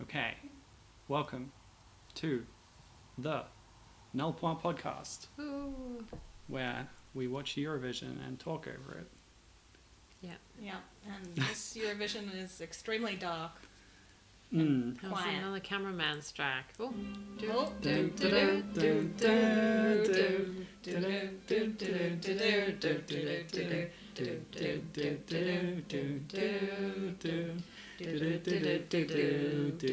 Okay, welcome to the Null Point Podcast, Ooh. where we watch Eurovision and talk over it. Yeah, and this Eurovision is extremely dark. Mm. That was Quiet. another cameraman strike. Oh. Oh.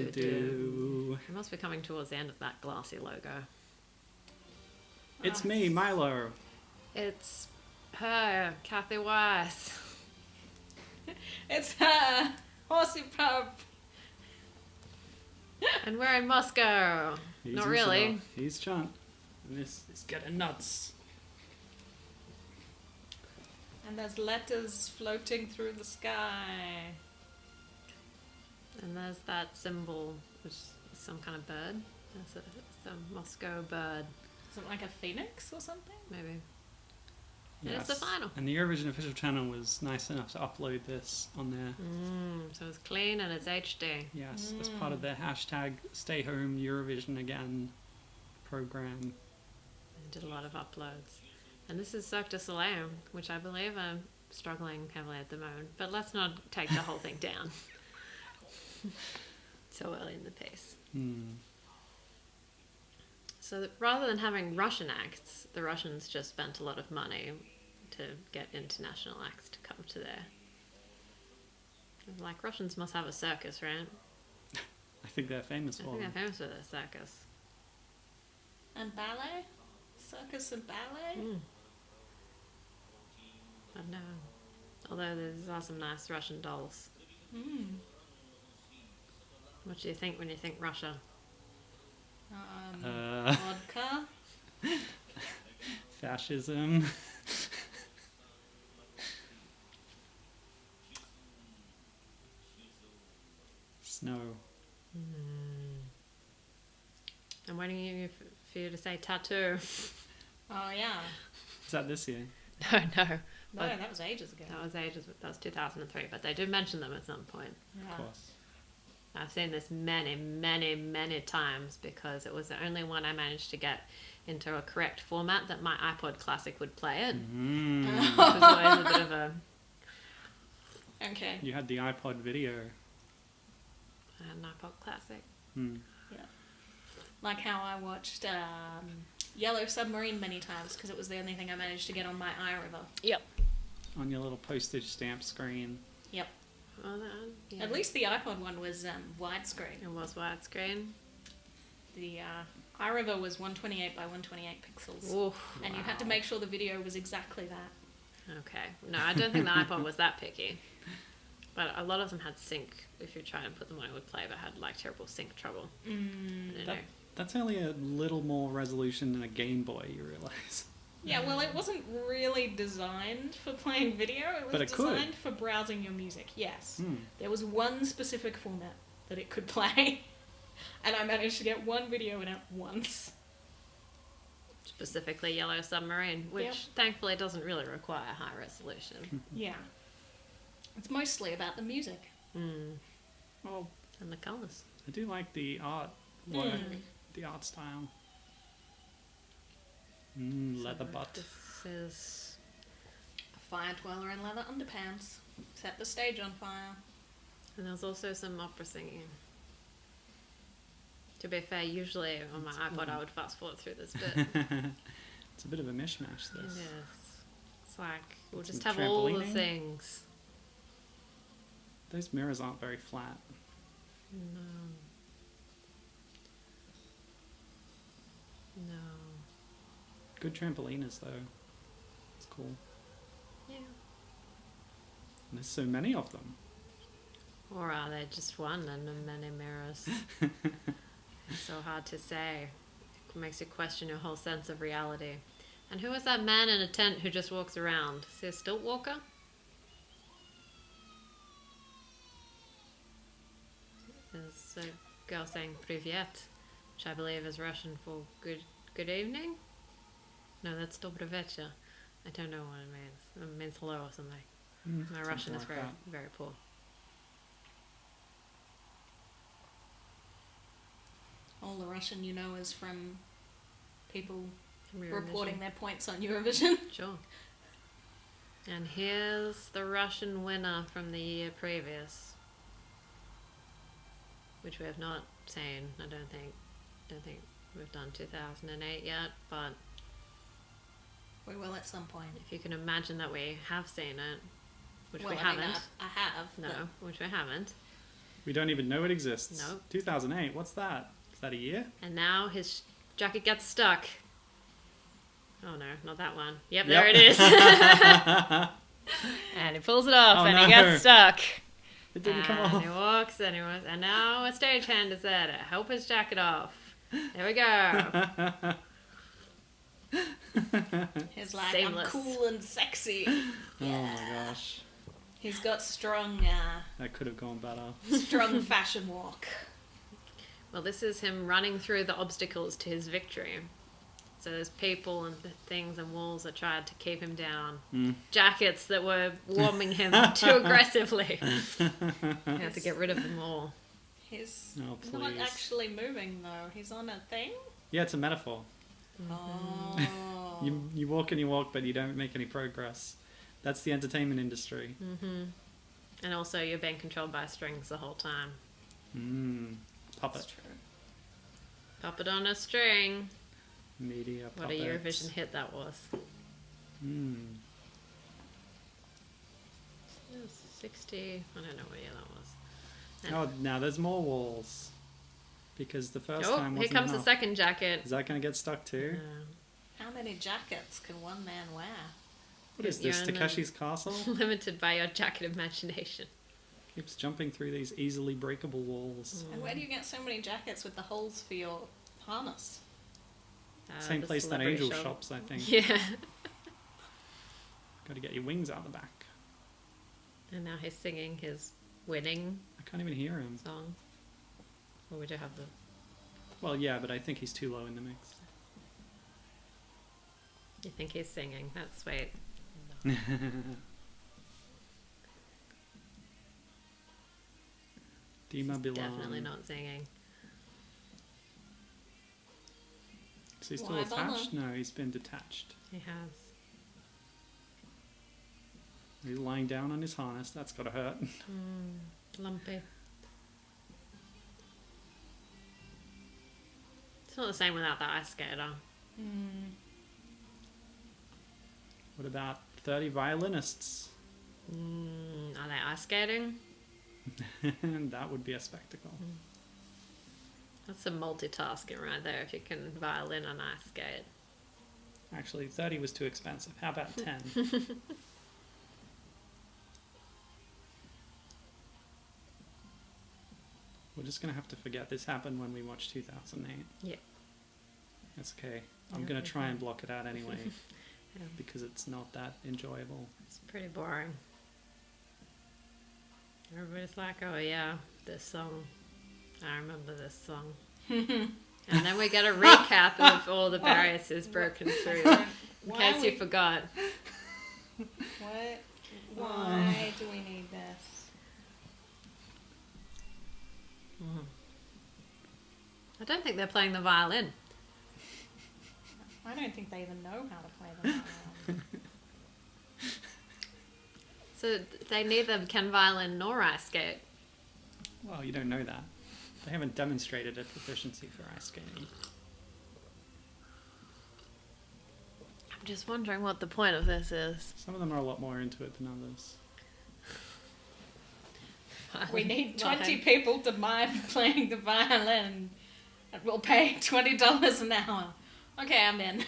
It must be coming towards the end of that glassy logo. It's me, Milo. It's her, Kathy Weiss. It's her, Horsey Pup. And we're in Moscow. He's Not really. Isabel. He's Chunt. And this is getting nuts. And there's letters floating through the sky. And there's that symbol, which is some kind of bird. It's a Moscow bird, Is it like a phoenix or something? maybe. And it's the final. And the Eurovision official channel was nice enough to upload this on there. So it's clean and it's HD. Yes, as part of their hashtag Stay Home Eurovision Again program. They did a lot of uploads. And this is Cirque du Soleil, which I believe are struggling heavily at the moment. But let's not take the whole thing down so early in the piece. So that rather than having Russian acts, the Russians just spent a lot of money to get international acts to come to there. Like, Russians must have a circus, right? I think they're famous I for think them. they're famous for their circus. And ballet? Circus and ballet? I don't know. Although there are some nice Russian dolls. What do you think when you think Russia? Vodka? Fascism. Snow. I'm waiting for you to say tattoo. Oh, yeah. Is that this year? No. No, But that was ages ago. that was ages. That was 2003. But they did mention them at some point. Yeah. Of course. I've seen this many times because it was the only one I managed to get into a correct format that my iPod Classic would play it. Which was always a bit of a... Okay. You had the iPod video. an iPod Classic. Like how I watched Yellow Submarine many times because it was the only thing I managed to get on my iRiver. Yep. On your little postage stamp screen. Yep. Well, yeah. At least the iPod one was widescreen. It was widescreen. The iRiver was 128 by 128 pixels. Ooh, And you had to make sure the video was exactly that. Okay. No, I don't think the iPod was that picky. But a lot of them had sync. If you try and put them on, it would play, but had like terrible sync trouble. I don't know. That's only a little more resolution than a Game Boy, you realise. Yeah, well, it wasn't really designed for playing video. It was But it could. designed for browsing your music, yes. There was one specific format that it could play. And I managed to get one video in it once. Specifically Yellow Submarine, which thankfully doesn't really require high resolution. Yeah. It's mostly about the music. Well, And the colours. I do like the art work, the art style. Leather butt. This is... A fire dweller in leather underpants. Set the stage on fire. And there's also some opera singing. To be fair, usually on my iPod I would fast forward through this bit. It's a bit of a mishmash, this. Yes. It's like, we'll Some just have all the trampolining. things. Those mirrors aren't very flat. No. Good trampoliners, though. It's cool. Yeah. And there's so many of them. Or are they just one and many mirrors? It's so hard to say. It makes you question your whole sense of reality. And who is that man in a tent who just walks around? Is he a stilt walker? There's a girl saying "Privyet," which I believe is Russian for good evening. No, that's "Добрый вечер." I don't know what it means. It means hello or something. My Russian is like very, that. very poor. Russian you know is from people From Eurovision. reporting their points on Eurovision. Sure. And here's the Russian winner from the year previous, which we have not seen. I don't think we've done 2008 yet, but We will at some point. if you can imagine that we have seen it, which Well, we I mean, haven't. I have. No, which we haven't. We don't even know it exists. Nope. 2008. What's that? Is that a year? And now his jacket gets stuck. Oh no, not that one. Yep, Yep. there it is. And he pulls it off, Oh, and no. he gets stuck. It didn't come And off. he walks, and now a stagehand is there to help his jacket off. There we go. He's like, Seamless. I'm cool and sexy. Oh my gosh. He's got strong That could have gone better. fashion walk. Well, this is him running through the obstacles to his victory. So there's people and things and walls that tried to keep him down. Jackets that were warming him too aggressively. You have to get rid of them all. He's Oh, not please. actually moving though. He's on a thing. Yeah, it's a metaphor. Oh. You walk and you walk, but you don't make any progress. That's the entertainment industry. And also you're being controlled by strings the whole time. Puppet. That's true. Puppet on a string. Media What puppets. a Eurovision hit that was. Mm. It was 60, I don't know what year that was. And Oh, now there's more walls. Because the first oh, time here wasn't comes the enough. second jacket. Is that going to get stuck too? How many jackets can one man wear? What is You're this, in the- Takeshi's Castle? Limited by your jacket imagination. Keeps jumping through these easily breakable walls. And where do you get so many jackets with the holes for your harness? Same The place that celebrity Angel shop. shops, I think. Yeah. Got to get your wings out the back. And now he's singing his winning I can't even hear him. song. Or we do have the... Well, yeah, but I think he's too low in the mix. You think he's singing? That's sweet. Dima He's Bilan. definitely not singing. Is he still Why bother? attached? No, he's been detached. He has. He's lying down on his harness. That's got to hurt. Lumpy. It's not the same without the ice skater. What about 30 violinists? Are they ice skating? That would be a spectacle. That's some multitasking right there if you can violin and ice skate. Actually, 30 was too expensive. How about 10? We're just going to have to forget this happened when we watched 2008. Yeah. That's okay. I'm Yeah, going to okay. try and block it out anyway Yeah. because it's not that enjoyable. It's pretty boring. Everybody's like, oh yeah, this song. I remember this song. And then we get a recap of all the barriers he's broken through. In Why case are you we- forgot. What? Why do we need this? I don't think they're playing the violin. I don't think they even know how to play the violin. So they neither can violin nor ice skate. Well, you don't know that. They haven't demonstrated a proficiency for ice skating. I'm just wondering what the point of this is. Some of them are a lot more into it than others. We need 20 Violin. people to mime playing the violin, and we'll pay $20 an hour. Okay, I'm in.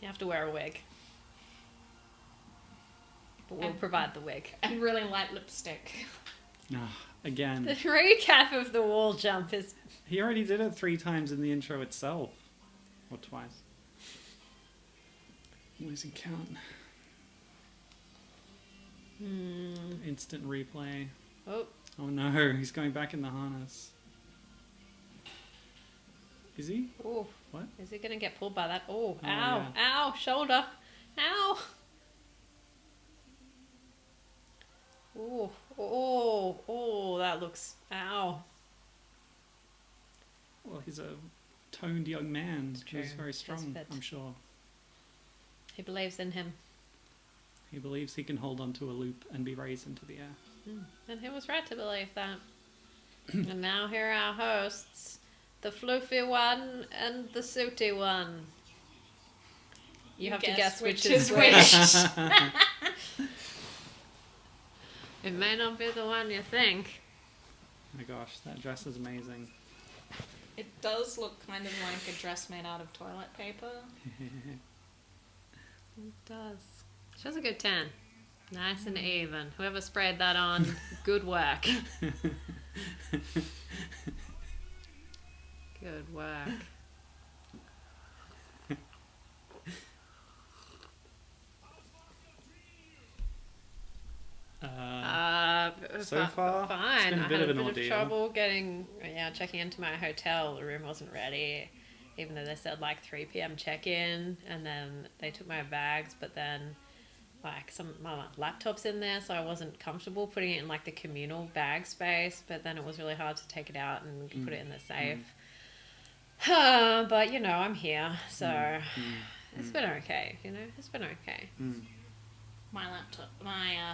You have to wear a wig. But we'll And- provide the wig. And really light lipstick. Again, The recap of the wall jump is... he already did it 3 times in the intro itself. Or twice. Losing count. Instant replay. Oh, Oh no, he's going back in the harness. Is he? oh. What? Is he going to get pulled by that? Oh, Oh, ow, yeah. ow, shoulder. Ow. Oh, that looks... Ow. Well, he's a toned young man It's true. who's very strong, fit. I'm sure. He believes in him. He believes he can hold onto a loop and be raised into the air. And he was right to believe that. And now here are our hosts, the floofy one and the sooty one. You have to guess which is which. It may not be the one you think. Oh my gosh, that dress is amazing. It does look kind of like a dress made out of toilet paper. It does. She has a good tan. Nice and even. Whoever sprayed that on, good work. Good work. So far, fine. it's been a bit I of had an a bit ordeal. of trouble checking into my hotel. The room wasn't ready, even though they said like 3 p.m. check-in, and then they took my bags, but then like my laptop's in there, so I wasn't comfortable putting it in like the communal bag space, but then it was really hard to take it out and put it in the safe. But you know, I'm here, so it's been okay, it's been okay. My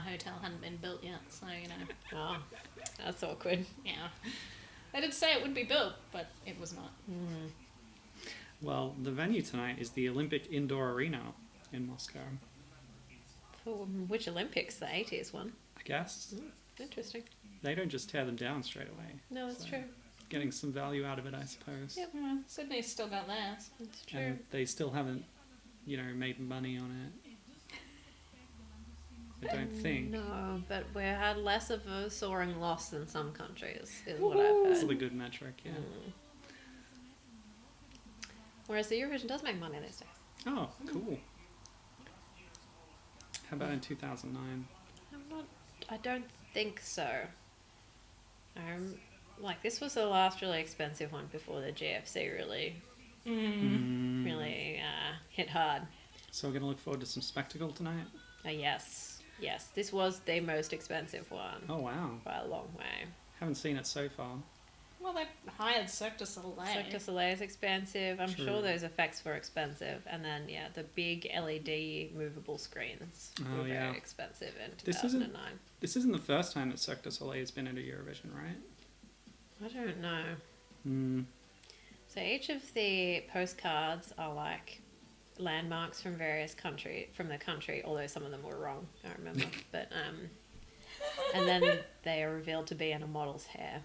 hotel hadn't been built yet, so Oh, that's awkward. yeah. They did say it would be built, but it was not. Well, the venue tonight is the Olympic Indoor Arena in Moscow, For which Olympics? The 80s one. I guess. Interesting. They don't just tear them down straight away. No, that's So, true. Getting some value out of it, I suppose. Yep. Yeah, Sydney's still got theirs. That's true. And they still haven't, made money on it. I don't think. No, but we had less of a soaring loss than some countries, is what I've That's heard. a good metric, yeah. Whereas the Eurovision does make money these days. Oh, cool. How about in 2009? I don't think so. This was the last really expensive one before the GFC really hit hard. So we're going to look forward to some spectacle tonight? Yes, this was the most expensive one Oh, wow. by a long way. Haven't seen it so far. Well, they hired Cirque du Soleil. Cirque du Soleil is expensive. I'm True. sure those effects were expensive. And then, the big LED movable screens Oh, were yeah. very expensive in This 2009. This isn't the first time that Cirque du Soleil has been at a Eurovision, right? I don't know. Mm. So each of the postcards are like landmarks from from the country, although some of them were wrong, I remember. But and then they are revealed to be in a model's hair.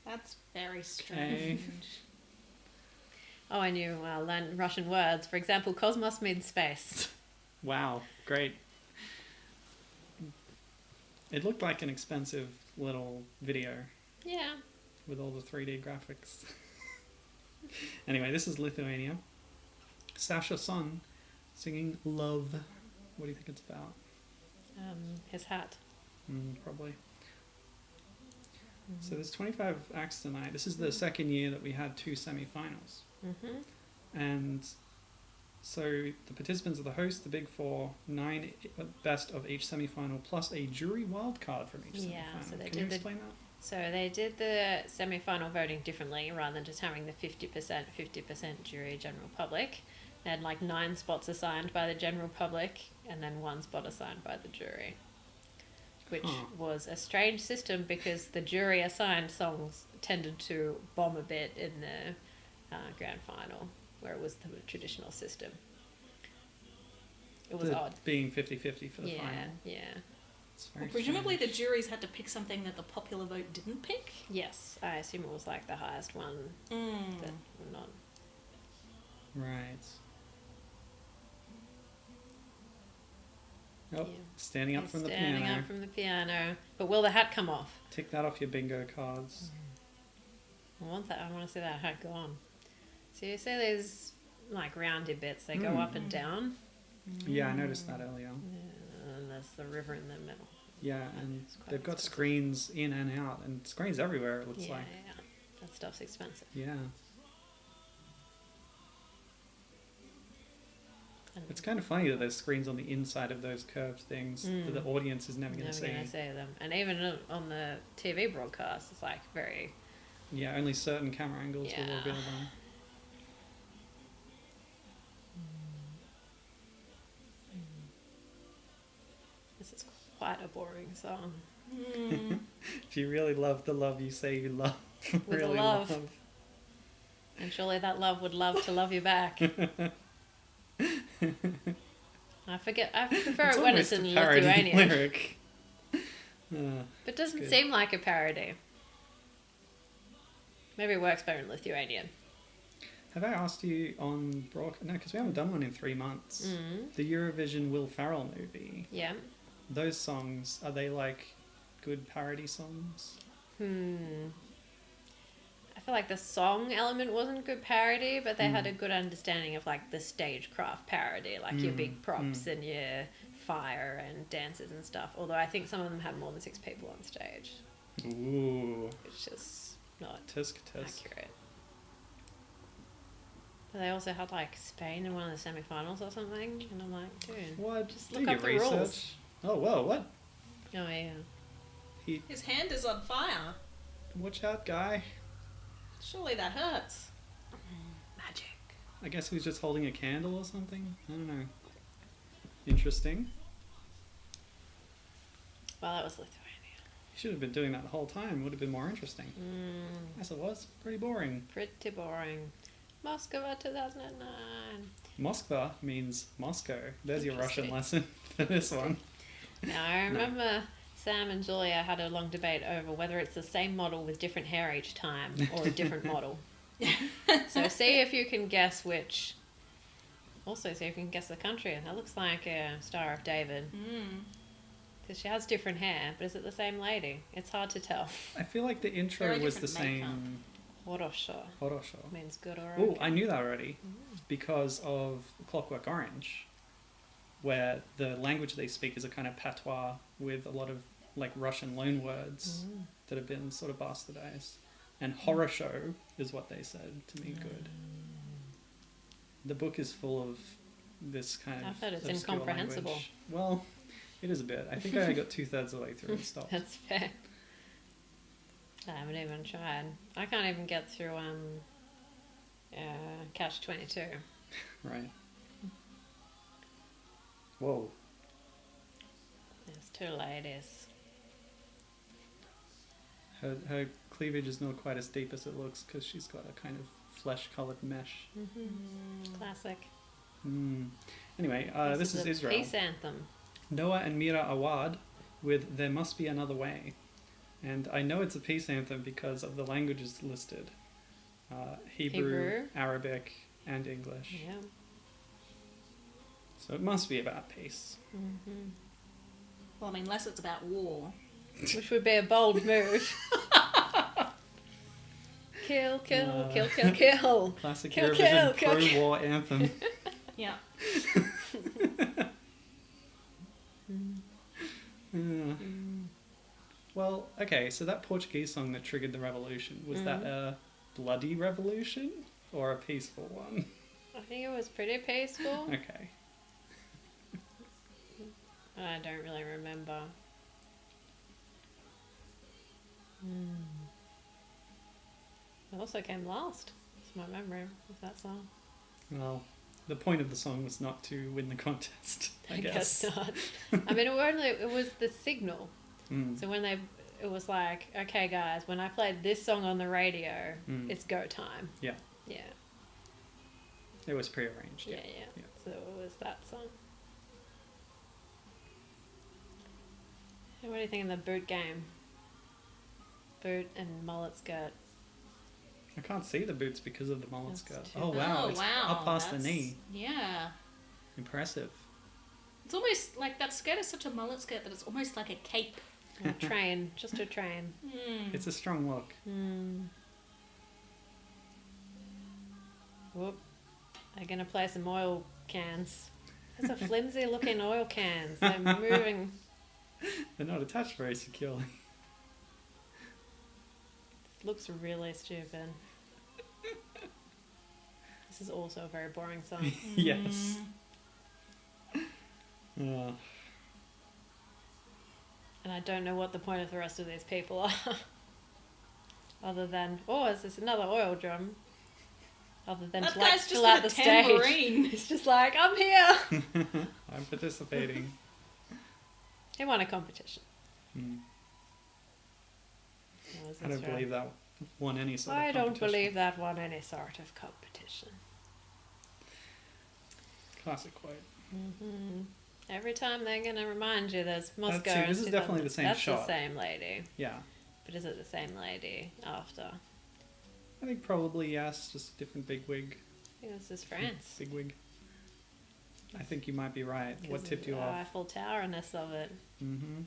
That's very strange. Oh, I knew learn Russian words. For example, cosmos means space. Wow, great. It looked like an expensive little video Yeah. with all the 3D graphics. Anyway, this is Lithuania. Sasha Son singing Love. What do you think it's about? His hat. Probably. So there's 25 acts tonight. This is the second year that we had 2 semi-finals. And so the participants are the host, the Big Four, 9 best of each semi-final, plus a jury wildcard from each Yeah, semi-final. so they Can you did the- explain that? So they did the semi-final voting differently rather than just having the 50% jury general public. They had like 9 spots assigned by the general public and then 1 spot assigned by the jury, which was a strange system because the jury assigned songs tended to bomb a bit in the grand final, where it was the traditional system. It was odd. Being 50-50 for the final. Yeah. It's very Well, presumably strange. the juries had to pick something that the popular vote didn't pick. Yes, I assume it was like the highest one that were not. Right. Oh, Yeah. standing up from the Standing piano. up from the piano. But will the hat come off? Tick that off your bingo cards. I want to see that hat go on. So you see these like roundy bits, they go up and down. Yeah, I noticed that earlier. And there's the river in the middle. Yeah, and It's quite they've got expensive. screens in and out, and screens everywhere, it looks Yeah, like. yeah. That stuff's expensive. Yeah. And It's kind of funny that there's screens on the inside of those curved things that the audience is never going to never see. going to see them. And even on the TV broadcast, it's like very Yeah, only certain camera angles will Yeah. reveal them. This is quite a boring song. If you really love the love you say you love, With really love. And surely that love would love to love you back. I prefer It's it when almost it's in a parody Lithuanian. lyric. But it doesn't good. seem like a parody. Maybe it works better in Lithuanian. Have I asked you on broadcast? No, because we haven't done one in 3 months. The Eurovision Will Ferrell movie. Yeah. Those songs, are they like good parody songs? I feel like the song element wasn't good parody, but they had a good understanding of like the stagecraft parody, like your big props and your fire and dances and stuff. Although I think some of them had more than 6 people on stage, Ooh. which is not Tisk. accurate. But they also had like Spain in one of the semi-finals or something, and I'm like, dude, What? just Do look your up the research. rules. Oh, whoa, what? Oh yeah. His hand is on fire. Watch out, guy. Surely that hurts. Magic. I guess he was just holding a candle or something. I don't know. Interesting. Well, that was Lithuania. He should have been doing that the whole time. Would have been more interesting. Yes, it was. Pretty boring. Pretty boring. Moscow 2009. Moskva means Moscow. There's your Russian Interesting. lesson for this one. Now, I remember Sam and Julia had a long debate over whether it's the same model with different hair each time or a different model. So see if you can guess which. Also, see if you can guess the country. That looks like a Star of David. Because she has different hair, but is it the same lady? It's hard to tell. I feel like the intro Very was the different makeup. same. Horosho Horosho. means good or Oh, okay. I knew that already because of Clockwork Orange, where the language they speak is a kind of patois with a lot of like Russian loan words that have been sort of bastardized. And Horosho is what they said to me. Good. The book is full of this kind of. I've heard it's obscure incomprehensible. language. Well, it is a bit. I think I got 2/3 of the way through and stopped. That's fair. I haven't even tried. I can't even get through Catch 22. Right. Whoa. There's 2 ladies. Her cleavage is not quite as deep as it looks because she's got a kind of flesh-coloured mesh. Classic. Anyway, this is a Israel. peace anthem. Noah and Mira Awad with There Must Be Another Way. And I know it's a peace anthem because of the languages listed. Hebrew, Arabic, and English. Yeah. So it must be about peace. Well, I mean, unless it's about war. Which would be a bold move. Kill, kill, kill, kill, kill. Classic Kill, Eurovision kill, kill, pro-war anthem. Yeah. Well, okay, so that Portuguese song that triggered the revolution, was that a bloody revolution or a peaceful one? I think it was pretty peaceful. Okay. I don't really remember. It also came last. That's my memory of that song. Well, the point of the song was not to win the contest, I guess. not. I mean, it was the signal. Mm. So when it was like, okay, guys, when I played this song on the radio, it's go time. Yeah. Yeah. It was prearranged. Yeah, Yeah. yeah. So it was that song. What do you think of the boot game? Boot and mullet skirt. I can't see the boots because of the mullet That's skirt. too Oh bad. wow, Oh, it's wow. up past the That's- knee. Yeah. Impressive. It's almost like that skirt is such a mullet skirt that it's almost like a cape. A train, just a train. It's a strong look. Whoop. They're going to play some oil cans. Those are flimsy looking oil cans. They're moving. They're not attached very securely. Looks really stupid. This is also a very boring song. Yes. And I don't know what the point of the rest of these people are. Other than, is this another oil drum? Other than That to like guy's just fill got out a the stage. tambourine. It's just like, I'm here. I'm participating. He won a competition. Mm. What was I this don't from? believe that won any sort of I competition. don't believe that won any sort of competition. Classic quote. Hmm. Every time they're going to remind you there's Moscow. See, this is definitely the same That's shot. the same lady. Yeah. But is it the same lady after? I think probably yes, just a different bigwig. I think this is France. Bigwig. I think you might be right. What tipped you The off? Eiffel Towerness of it. Mm-hmm.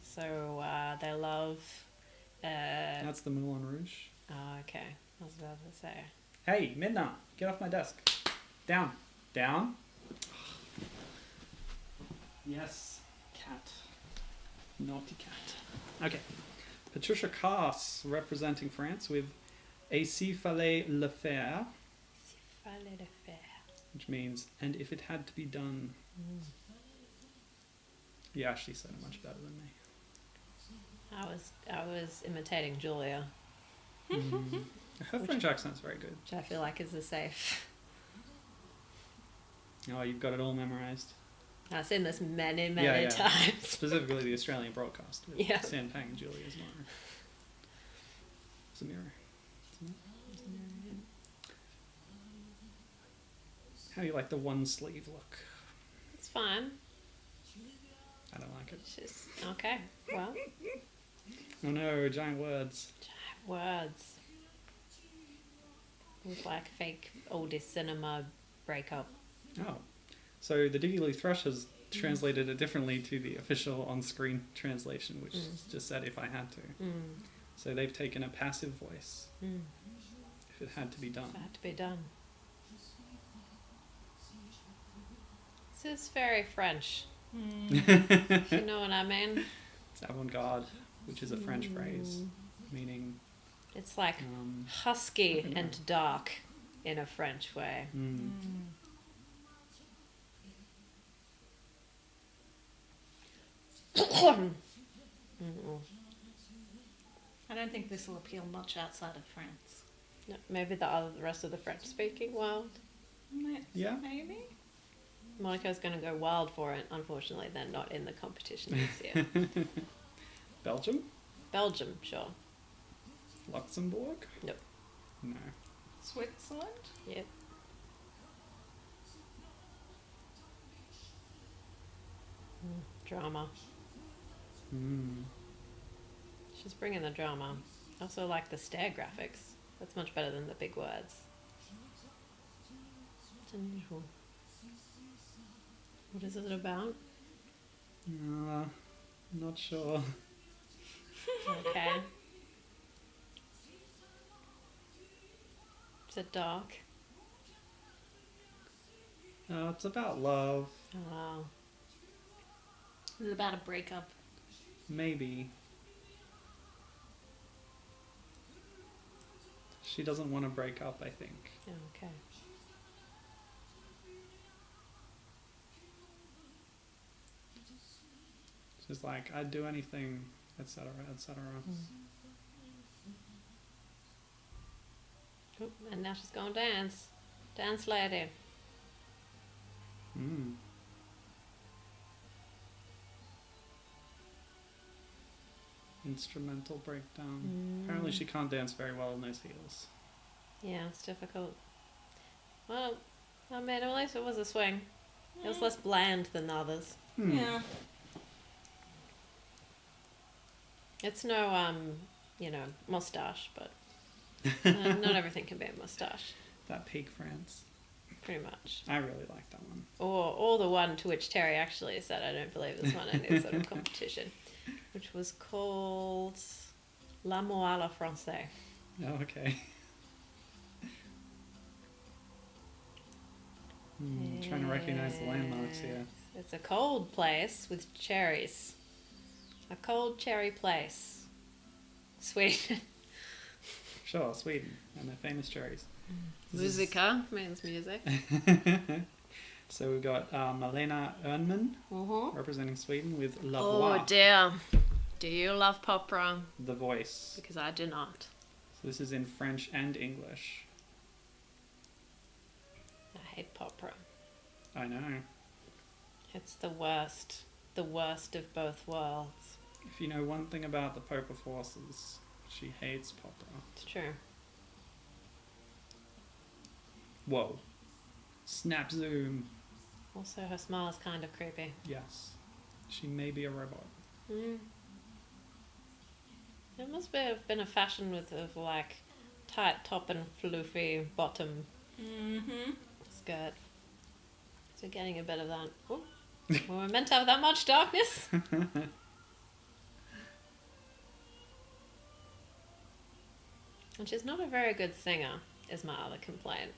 So they love. That's the Moulin Rouge. Oh, okay. I was about to say. Hey, Midna, get off my desk. Down. Down. Yes, cat. Naughty cat. Okay. Patricia Cass representing France with Et s'il fallait le faire, Fallait le faire. which means, and if it had to be done. You actually said it much better than me. I was imitating Julia, Her French accent's very good. which I feel like is a safe. Oh, you've got it all memorized. I've seen this many Yeah. times. Specifically the Australian broadcast with Yeah. Sam Pang and Julia Zamira. How do you like the one sleeve look? It's fine. I don't like it. She's okay. Well, Oh no, giant words. words. It's like fake oldie cinema breakup. Oh. So the Diggy Lee Thrush has translated it differently to the official on-screen translation, which just said if I had to. So they've taken a passive voice. If it had to be done. It had to be done. This is very French. If you know what I mean. It's avant-garde, which is a French phrase, meaning... It's like husky and dark in a French way. I don't think this will appeal much outside of France. No, maybe the rest of the French-speaking world. Yeah. Maybe? Monaco's going to go wild for it. Unfortunately, they're not in the competition this year. Belgium? Belgium, sure. Luxembourg? Nope. No. Switzerland? Yep. Drama. She's bringing the drama. I also like the stair graphics. That's much better than the big words. It's unusual. What is it about? Not sure. Okay. Is it dark? It's about love. Oh. Is it about a breakup? Maybe. She doesn't want to break up, I think. Okay. She's like, I'd do anything, etc., etc. Oop, and now she's going to dance. Dance lady. Instrumental breakdown. Apparently she can't dance very well in those heels. Yeah, it's difficult. Well, I mean, at least it was a swing. It was less bland than the others. Yeah. It's no, mustache, but not everything can be a mustache. That peak France. Pretty much. I really like that one. Or the one to which Terry actually said, I don't believe this one in any sort of competition, which was called L'amour à la française. Oh, okay. Trying to recognize the landmarks here. It's a cold place with cherries. A cold cherry place. Sweden. Sure, Sweden and their famous cherries. Musica means music. So we've got Malena Ernman representing Sweden with La Voix. Oh dear. Do you love opera? The voice. Because I do not. So this is in French and English. I hate opera. I know. It's the worst. The worst of both worlds. If you know one thing about the Pope of Horses, she hates opera. It's true. Whoa. Snap zoom. Also, her smile is kind of creepy. Yes. She may be a robot. Mm. It must have been a fashion of like tight top and floofy bottom skirt. So getting a bit of that. Ooh. We were meant to have that much darkness. And she's not a very good singer, is my other complaint.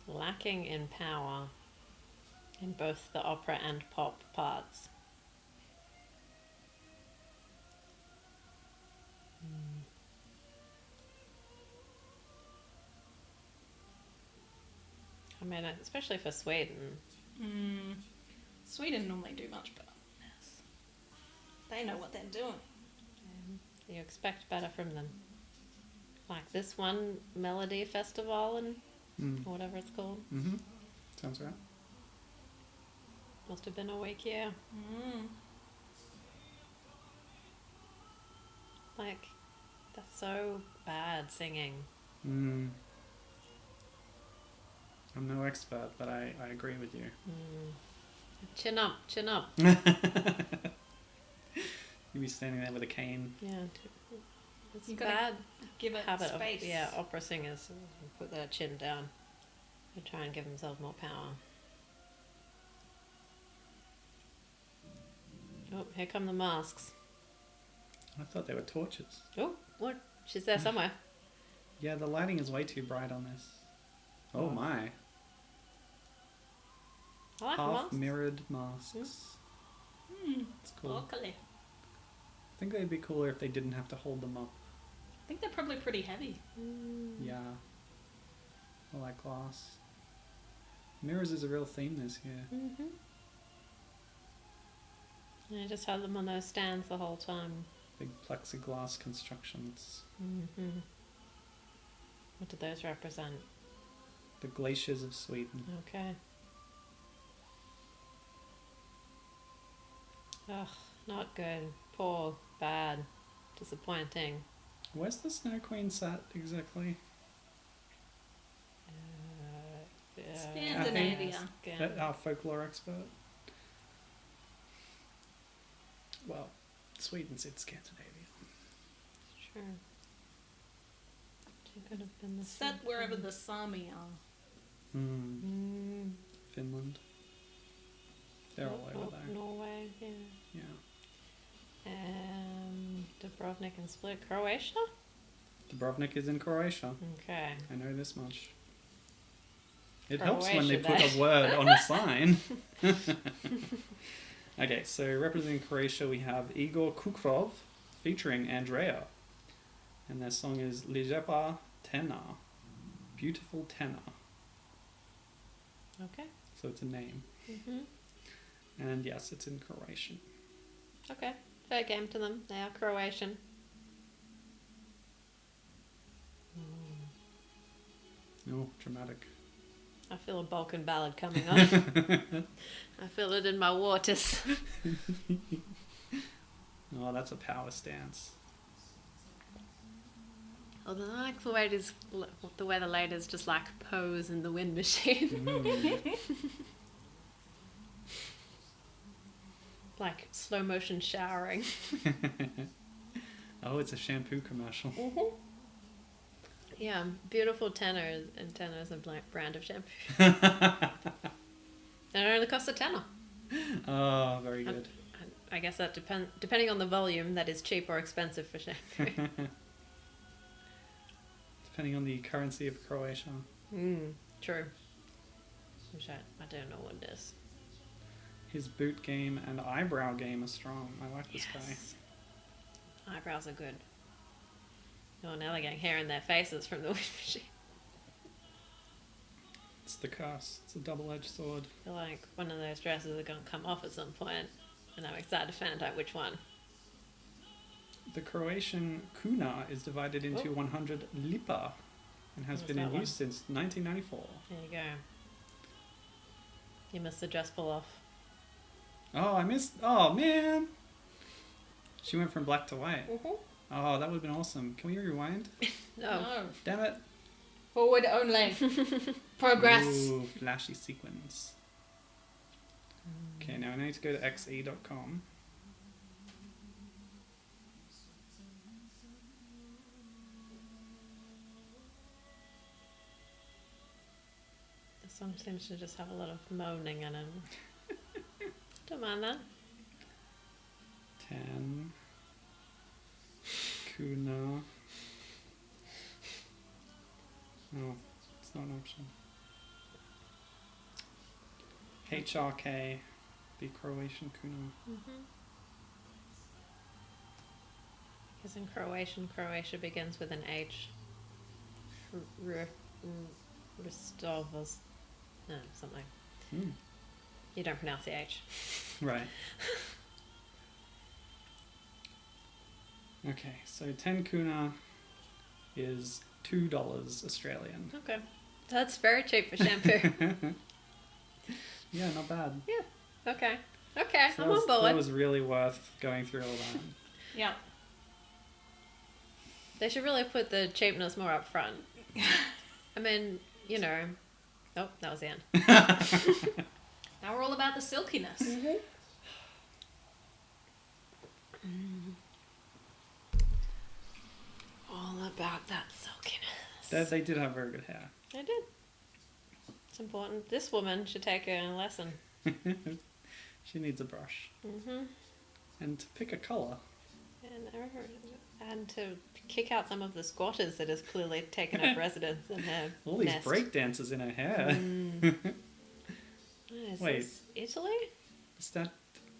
Lacking in power in both the opera and pop parts. I mean, especially for Sweden. Sweden normally do much better than this. They know what they're doing. You expect better from them. Like this one Melody Festival and or whatever it's called. Sounds right. Must have been a weak year. Like, that's so bad singing. I'm no expert, but I agree with you. Chin up, chin up. You'd be standing there with a cane. Yeah, it's You gotta bad give it habit space. of opera singers put their chin down and try and give themselves more power. Oh, here come the masks. I thought they were torches. Oh, what? She's there somewhere. Yeah, the lighting is way too bright on this. Oh my. I like Half masks. mirrored masks. It's cool. Locally. I think they'd be cooler if they didn't have to hold them up. I think they're probably pretty heavy. Yeah. I like glass. Mirrors is a real theme this year. And I just had them on those stands the whole time. Big plexiglass constructions. What do those represent? The glaciers of Sweden. Okay. Ugh, not good. Poor, bad, disappointing. Where's the Snow Queen sat exactly? Scandinavia. Our folklore expert. Well, Sweden said Scandinavia. Sure. She could have been the Set same wherever thing. the Sami are. Finland. They're all over there. Norway, yeah. Yeah. Dubrovnik and Split, Croatia? Dubrovnik is in Croatia. Okay. I know this much. It helps when they Croatia, put a word on a sign. Okay, so representing Croatia we have Igor Kukrov featuring Andrea. And their song is Lijepa Tena. Beautiful tenor. Okay. So it's a name. And yes, it's in Croatian. Okay. Fair game to them. They are Croatian. Oh, dramatic. I feel a Balkan ballad coming on. I feel it in my waters. Oh, that's a power stance. Although I like the way the ladies just like pose in the wind machine. Like slow motion showering. Oh, it's a shampoo commercial. Yeah, beautiful tenor, and tenor is a brand of shampoo. And it only costs a tenner. Oh, very good. I guess that depending on the volume, that is cheap or expensive for shampoo. Depending on the currency of Croatia. True. Which I don't know what it is. His boot game and eyebrow game are strong. I like this guy. Eyebrows are good. Oh, now they're getting hair in their faces from the wind machine. It's the curse. It's a double-edged sword. I feel like one of those dresses are going to come off at some point. And I'm excited to find out which one. The Croatian kuna is divided into 100 lipa and has What's been in that use since 1994. There you go. You missed the dress pull off. Oh, I missed. Oh, man. She went from black to white. Mm-hmm. Oh, that would have been awesome. Can we rewind? No. Damn it. Forward only. Progress. Ooh, flashy sequins. Okay, now I need to go to xe.com. This one seems to just have a lot of moaning in it. Don't mind that. 10. Kuna. Oh, it's not an option. HRK, the Croatian kuna. Because in Croatian, Croatia begins with an H. Ristovas. No, something. Hmm. You don't pronounce the H. Right. Okay, so 10 kuna is $2 Australian. Okay. That's very cheap for shampoo. Yeah, not bad. Okay. Okay, So I'm on board. that was really worth going through all that. Yeah. They should really put the cheapness more up front. I mean, you know. Oh, that was the end. Now we're all about the silkiness. All about that silkiness. They did have very good hair. I did. It's important. This woman should take a lesson. She needs a brush. Mm-hmm. And to pick a colour. And to kick out some of the squatters that has clearly taken up residence in her All these nest. break dancers in her hair. Is Wait. this Italy? Is that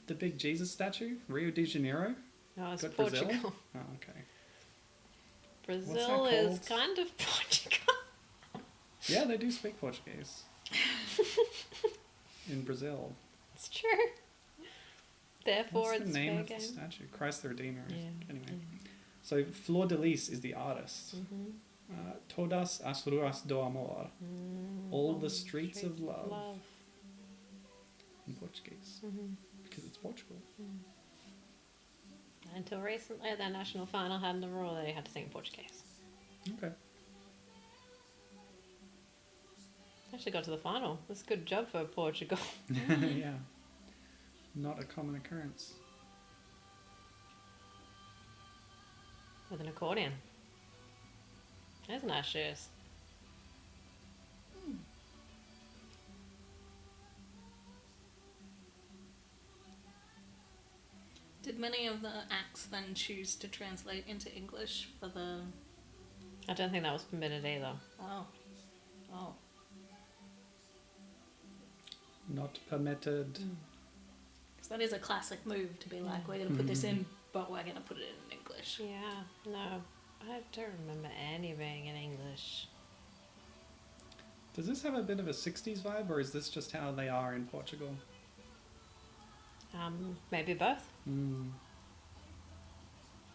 the big Jesus statue? Rio de Janeiro? No, it's Got Portugal. Brazil? Oh, okay. Brazil What's that is called? kind of Portugal. Yeah, they do speak Portuguese. In Brazil. It's true. Therefore, What's the it's name fair of the game. statue? Christ the Redeemer. Yeah. Anyway. So Flor de Lis is the artist. Todas as ruas do amor. All the streets of love. In Portuguese. Because it's Portugal. Until recently, their national final had the rule they had to sing in Portuguese. Okay. Actually got to the final. That's a good job for Portugal. Yeah. Not a common occurrence. With an accordion. Those are nice shoes. Did many of the acts then choose to translate into English for the... I don't think that was permitted either. Oh. Not permitted. Because that is a classic move to be like, we're going to put this in, but we're going to put it in English. Yeah, no. I don't remember any being in English. Does this have a bit of a 60s vibe, or is this just how they are in Portugal? Maybe both.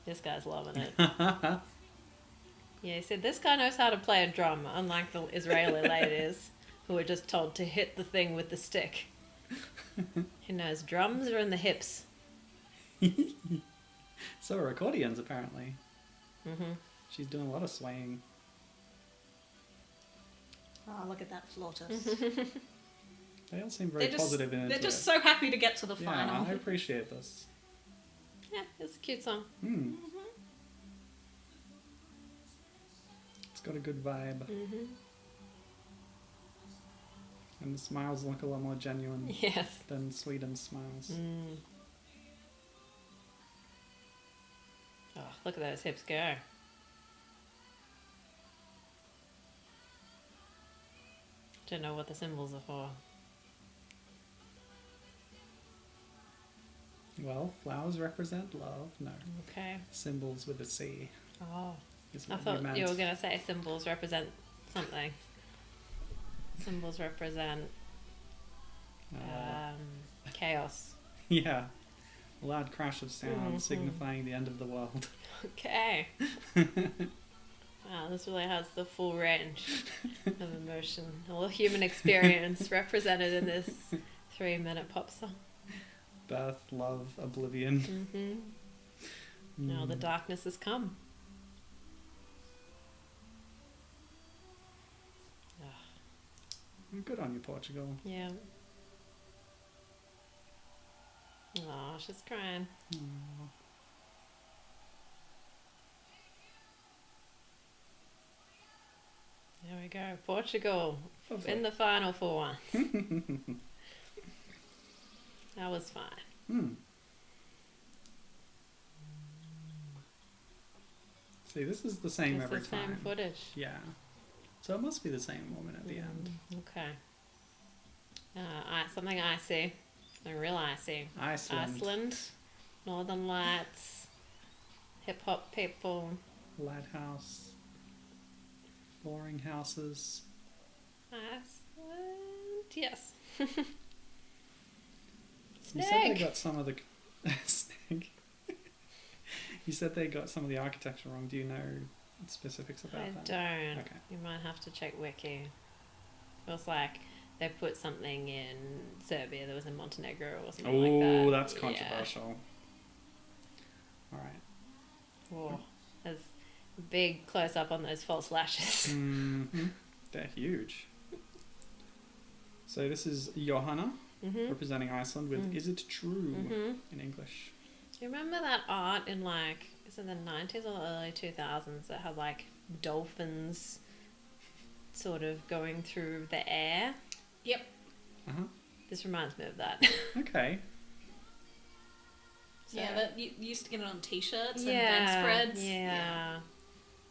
This guy's loving it. Yeah, he said this guy knows how to play a drum, unlike the Israeli ladies who are just told to hit the thing with the stick. He knows drums are in the hips. So are accordions, apparently. Mm-hmm. She's doing a lot of swaying. Oh, look at that flautas. They all seem very positive and They're into just it. so happy to get to the Yeah, final. I appreciate this. Yeah, it's a cute song. It's got a good vibe. Mm-hmm. And the smiles look a lot more genuine Yes. than Sweden's smiles. Oh, look at those hips go. Don't know what the symbols are for. Well, flowers represent love. No. Okay. Symbols with a C Oh. is I what thought meant. you were going to say symbols represent something. Symbols represent chaos. Yeah. A loud crash of sound signifying the end of the world. Okay. Wow, this really has the full range of emotion, all human experience represented in this 3-minute pop song. Birth, love, oblivion. Mm-hmm. Now the darkness has come. Good on you, Portugal. Yeah. Oh, she's crying. Aww. There we go. Portugal Lovely. in the final for once. That was fine. See, this is the same It's every the time. same footage. Yeah. So it must be the same woman at the end. Okay. Something icy. A real icy. Iceland. Northern Lights. Hip hop people. Lighthouse. Boring houses. Iceland. Yes. You said they got some of the snake. You said they got some of the architecture wrong. Do you know specifics about that? I don't. Okay. You might have to check Wiki. It was like they put something in Serbia that was in Montenegro or something like that. Oh, that's controversial. All right. Oh, there's a big close up on those false lashes. Mm-hmm. They're huge. So this is Johanna representing Iceland with "Is It True" in English. Do you remember that art in like, is it the 90s or the early 2000s that had like dolphins sort of going through the air? Yep. Uh-huh. This reminds me of that. Okay. So, yeah, that you used to get it on t-shirts and bedspreads. Yeah.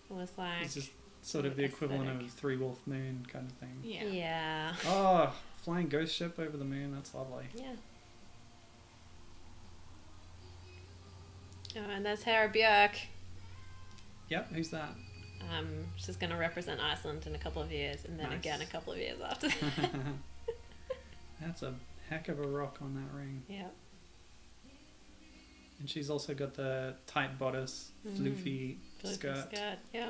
It was like... This is sort of the equivalent aesthetic. of Three Wolf Moon kind of thing. Yeah. Yeah. Oh, flying ghost ship over the moon. That's lovely. Yeah. Oh, and there's Hera Björk. Yep, who's that? She's going to represent Iceland in a couple of years, and then Nice. again a couple of years after. That's a heck of a rock on that ring. Yeah. And she's also got the tight bodice, floofy skirt. Yeah.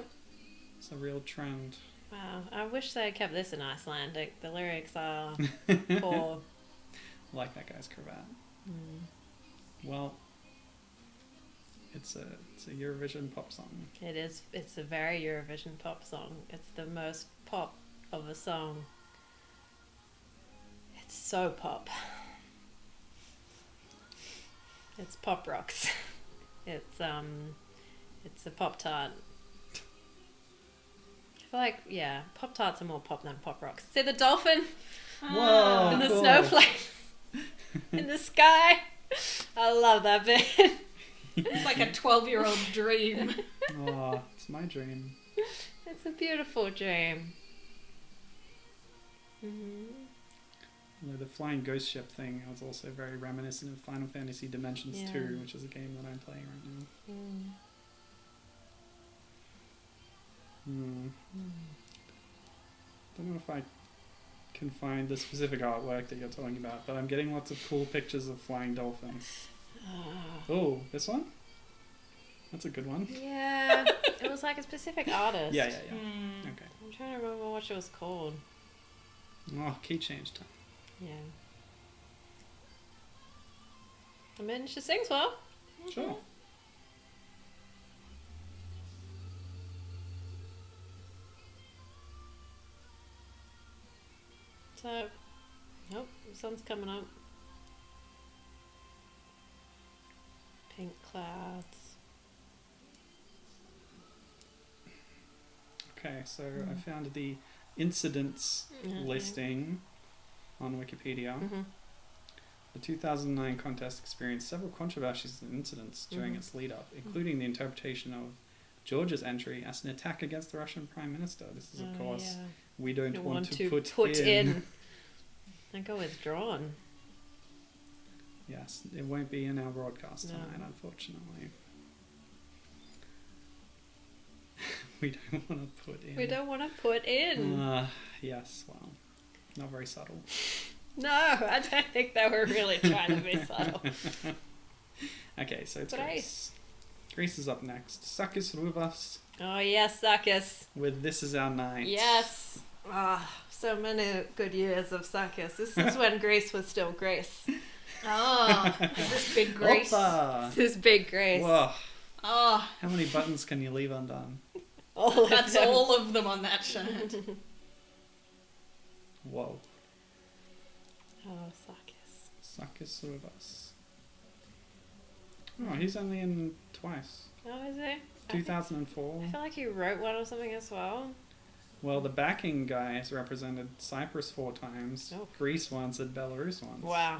It's a real trend. Wow. I wish they had kept this in Icelandic. The lyrics are poor. Like that guy's cravat. Well, it's a Eurovision pop song. It is. It's a very Eurovision pop song. It's the most pop of a song. It's so pop. It's pop rocks. It's a Pop Tart. I feel like, yeah, Pop Tarts are more pop than Pop Rocks. See the dolphin? Whoa! And the cool. snowflakes in the sky. I love that bit. It's like a 12-year-old dream. Oh, it's my dream. It's a beautiful dream. You know, the flying ghost ship thing was also very reminiscent of Final Fantasy Dimensions 2, which is a game that I'm playing right now. Don't know if I can find the specific artwork that you're talking about, but I'm getting lots of cool pictures of flying dolphins. Oh, this one? That's a good one. Yeah, it was like a specific artist. Yeah. Okay. I'm trying to remember what she was called. Oh, key change time. Yeah. I mean, she sings well. Sure. So, nope, the sun's coming up. Pink clouds. Okay, so I found the incidents listing on Wikipedia. The 2009 contest experienced several controversies and incidents during its lead-up, including the interpretation of Georgia's entry as an attack against the Russian Prime Minister. This is, of course, we don't want to put in. I think I withdrawn. Yes, it won't be in our broadcast tonight, unfortunately. We don't want to put in. We don't want to put in. Yes, well, not very subtle. No, I don't think they were really trying to be subtle. Okay, so it's Greece. Greece. Greece is up next. Sakis Ruvas Oh, yes, Sakis. with This Is Our Night. Yes. Ah, so many good years of Sakis. This is when Greece was still Greece. Oh, is this big Greece? Oppa! This is big Greece. Whoa. Oh, How many buttons can you leave undone? All of that's them. all of them on that shirt. Whoa. Oh, Sakis. Sakis Ruvas. Oh, he's only in twice. Oh, is he? 2004. I feel like he wrote one or something as well. Well, the backing guys represented Cyprus 4 times, Oh. Greece once, and Belarus once. Wow.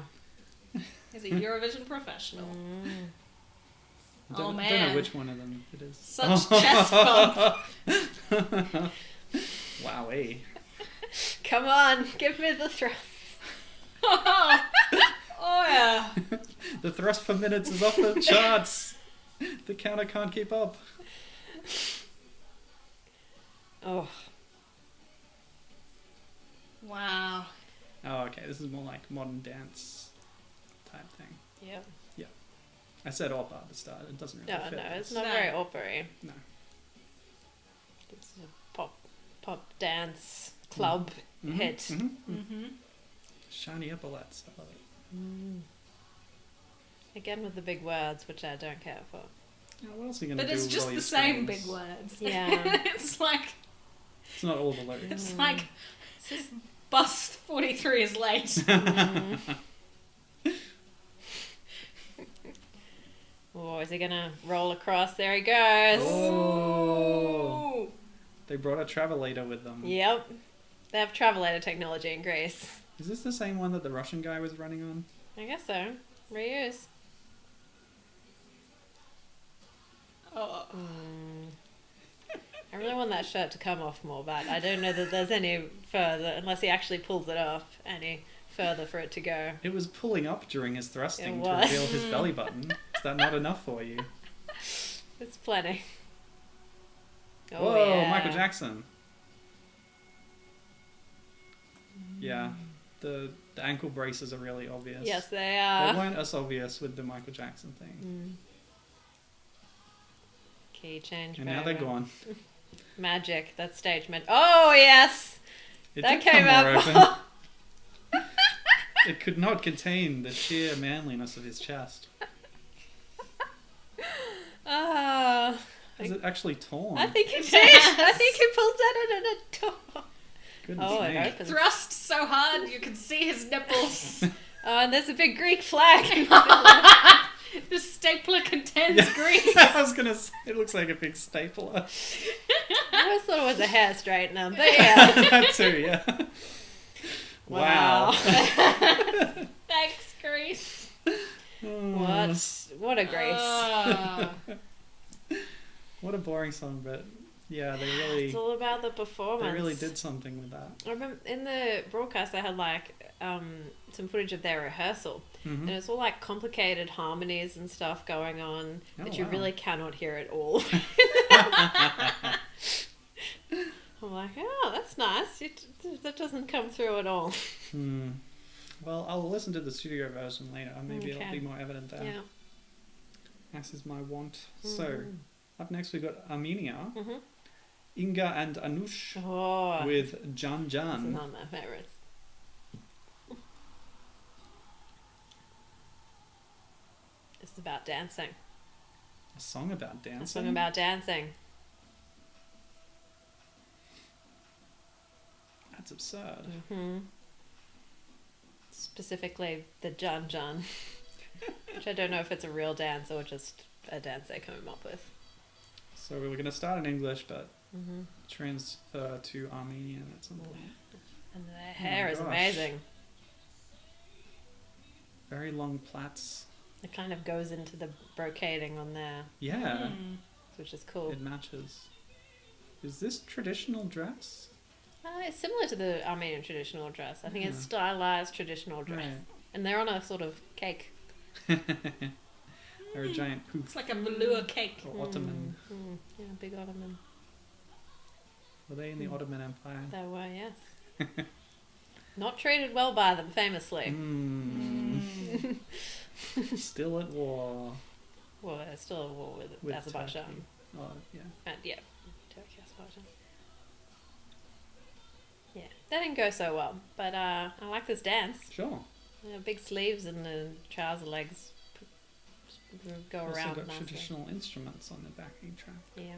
He's a Eurovision professional. I Oh, don't man. know which one of them it is. Such chest bump. Wowee. Come on, give me the thrust. Oh yeah. The thrust per minutes is off the charts. The counter can't keep up. Oh, Wow. Oh, okay. This is more like modern dance type thing. yep. I said opera at the start. It doesn't really No, fit. no, it's this. not No. very opera-y. No. It's a pop dance club Mhm, hit. mhm. Mm-hmm. Shiny epaulets. I love it. Again with the big words, which I don't care for. Yeah, what else are you going to But do it's with just all the your same strings? big words. Yeah. It's like It's not all the lyrics. it's like bus 43 is late. Oh, is he gonna roll across? There he goes. Oh. They brought a travelator with them. Yep. They have travelator technology in Greece. Is this the same one that the Russian guy was running on? I guess so. Reuse. Oh. I really want that shirt to come off more, but I don't know that there's any further, unless he actually pulls it off, any further for it to go. It was pulling up during his thrusting It to was. reveal his belly button. Is that not enough for you? It's plenty. Oh, Whoa, yeah. Michael Jackson. Yeah, the ankle braces are really obvious. Yes, they They are. weren't as obvious with the Michael Jackson thing. Key change. And now they're baby. gone. Magic. That stage meant. Oh, yes! It That did came come more out. open. It could not contain the sheer manliness of his chest. Ah. Is it actually torn? I think he did. I think he pulled that out of the door. Goodness Oh, me. it opens. Thrust so hard you can see his nipples. Oh, and there's a big Greek flag. The stapler contains grease. I was gonna say, it looks like a big stapler. I always thought it was a hair straightener, but yeah. That too, yeah. Wow. Thanks, Grease. What a grace. What a boring song, but yeah, they It's all about the performance. they really did something with that. I remember in the broadcast they had like some footage of their rehearsal, Mhm. and it's all like complicated harmonies and stuff going on Oh, that you wow. really cannot hear at all. I'm like, oh, that's nice. That doesn't come through at all. Well, I'll listen to the studio version later. Maybe it'll Okay. be more evident there. Yeah. As is my want. So, up next we got Armenia, Mhm. Inga and Anush Oh, with Jan this is Jan. one of my favorites. It's about dancing. A song about A dancing. song about dancing. That's absurd. Hmm. Specifically the Jan Jan, which I don't know if it's a real dance or just a dance they come up with. So we were going to start in English, but Mm-hmm. transfer to Armenian at some point. And their hair is gosh. amazing. Very long plaits. It kind of goes into the brocading on there, Yeah, which is cool. it matches. Is this traditional dress? It's similar to the Armenian traditional dress. I think it's Yeah. stylized traditional dress. Right. And they're on a sort of cake. They're a giant poof It's like a velour cake. or ottoman. Yeah, big ottoman. Were they in the Ottoman Empire? They were, yes. Not treated well by them, famously. Still at war Well, they're still at war with with Azerbaijan. Turkey. Oh, yeah. And yeah, Turkey, Azerbaijan. Yeah, that didn't go so well, but I like this dance. Sure. Big sleeves and the trouser legs go Also around got nicely. traditional instruments on the backing track. Yeah,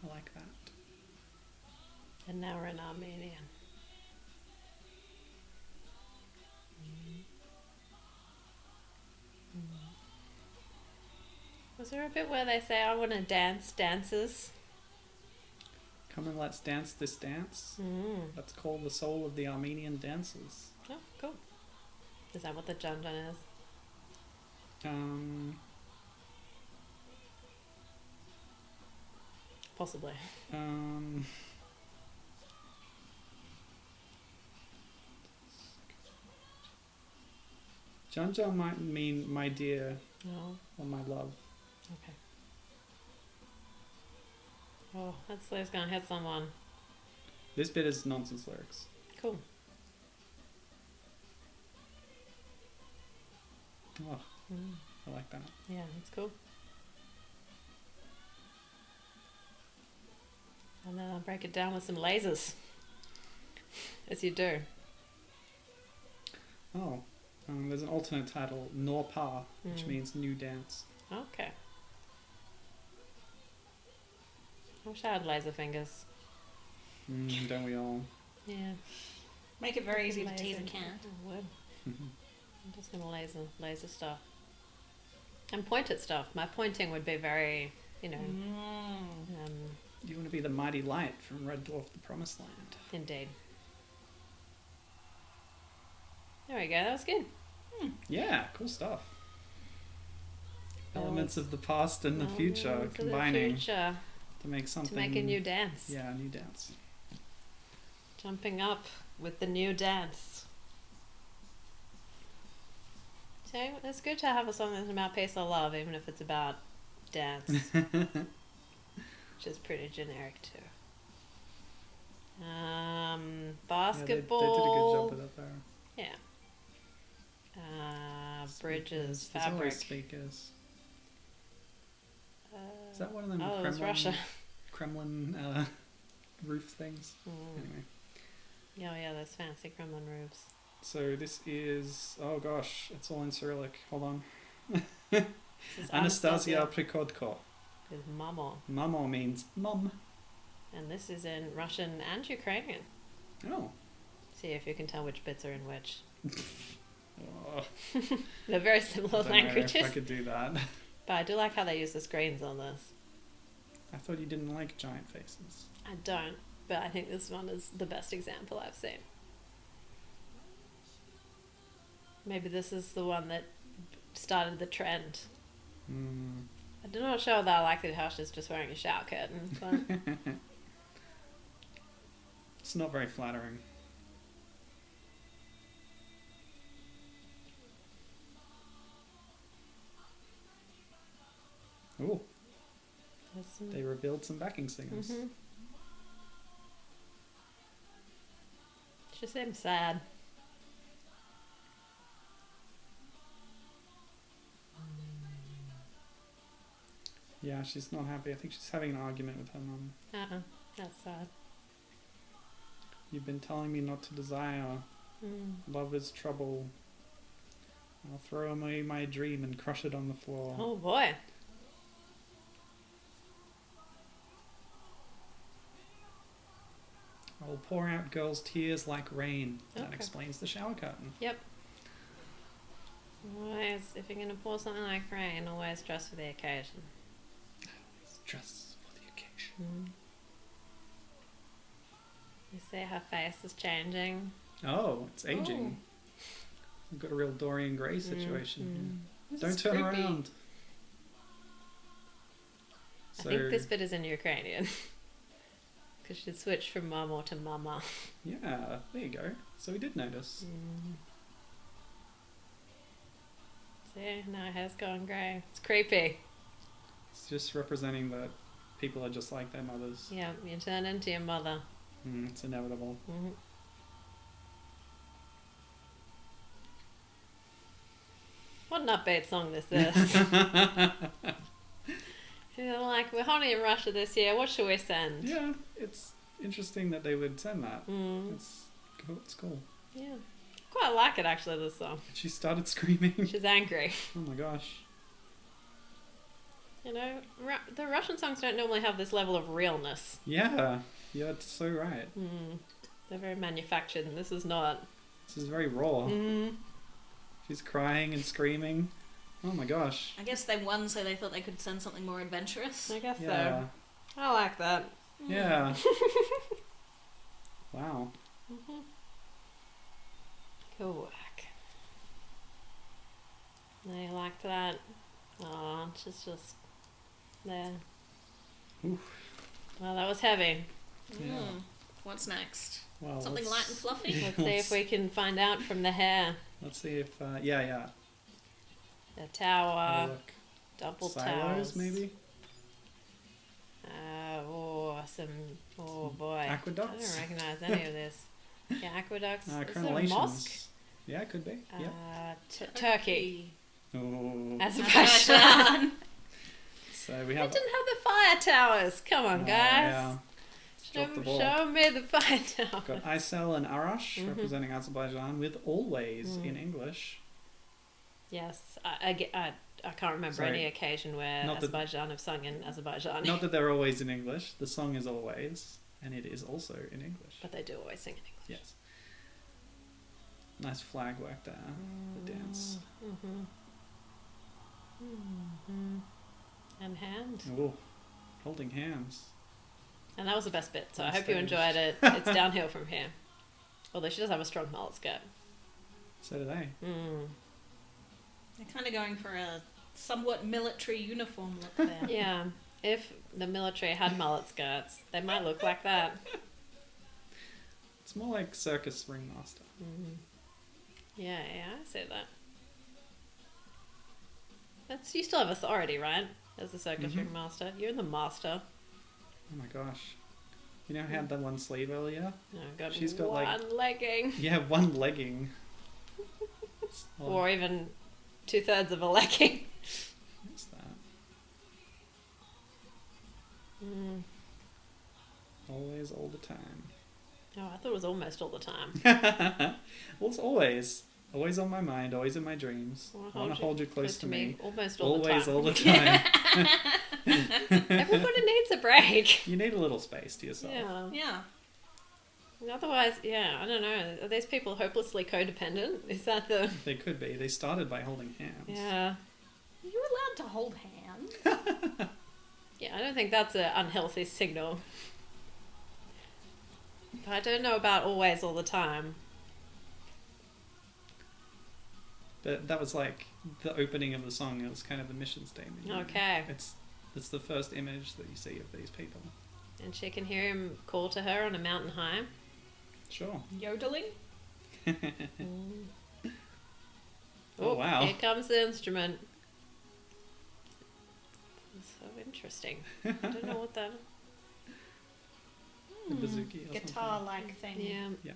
I like that. and now we're in Armenian. Was there a bit where they say, I want to dance dances? Come and let's dance this dance. Mm. That's called the soul of the Armenian dancers. Oh, cool. Is that what the janjan is? Possibly. Janja might mean my dear No. or my love. Okay. Oh, that slave's gonna hit someone. This bit is nonsense lyrics. Cool. Oh, Mm. I like that. Yeah, that's cool. And then I'll break it down with some lasers. As you do. Oh, there's an alternate title, Norpa, which Mm. means new dance. Okay. I wish I had laser fingers. Don't we all? Yeah. Make it very easy to Laser. tease a cat. I would. I'm just gonna laser stuff. And point at stuff. My pointing would be very, Mm. You want to be the mighty light from Red Dwarf the Promised Land. Indeed. There we go, that was good. Yeah, cool stuff. That Elements was- of the past and the future Elements of the combining future to make something. to make a new dance. Yeah, a new dance. Jumping up with the new dance. So it's good to have a song that's about peace or love, even if it's about dance, which is pretty generic too. Basketball. Yeah, they did a good job with it there. Yeah. Bridges, Speakers. There's always fabric. speakers. Is that one of them Oh, it's Russia. Kremlin roof things? Mm. Anyway. Yeah, those fancy Kremlin roofs. So this is, oh gosh, it's all in Cyrillic. Hold on. This is Anastasia Prikodko. with Mamo. Mamo means mum. And this is in Russian and Ukrainian. Oh. See if you can tell which bits are in which. Oh, They're very similar I don't know languages. if I could do that. But I do like how they use the screens on this. I thought you didn't like giant faces. I don't, but I think this one is the best example I've seen. Maybe this is the one that started the trend. Mm. I'm not sure that I like it how she's just wearing a shower curtain, but It's not very flattering. Oh, there's some... they revealed some backing singers. Mhm. She seems sad. Yeah, she's not happy. I think she's having an argument with her mum. That's sad. You've been telling me not to desire. Mm. Love is trouble. I'll throw away my dream and crush it on the floor. Oh boy. I will pour out girls' tears like rain. That Okay. explains the shower curtain. Yep. Always, if you're going to pour something like rain, always dress for the occasion. It's dress for the occasion. Mm. You see her face is changing. Oh, it's aging. We've got a real Dorian Gray situation here. This Don't is turn creepy. around. I think this bit is in Ukrainian. Because she switched from mama to mama. Yeah, there you go. So we did notice. See, now her hair's going grey. It's creepy. It's just representing that people are just like their mothers. Yeah, you turn into your mother. It's inevitable. Mm-hmm. an upbeat song this is. You're like, we're holding in Russia this year, what should we send? Yeah, it's interesting that they would send that. Mm. It's cool. Yeah. Quite like it actually, this song. She started screaming. She's angry. Oh my gosh. You know, the Russian songs don't normally have this level of realness. Yeah, you're so right. Mm. They're very manufactured, and this is not. This is very raw. Mm. She's crying and screaming. Oh my gosh. I guess they won, so they thought they could send something more adventurous. I guess Yeah. so. I like that. Yeah. Wow. Mm-hmm. Cool work. I liked that. Oh, she's just there. Oof. Well, that was heavy. Yeah. Mm. What's next? Well, Something light and fluffy? Let's see if we can find out from the hair. Let's see if yeah. The Have a tower, look. double Silos, towers. maybe. Oh boy. Aqueducts? I don't recognise any of this. Yeah, aqueducts. Is it a Crenellations. mosque? Yeah, it could be. Yeah. Turkey. Oh. Azerbaijan. So we They have. didn't have the fire towers. Come on, guys. Yeah. Show, Drop the ball. show me the fire towers. Got Aysel and Arash Mhm. representing Azerbaijan with always Mm. in English. Yes, I can't remember Sorry. any occasion where Not that- Azerbaijan have sung in Azerbaijan. Not that they're always in English. The song is always, and it is also in English. But they do always sing in English. Yes. Nice flag work there. The dance. Mm-hmm. Mm-hmm. And hand. Oh, holding hands. And that was the best bit, so I On hope you stage. enjoyed it. It's downhill from here. Although she does have a strong mullet skirt. So do they. Mm. They're kind of going for a somewhat military uniform look there. Yeah, if the military had mullet skirts, they might look like that. It's more like circus ringmaster. Mm. Yeah, I see that. You still have authority, right? As the circus Mhm. ringmaster. You're the master. Oh my gosh. You know how I had that one sleeve earlier? No, got She's got, one like- legging. Yeah, one legging. Oh, Or even 2/3 of a legging. what's that? Mm. Always, all the time. Oh, I thought it was almost all the time. Well, it's always. Always on my mind, always in my dreams. I want to hold you close to me. Almost all Always, the all time. the time. Everybody needs a break. You need a little space to yourself. Yeah. Yeah. Otherwise, yeah, I don't know. Are these people hopelessly codependent? Is that the... They could be. They started by holding hands. Yeah. You're allowed to hold hands. Yeah, I don't think that's an unhealthy signal. But I don't know about always all the time. But that was like the opening of the song. It was kind of the mission statement. you know? Okay. It's the first image that you see of these people. And she can hear him call to her on a mountain high. Sure. Yodeling? Oh, wow. Here comes the instrument. So interesting. I don't know what that... The bouzouki or Guitar-like thing. Yeah. Yeah.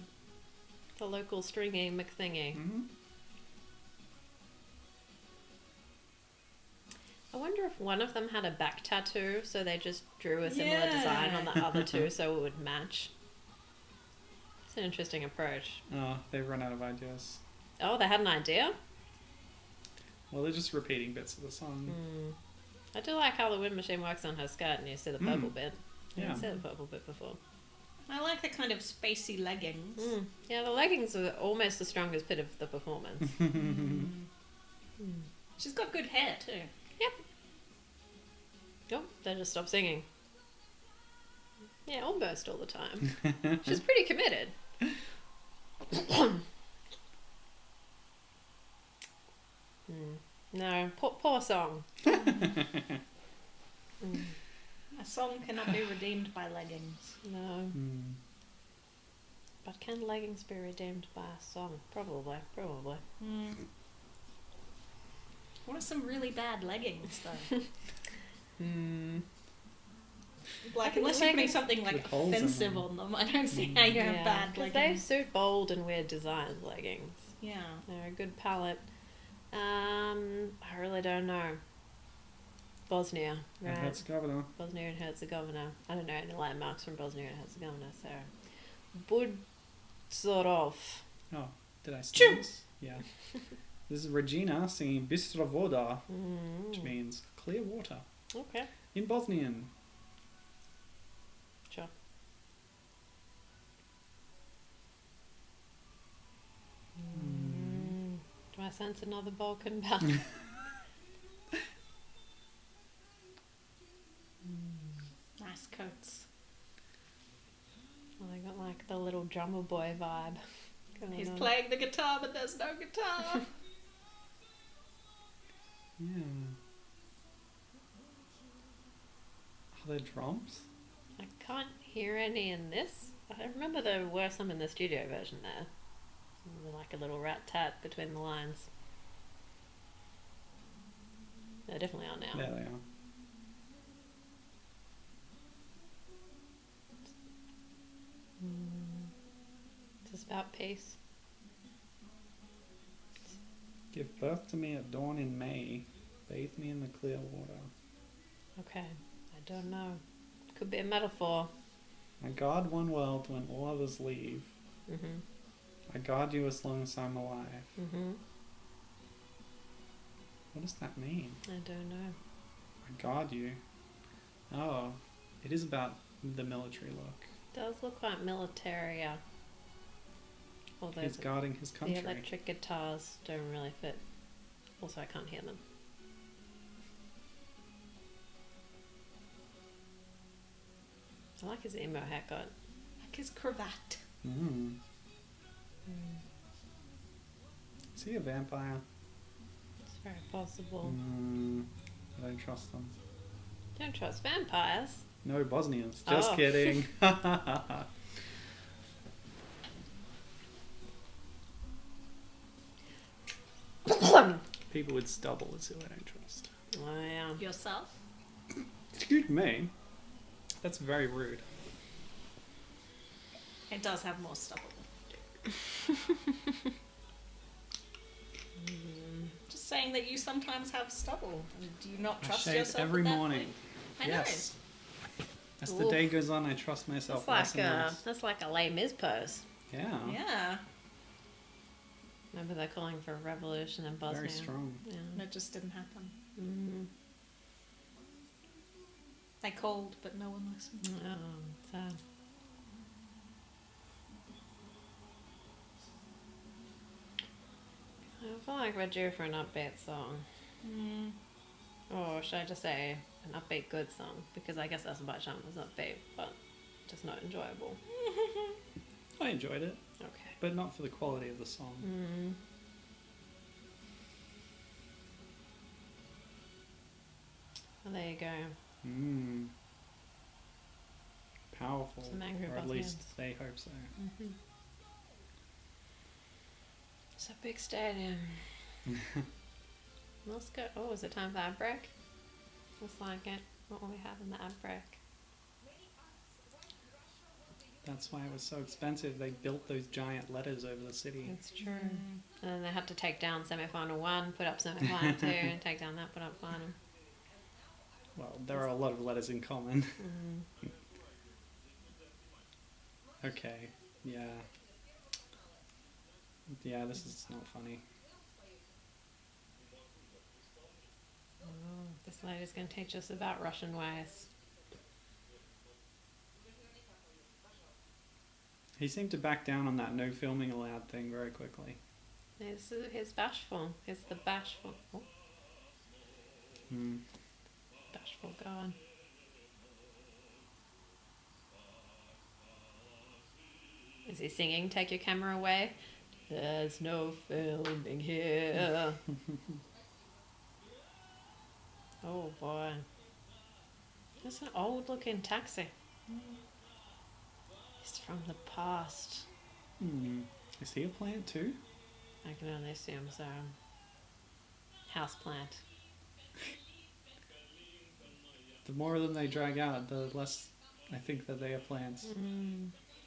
The local stringy McThingy. Mm-hmm. I wonder if one of them had a back tattoo, so they just drew a similar Yeah. design on the other two so it would match. It's an interesting approach. Oh, they've run out of ideas. Oh, they had an idea? Well, they're just repeating bits of the song. Hmm. I do like how the wind machine works on her skirt and you see the purple bit. I Yeah. didn't see the purple bit before. I like the kind of spacey leggings. Mm. Yeah, the leggings are almost the strongest bit of the performance. She's got good hair too. Oh, they just stopped singing. Yeah, almost all the time. She's pretty committed. No, poor song. A song cannot be redeemed by leggings. No. Mm. But can leggings be redeemed by a song? Probably. What are some really bad leggings though? Mm. Like, I think unless you're putting leggings- something like With holes in offensive them. on them, I don't see how you have bad because they leggings. suit bold and weird designs, leggings. Yeah. They're a good palette. I really don't know. Bosnia, And right? Herzegovina. Bosnia and Herzegovina. I don't know any landmarks from Bosnia and Herzegovina, so. Budzorov. Oh, did I sneeze? Yeah. This is Regina singing Bistra Voda, which means clear water. Okay. In Bosnian. Sure. Do I sense another Balkan battle? Nice coats. Well, they got like the little drummer boy vibe. going He's on. playing the guitar, but there's no guitar. Yeah. Are there drums? I can't hear any in this. I remember there were some in the studio version there. Like a little rat tat between the lines. There definitely are now. There they are. Is this about peace? Give birth to me at dawn in May. Bathe me in the clear water. Okay, I don't know. Could be a metaphor. I guard one world when all others leave. Mm-hmm. I guard you as long as I'm alive. Mm-hmm. What does that mean? I don't know. I guard you. Oh, it is about the military look. Does look like military. Although He's guarding his country. the electric guitars don't really fit. Also, I can't hear them. I like his emo haircut. Like his cravat. Mm. Is he a vampire? It's very possible. I don't trust them. Don't trust vampires. No Bosnians. Just Oh. kidding. People with stubble is who I don't trust. Oh yeah. Yourself? Excuse me. That's very rude. It does have more stubble. Just saying that you sometimes have stubble. And do you not I trust shave yourself every at that morning. point? I Yes. As the Oof. day goes on, I trust myself That's less and like less. that's like a Les Mis pose. Yeah. know. Yeah. Remember they're calling for a revolution in Bosnia. Very strong. Yeah. And it just didn't happen. Mm. They called, but no one listened. Oh, sad. I feel like we're due for an upbeat song. Or should I just say an upbeat good song? Because I guess Azerbaijan was upbeat, but just not enjoyable. I enjoyed it, Okay. but not for the quality of the song. Well, there you go. Powerful. Some angry or at Bosnians. least they hope so. It's a big stadium. Let's go. Oh, is it time for ad break? Looks like it. What will we have in the ad break? That's why it was so expensive. They built those giant letters over the city. It's true. And then they had to take down semi-final 1, put up semi-final 2, and take down that, put up final. Well, there are a lot of letters in common. Okay, yeah. Yeah, this is not funny. Oh, this lady's going to teach us about Russian ways. He seemed to back down on that no filming allowed thing very quickly. He's bashful. He's the bashful. Oh, bashful god. Is he singing Take Your Camera Away? There's no filming here. Oh boy. That's an old looking taxi. It's from the past. Is he a plant too? I can only assume so. Houseplant. The more of them they drag out, the less I think that they are plants.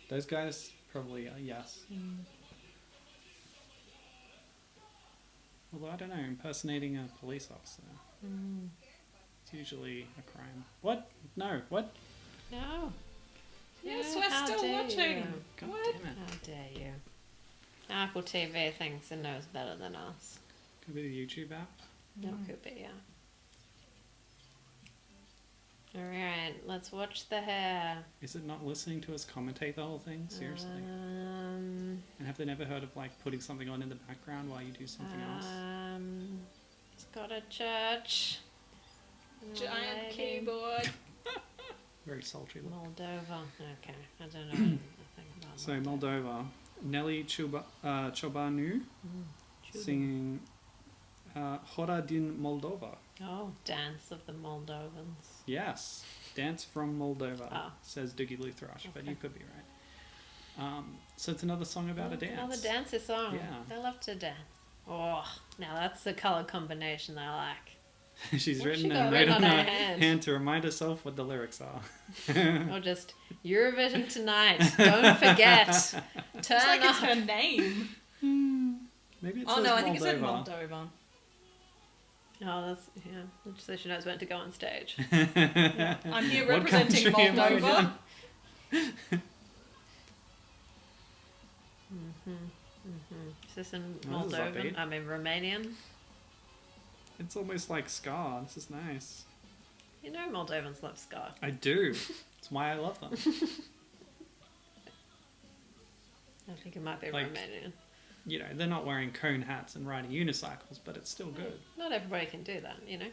Those guys probably yes. Although I don't know, impersonating a police officer. Mm. It's usually a crime. What? No. What? No. Yes, No, we're how still dare watching. you. God What? damn it. How dare you? Apple TV thinks it knows better than us. Could be the YouTube app. No, could be, yeah. Alright, let's watch the hair. Is it not listening to us commentate the whole thing? Seriously. And have they never heard of like putting something on in the background while you do something else? It's got a church. Giant Lady. keyboard. Very sultry look. Moldova. Okay, I don't know anything about So Moldova, Nelly Ciobanu singing Hora din Moldova. Oh, Dance of the Moldovans. Yes, Dance from Moldova, Oh. says Doogie Luthrosh, but Okay. you could be right. So it's another song about a It's dance. Another dancey song. Yeah. They love to dance. Oh, now that's the colour combination I like. She's What's written she a got note written on on her her hand? hand to remind herself what the lyrics are. Or just Eurovision tonight. Don't forget. Turn It's like it's up. her name. Maybe it Oh says no, I think it said Moldova. Moldova. Oh, that's yeah. So she knows when to go on stage. Yeah. I'm here What representing country am I Moldova. Is this in Oh, this is Moldovan? upbeat. I mean Romanian. It's almost like ska. This is nice. You know Moldovans love ska. I do. That's why I love them. I think it might be Like- Romanian. You know, they're not wearing cone hats and riding unicycles, but it's still good. Not everybody can do that, you know.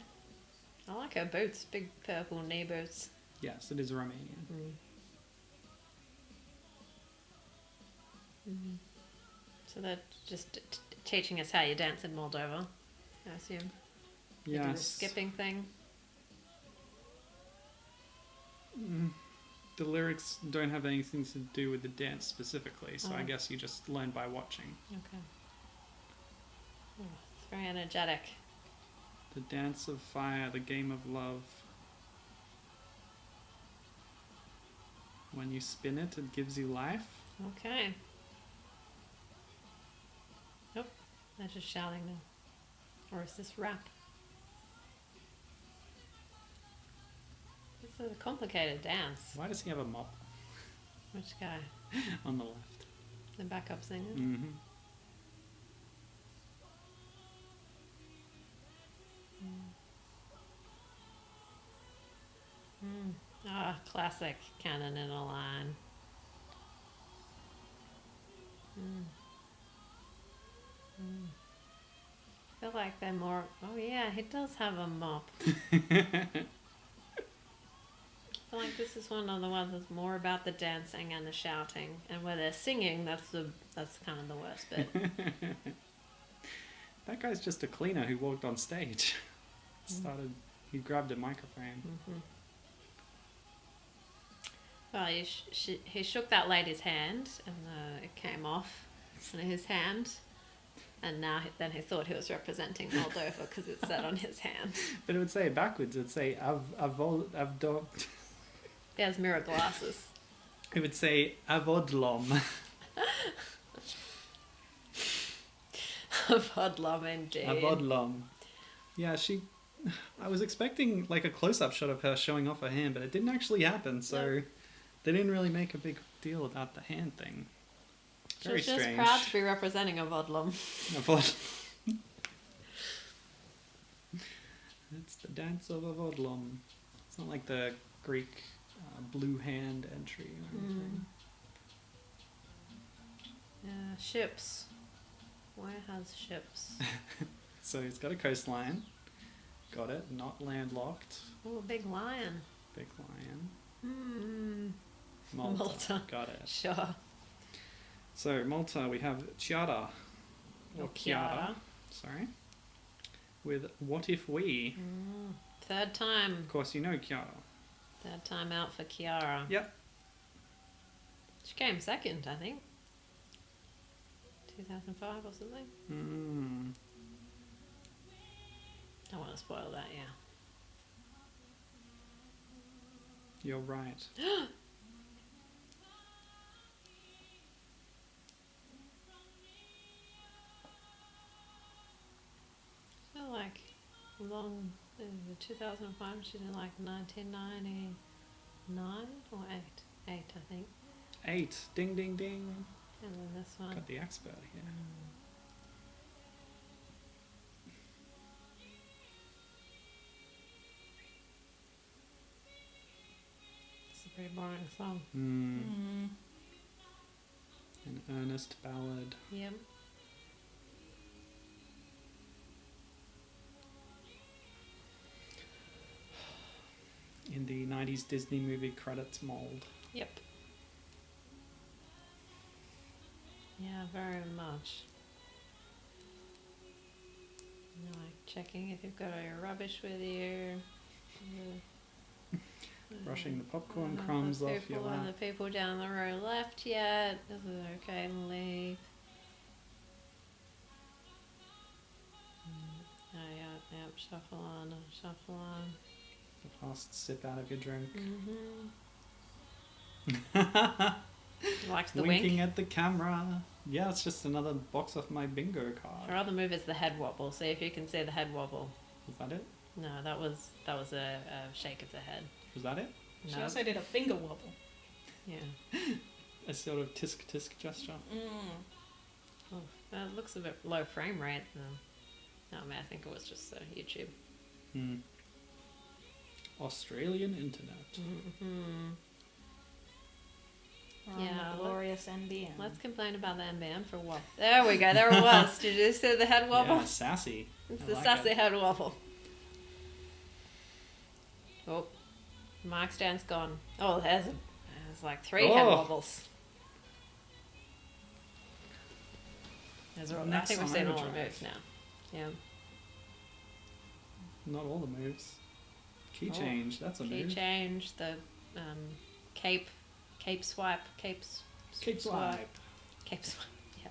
I like her boots, big purple knee boots. Yes, it is Romanian. So they're just teaching us how you dance in Moldova, I assume. They do the Yes. skipping thing. The lyrics don't have anything to do with the dance specifically, so I Oh. guess you just learn by watching. Okay. Oh, it's very energetic. The dance of fire, the game of love. When you spin it, it gives you life. Okay. Oh, they're just shouting now. Or is this rap? It's a complicated dance. Why does he have a mop Which guy? on the left? The backup singer? Mm-hmm. Ah, classic cannon in a line. I feel like they're more. Oh yeah, he does have a mop. I feel like this is one of the ones that's more about the dancing and the shouting, and where they're singing, that's kind of the worst bit. That guy's just a cleaner who walked on stage. He grabbed a microphone. Well, he shook that lady's hand, and it came off in his hand. And now then he thought he was representing Moldova because it said on his hand. But it would say it backwards. It would say avdo. He has mirror glasses. It would say avodlom. Vodlom indeed. Avodlom. Yeah, I was expecting like a close-up shot of her showing off her hand, but it didn't actually happen. So they didn't really make a big deal about the hand thing. Very She's just strange. proud to be representing a Vodlom. It's the dance of a vodlom. It's not like the Greek blue hand entry or anything. Ships. Where has ships? So it's got a coastline. Got it. Not landlocked. Oh, a big lion. Big lion. Malta. Malta. Got it. Sure. So Malta, we have Chiara. Or Chiara. Sorry. With What If We? Third time. Of course, you know Chiara. Third time out for Chiara. Yep. She came second, I think. 2005 or something. Don't want to spoil that, yeah. You're right. long? 2005. She's in like 1999 or 8. 8, I think. 8. Ding, ding, ding. And then this one. Got the expert here. It's a pretty boring song. An earnest ballad. Yep. In the 90s Disney movie credits mold. Yep. Yeah, very much. Like checking if you've got all your rubbish with you. Brushing the popcorn Have crumbs the off your people, lap. Have the people down the row left yet? Is it okay to leave? Oh yeah, yep, shuffle on, shuffle on. The last sip out of your drink. Likes the Winking wink. at the camera. Yeah, it's just another box off my bingo Her card. other move is the head wobble. See if you can see the head wobble. Was that it? No, that was a shake of the head. Was that it? She No. also did a finger wobble. Yeah. A sort of tisk tisk gesture. Oh, that looks a bit low frame rate. No, I mean, I think it was just YouTube. Australian internet. Mm-hmm. Yeah, glorious NBN. Let's complain about the NBN for a while. There we go. There it was. Did you see the head wobble? Yeah, sassy. It's I the like sassy it. head wobble. Oh, mic stand's gone. Oh, there's like 3 head Oh. wobbles. There's I Next think we've on seen all the overdrive. moves now. Yeah. Not all the moves. Key Oh, change. That's a Key move. change, the cape swipe, Cape swipe. cape swipe. Yeah.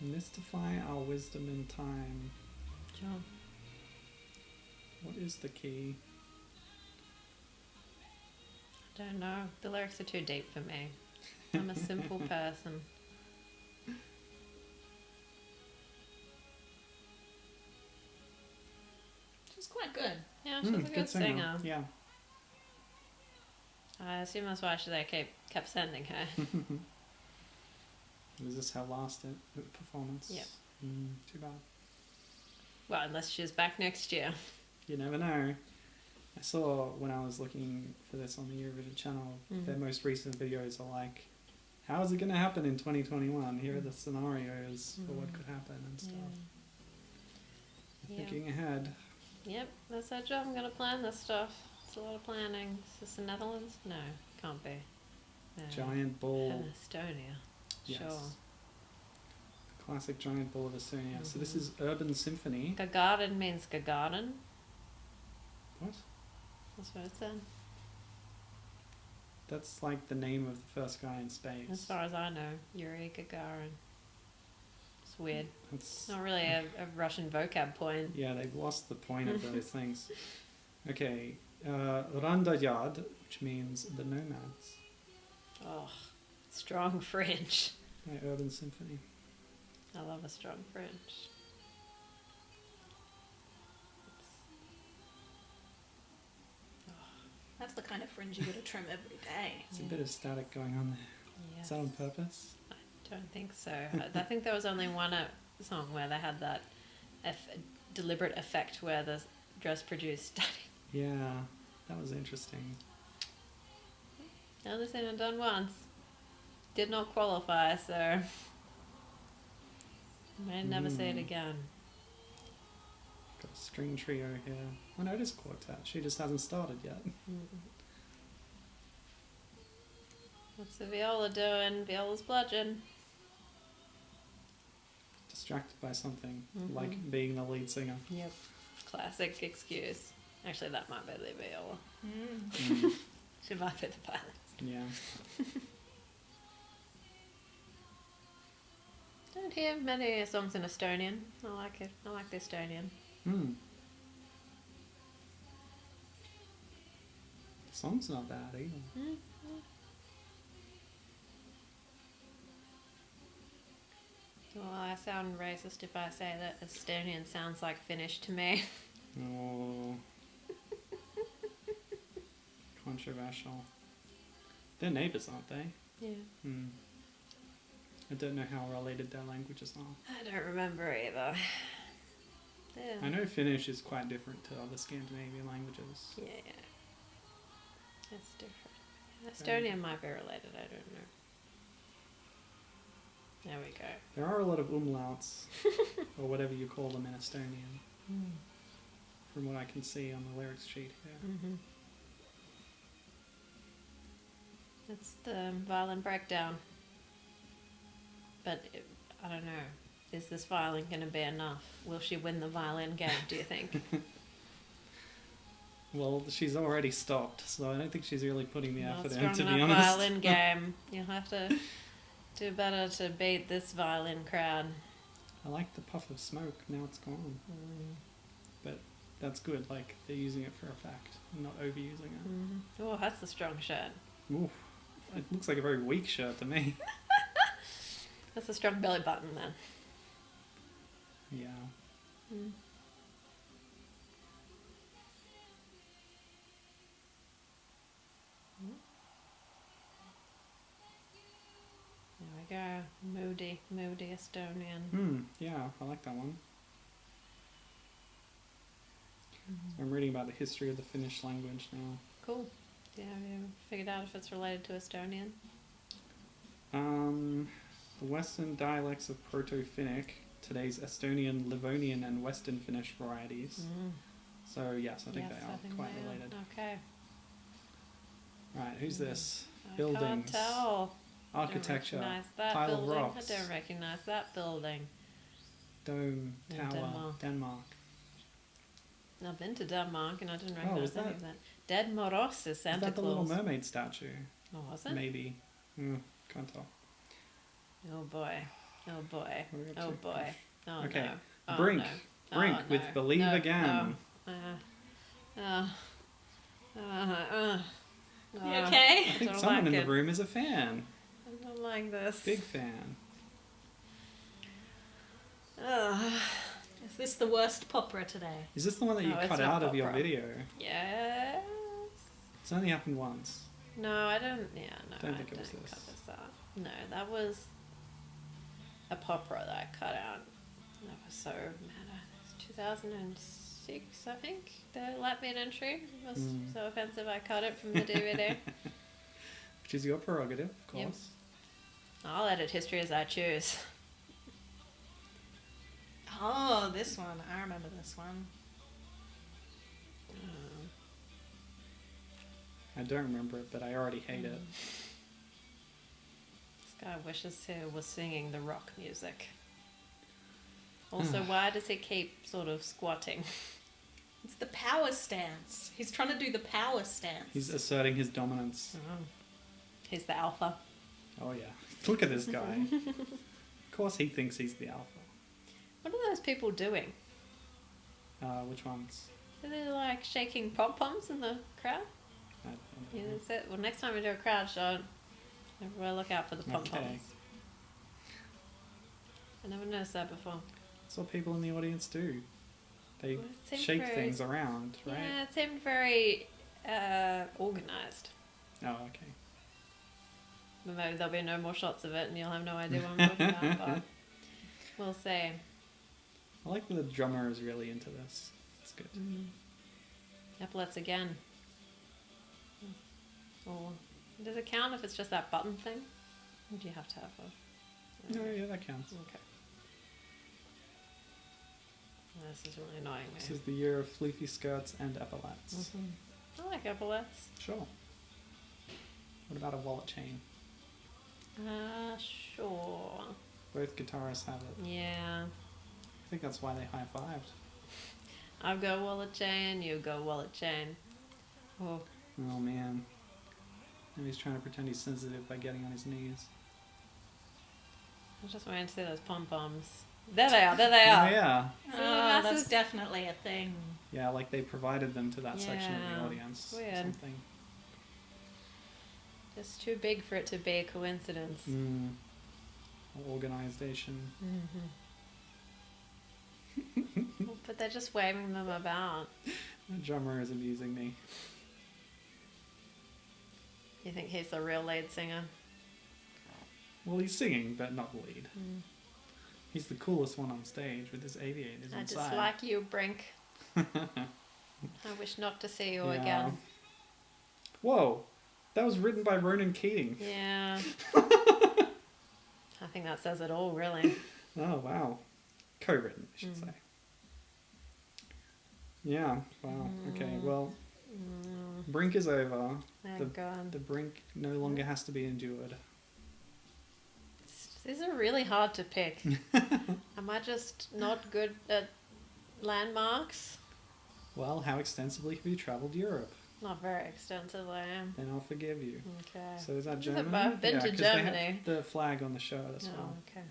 Mystify our wisdom in time. Sure. What is the key? Don't know. The lyrics are too deep for me. I'm a simple person. She's quite good. Yeah, she's a good singer. Yeah. I assume that's why they kept sending her. Was this her last performance? Yep. Too bad. Well, unless she's back next year. You never know. I saw when I was looking for this on the Eurovision channel, their most recent videos are like, how is it going to happen in 2021? Here are the scenarios for what could happen and stuff. Yeah. Thinking ahead. Yep, that's our job. I'm going to plan this stuff. It's a lot of planning. Is this the Netherlands? No, can't be. Giant ball. Estonia. Yes. Sure. Classic giant ball of Estonia. So this is Urban Symphony. Gagarin means Gagarin. What? That's what it said. That's like the name of the first guy in space. As far as I know, Yuri Gagarin. It's weird. That's Not really a Russian vocab point. yeah, they've lost the point of those things. Okay, Randayad, which means the nomads. Oh, strong French. By Urban Symphony. I love a strong French. That's the kind of fringe you gotta trim every day. There's a bit of static going on there. Yes. Is that on purpose? I don't think so. I think there was only one song where they had that deliberate effect where the dress produced static. Yeah, that was interesting. Only seen it done once. Did not qualify, so may never see it again. Got a string trio here. Oh no, it is quartet. She just hasn't started yet. What's the viola doing? Viola's bludgeon. Distracted by something, like being the lead singer. Yep. Classic excuse. Actually, that might be the viola. She might be the pilot. Yeah. Don't hear many songs in Estonian. I like it. I like the Estonian. The song's not bad either. Well, I sound racist if I say that Estonian sounds like Finnish to me. Oh. Controversial. They're neighbours, aren't they? Yeah. Hmm. I don't know how related their languages are. I don't remember either. Yeah. I know Finnish is quite different to other Scandinavian languages. Yeah. It's different. Estonian might be related, I don't know. There we go. There are a lot of umlauts, or whatever you call them in Estonian, from what I can see on the lyrics sheet here. Mm-hmm. That's the violin breakdown. But I don't know. Is this violin going to be enough? Will she win the violin game, do you think? Well, she's already stopped, so I don't think she's really putting the effort in, Not to strong be enough honest. violin game. You'll have to do better to beat this violin crowd. I like the puff of smoke, now it's gone. But that's good, like, they're using it for effect, and not overusing it. Oh, that's a strong shirt. Ooh, it looks like a very weak shirt to me. That's a strong belly button then. Yeah. There we go. Moody Estonian. Yeah, I like that one. I'm reading about the history of the Finnish language now. Cool. Yeah, have you figured out if it's related to Estonian? The Western dialects of Proto-Finnic, today's Estonian, Livonian, and Western Finnish varieties. So yes, I think they are quite related. Okay. Right, who's this? I Buildings. can't tell. Architecture. Don't recognize that Pile of building. rocks. I don't recognize that building. Dome, In tower, Denmark. I've been to Denmark and I didn't Oh, recognize is any that- of that. Dead Moros is Santa Is that the Claus. Little Mermaid statue? Oh, was it? Maybe. Can't tell. Oh boy. Oh boy. What are we up Oh to? boy. Oh Okay. no. Oh, Brink. no. Brink Oh, with no. Believe No, Again. no. You okay? I think don't someone like in it. the room is a fan. I don't like this. Big fan. Is this the worst opera today? Is this the one that you No, it's cut not out of your opera. video? Yes. It's only happened once. No, I don't. Yeah, no, Don't I think it was don't this. cut this out. No, that was a popera that I cut out. That was so mad. It's 2006, I think. The Latvian entry was so offensive. I cut it from the DVD. Which is your prerogative, of Yep. course. I'll edit history as I choose. Oh, this one. I remember this one. I don't remember it, but I already hate it. This guy wishes he was singing the rock music. Also, why does he keep sort of squatting? It's the power stance. He's trying to do the power stance. He's asserting his dominance. He's the alpha. Oh yeah. Look at this guy. Of course he thinks he's the alpha. What are those people doing? Which ones? Are they like shaking pom-poms in the crowd? I don't Yeah, know. that's it. Well, next time we do a crowd shot, we'll look out for the pom-poms. Okay. I never noticed that before. That's what people in the audience do. They Well, it seemed shake very- things around, right? Yeah, it seemed very organised. Oh, okay. But maybe there'll be no more shots of it and you'll have no idea what I'm talking about, but we'll see. I like that the drummer is really into this. It's good. Epaulets again. Or does it count if it's just that button thing? Or do you have to have a... No, yeah, that counts. Okay. This is really annoying This me. is the year of fleefy skirts and epaulets. I like epaulets. Sure. What about a wallet chain? Sure. Both guitarists have it. Yeah. I think that's why they high-fived. I'll go wallet chain, you go wallet chain. Oh, Oh man. Now he's trying to pretend he's sensitive by getting on his knees. I was just waiting to see those pom-poms. There they are, there they Oh are. yeah. So that's masses- definitely a thing. Yeah, like they provided them to that section of Yeah. the audience. or Weird. something. Just too big for it to be a coincidence. organization. But they're just waving them about. The drummer is amusing me. You think he's the real lead singer? Well, he's singing, but not the lead. He's the coolest one on stage with his aviators I inside. dislike you, Brink. I wish not to see you again. Whoa, that was written by Ronan Keating. Yeah. I think that says it all, really. Oh, wow. Co-written, I should say. Yeah, wow. Okay, well, Brink is over. Thank God. The Brink no longer has to be endured. These are really hard to pick. Am I just not good at landmarks? Well, how extensively have you travelled Europe? Not very extensively. Then I'll forgive you. Okay. So is that Is it- Germany? I've been to 'cause Germany. They have the flag on the shirt as well. okay.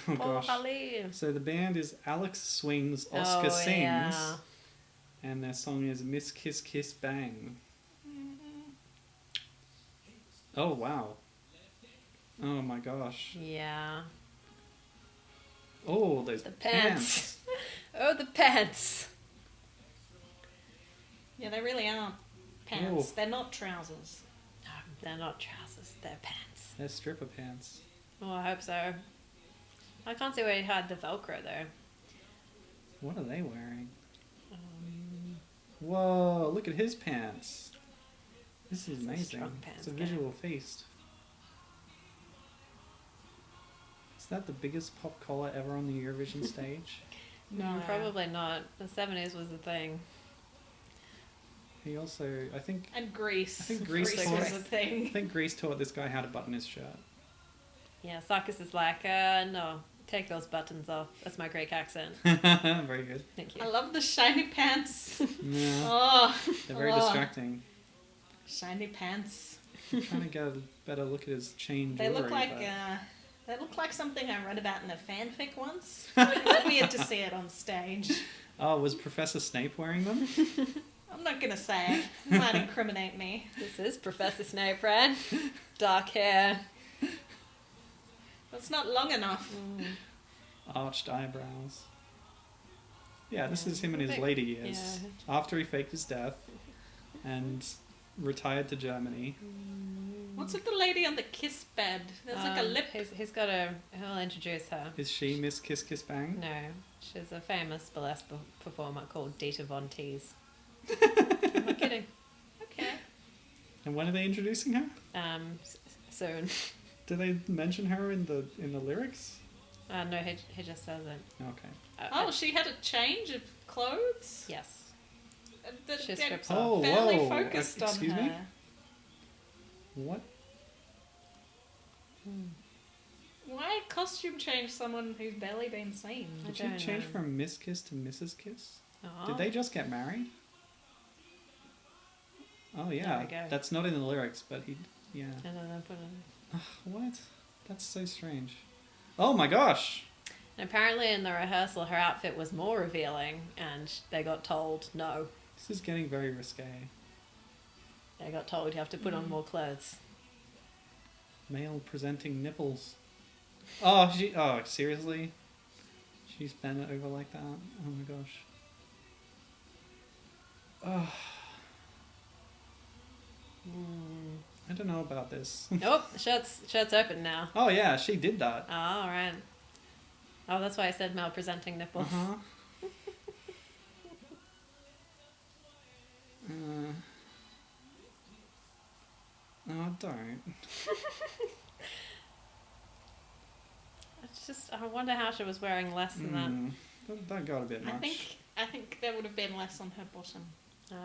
Oh gosh. Ali. So the band is Alex Swings, Oscar Sings, Yeah. and their song is Miss Kiss Kiss Bang. Oh wow. Oh my gosh. Yeah. Oh, those The pants. Oh, the pants. Yeah, they really are pants. Oh. They're not trousers. No, they're not trousers. They're pants. They're stripper pants. Oh, I hope so. I can't see where he had the Velcro though. What are they wearing? Whoa, look at his pants. This is It's a amazing. strong pants It's a guy. visual feast. Is that the biggest pop collar ever on the Eurovision stage? No, probably not. The 70s was the thing. He also, I think Greece. I think Greece was taught- a thing. Greece taught this guy how to button his shirt. Yeah, Sarkis is like, no, take those buttons off. That's my Greek accent. Very good. Thank you. I love the shiny pants. Yeah, Oh, they're very oh. distracting. Shiny pants. I'm trying to get a better look at his chain They jewelry. look like but- they look like something I read about in a fanfic once. It's weird to see it on stage. Oh, was Professor Snape wearing them? I'm not gonna say. It might incriminate me. This is Professor Snape, right? Dark hair. It's not long enough. Arched eyebrows. Yeah, this is him in his later years. Yeah. After he faked his death and retired to Germany. What's with the lady on the kiss bed? There's like a lip. He's got a. He'll introduce her. Is she Miss Kiss Kiss Bang? No, she's a famous burlesque performer called Dita Von Teese. I'm not kidding. Okay. And when are they introducing her? Soon. Do they mention her in the lyrics? No, he just says it. Okay. Oh, she had a change of clothes? Yes. She They're strips Oh, off. barely whoa. focused on Excuse her. me? What? Why costume change someone who's barely been seen? I Did she don't change know. from Miss Kiss to Mrs. Kiss? Oh. Did they just get married? Oh There yeah, we go. that's not in the lyrics, but he, yeah. And then put it. What? That's so strange. Oh my gosh! And apparently, in the rehearsal, her outfit was more revealing, and they got told no. This is getting very risque. They got told you have to put on more clothes. Male presenting nipples. Oh, seriously? She's bent over like that? Oh my gosh. Oh. I don't know about this. Nope, the shirt's open now. Oh yeah, she did that. Oh, all right. Oh, that's why I said male presenting nipples. Uh-huh. Oh, don't. It's just, I wonder how she was wearing less than That got a bit much. I think there would have been less on her bottom. that.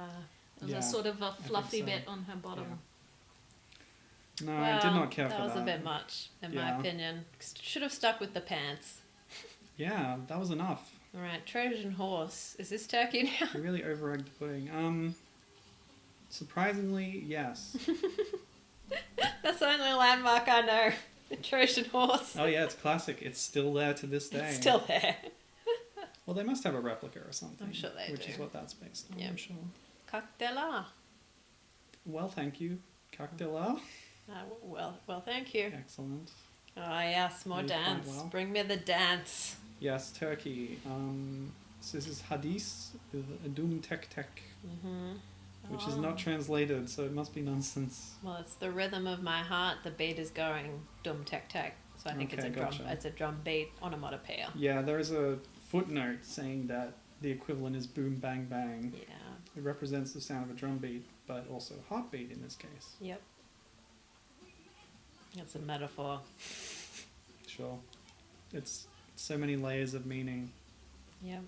There's Yeah, a sort of a fluffy so. bit on her bottom. No, I did not care for that. That was a bit much, in my Yeah. opinion. Should have stuck with the pants. Yeah, that was enough. All right, Trojan horse. Is this turkey now? You really over-egged the pudding. Surprisingly, yes. That's the only landmark I know. The Trojan horse. Oh yeah, it's classic. It's still there to this day. It's still there. Well, they must have a replica or something. I'm sure they Which do. is what that's based on, Yeah. I'm sure. Cocktail. Well, thank you. Cocktail. Well, thank you. Excellent. Oh yes, more Really quite dance. well. Bring me the dance. Yes, Turkey. So this is Hadis, Dum Tek Tek, which is not translated, so it must be nonsense. Well, it's the rhythm of my heart. The beat is going dum tek tek. So I think it's Okay, a drum. gotcha. It's a drum beat onomatopoeia. Yeah, there is a footnote saying that the equivalent is boom bang bang. Yeah. It represents the sound of a drum beat, but also heartbeat in this case. Yep. It's a metaphor. Sure. It's so many layers of meaning. Yep.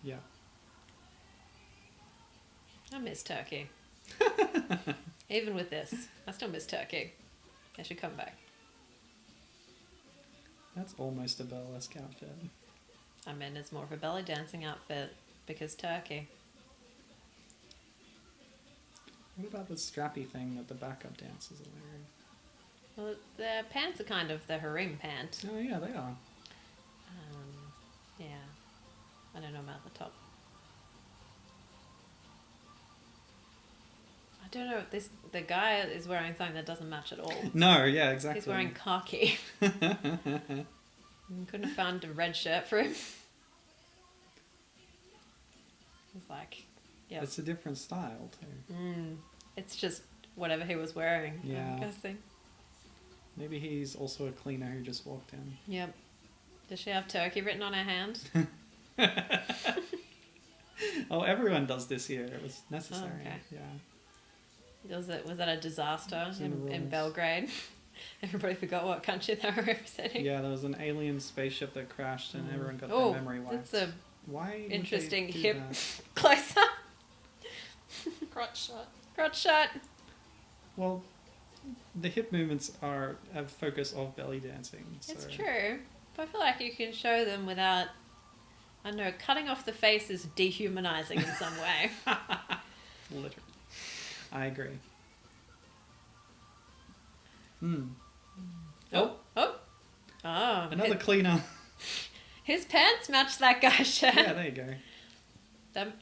Yeah. I miss Turkey. Even with this, I still miss Turkey. I should come back. That's almost a burlesque outfit. I mean, it's more of a belly dancing outfit because Turkey. What about the strappy thing that the backup dancers are wearing? Well, their pants are kind of the harem pant. Oh yeah, they are. Yeah. I don't know about the top. I don't know. The guy is wearing something that doesn't match at all. No, yeah, exactly. He's wearing khaki. Couldn't have found a red shirt for him. It's like, yeah. It's a different style too. It's just whatever he was wearing. Yeah. I'm guessing. Maybe he's also a cleaner who just walked in. Yep. Does she have turkey written on her hand? Oh, everyone does this here. It was necessary. Oh, okay. Yeah. Was that a disaster It's in the in rules. Belgrade? Everybody forgot what country they were representing. Yeah, there was an alien spaceship that crashed and everyone got Oh, their memory wiped. that's a Why would interesting they do hip that? close up. Crotch shot. Crotch shot. Well, the hip movements are a focus of belly dancing. So. It's true. But I feel like you can show them without, I don't know, cutting off the face is dehumanizing in some way. Literally. I agree. Oh. Another cleaner. His pants match that guy's shirt. Yeah, there you go.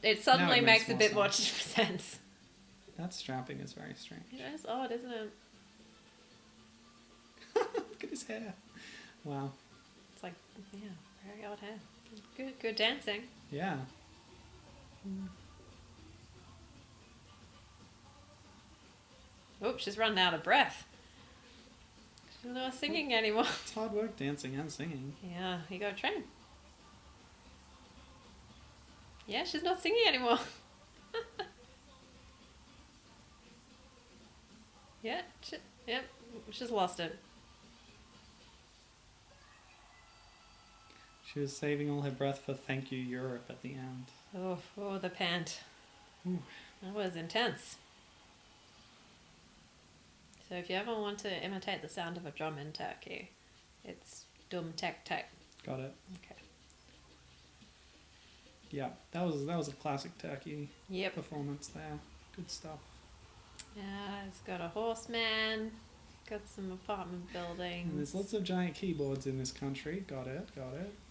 It suddenly Now it makes makes a bit more more sense. That strapping is very strange. It is odd, isn't it? Look at his hair. Wow. It's like, yeah, very odd hair. Good dancing. Yeah. Oh, she's running out of breath. She's not singing anymore. It's hard work dancing and singing. Yeah, you gotta train. Yeah, she's not singing anymore. Yep, she's lost it. She was saving all her breath for Thank You Europe at the end. Oh, the pant. Ooh. That was intense. So if you ever want to imitate the sound of a drum in Turkey, it's dum tek tek. Got it. Okay. Yeah, that was a classic Turkey Yep. performance there. Good stuff. Yeah, it's got a horseman, got some apartment buildings. And there's lots of giant keyboards in this country. Got it.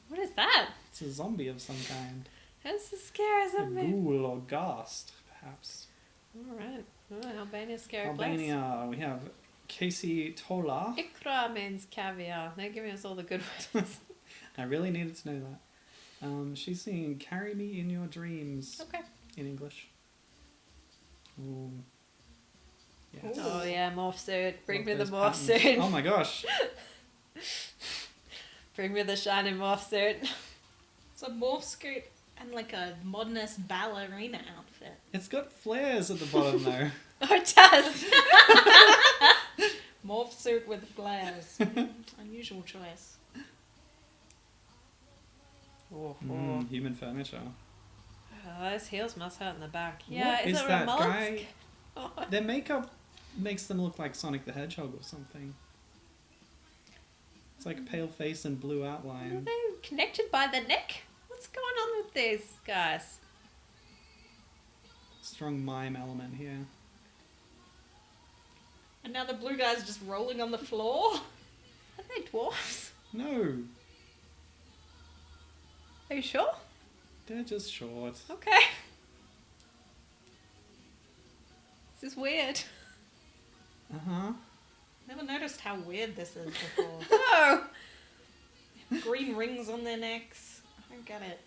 What is that? It's a zombie of some kind. That's the scary A zombie. ghoul or ghast, perhaps. Alright. Oh, Albania's scary Albania, we have Casey Tola. place. Ikra means caviar. They're giving us all the good words. I really needed to know that. She's singing Carry Me in Your Dreams Okay. in English. Ooh. Yes. Oh yeah, morph suit. Bring Love me the those morph patterns. suit. Oh my gosh. Bring me the shiny morph suit. It's a morph skirt and like a modernist ballerina outfit. It's got flares at the bottom though. Oh, it does. Morph suit with flares. Unusual choice. Human furniture. Oh, those heels must hurt in the back. Yeah, What is is it that a mollusk? guy? Oh. Their makeup makes them look like Sonic the Hedgehog or something. It's like pale face and blue Are outline. they connected by the neck? What's going on with these guys? Strong mime element here. And now the blue guy's just rolling on the floor. Are they dwarfs? No, Are you sure? they're just short. Okay. This is weird. Uh-huh. Never noticed how weird this is before. Oh! Green rings on their necks. I don't get it.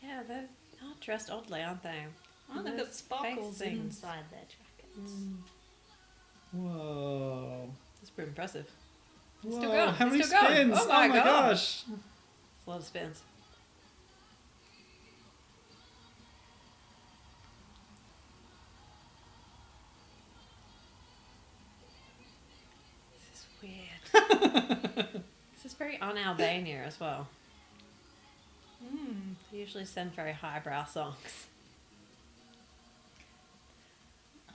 Yeah, they're all dressed oddly, aren't they? Oh, they've got sparkles Facing. inside their jackets. Whoa. That's pretty impressive. Whoa, Still going. how many It's still going. spins? Oh my God. gosh. It's a lot of spins. This is weird. This is very un-Albania as well. They usually send very highbrow songs.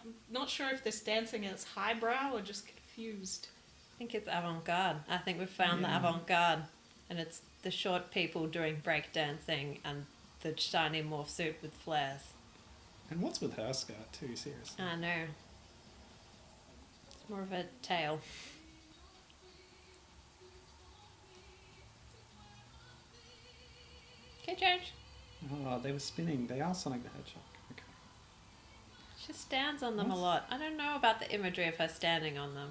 I'm not sure if this dancing is highbrow or just confused. I think it's avant-garde. I think we've found the Yeah. avant-garde. And it's the short people doing breakdancing and the shiny morph suit with flares. And what's with her skirt too, seriously? I know. It's more of a tail. Okay, change. Oh, they were spinning. They are Sonic the Hedgehog. Okay. She stands on them What? a lot. I don't know about the imagery of her standing on them.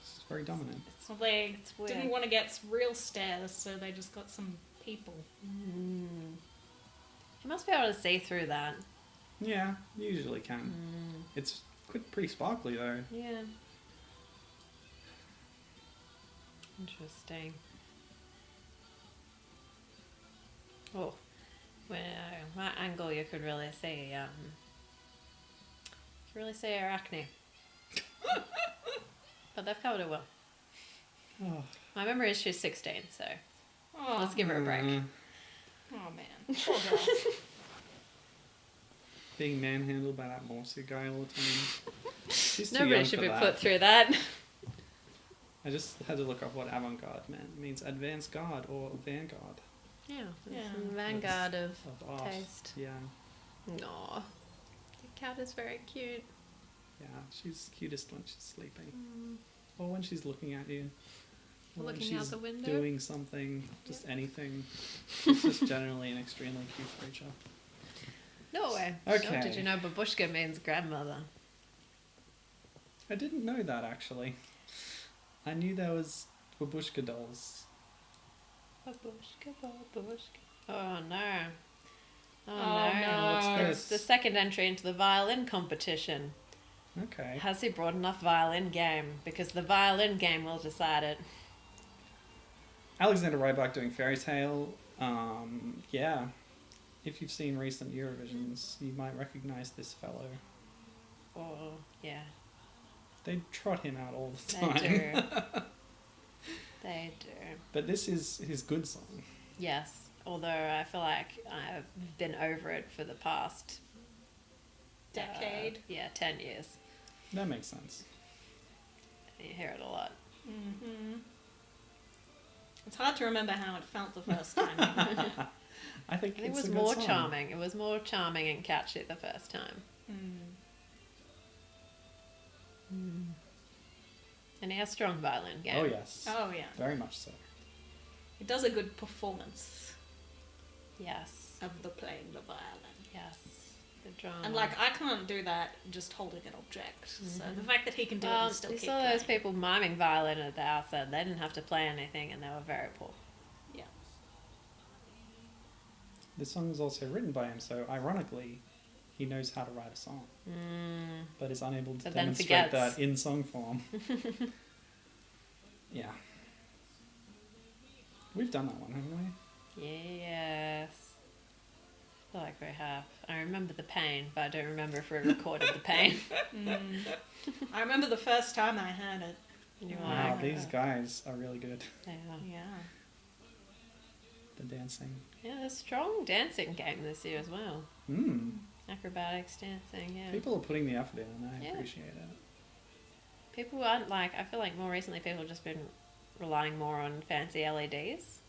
This is very dominant. Well, they It's weird. didn't want to get real stairs, so they just got some people. You must be able to see through that. Yeah, you usually can. It's pretty sparkly though. Yeah. Interesting. Oh, well, my angle you could really see. Her acne. But they've covered it well. Oh. My memory is she's 16, so Oh, let's give her a break. oh man. Poor girl. Being manhandled by that Morsu guy all the time. She's too Nobody young should for be that. put through that. I just had to look up what avant-garde meant. It means advanced guard or vanguard Yeah, it's Yeah. the vanguard of of art. taste. Yeah, No, the cat is very cute. yeah. She's cutest when she's sleeping. Or when she's looking at you. Or when Looking out she's the window. doing something, just anything. She's just generally an extremely cute creature. No way. Okay. Oh, did you know babushka means grandmother? I didn't know that actually. I knew there was babushka dolls. Babushka, babushka. Oh no. Oh, Oh, no. no. What's It's the this? second entry into the violin competition. Okay. Has he brought enough violin game? Because the violin game will decide it. Alexander Rybak doing Fairy Tale. Yeah. If you've seen recent Eurovisions, you might recognise this fellow. Oh, yeah. They trot him out all the They time. do. They do. But this is his good song. Yes. Although I feel like I've been over it for the past Decade. 10 years. That makes sense. You hear it a lot. Mm-hmm. It's hard to remember how it felt the first time. I think It it's was a good more song. charming. It was more charming and catchy the first time. And he has strong violin game. Oh yes. Oh yeah. Very much so. It does a good performance Yes. of the playing the violin. Yes. The drama. And like I can't do that just holding an object. So the fact that he can do it Well, and still you keep saw playing. those people miming violin at the outset. They didn't have to play anything and they were very poor. Yeah. This song was also written by him, so ironically, he knows how to write a song, but is unable to But then demonstrate forgets. that in song form. Yeah. We've done that one, haven't we? Yes. I feel like we have. I remember the pain, but I don't remember if we recorded the pain. I remember the first time I heard it. And you're Wow, like, these guys are really good. yeah. Yeah. The dancing. Yeah, there's strong dancing game this year as well. Acrobatics, dancing, yeah. People are putting the effort in, and I Yeah. appreciate it. People aren't like, I feel like more recently people have just been relying more on fancy LEDs,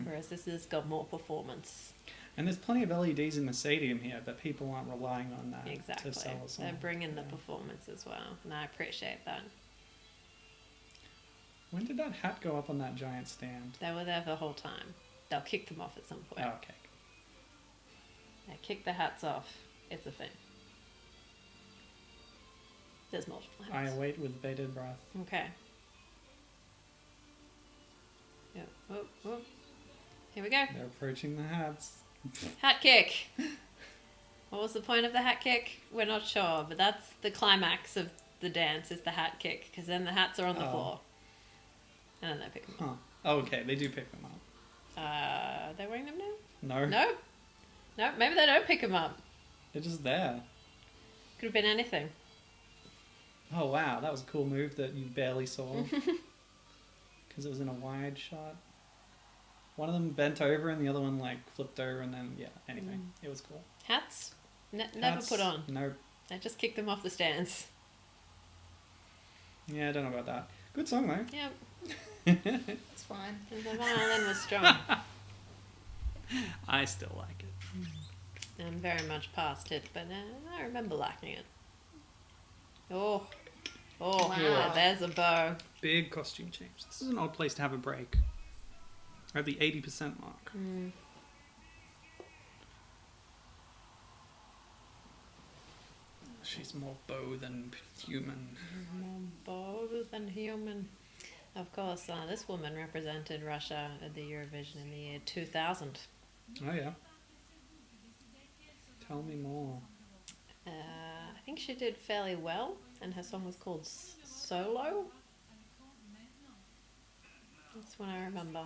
whereas this has got more performance. And there's plenty of LEDs in the stadium here, but people aren't relying on that Exactly. to sell a song. They're bringing the Yeah. performance as well, and I appreciate that. When did that hat go up on that giant stand? They were there the whole time. they'll kick them off at some point. Oh, okay. Yeah, kick the hats off. It's a thing. There's multiple I hats. await with bated breath. Okay. Yeah. Oh, oh. Here we go. They're approaching the hats. Hat kick. What was the point of the hat kick? We're not sure, but that's the climax of the dance is the hat kick, because then the hats are on the floor. And then they pick them up. Huh. Oh, okay, they do pick them up. Are they wearing them now? No. No? No, maybe they don't pick them up. They're just there. Could have been anything. Oh, wow, that was a cool move that you barely saw. Because it was in a wide shot. One of them bent over and the other one, like, flipped over and then, yeah, anyway. It was cool. Hats? Never Hats, put on. Nope. They just kicked them off the stands. Yeah, I don't know about that. Good song, though. Yep. It's fine. And the violin was strong. I still like it. I'm very much past it, but I remember liking it. Oh. Oh, Wow. there's a bow. Big costume change. This is an odd place to have a break. We're at the 80% mark. She's more bow than human. More bow than human. Of course, this woman represented Russia at the Eurovision in the year 2000. Oh, yeah. Tell me more. I think she did fairly well, and her song was called Solo. That's what I remember.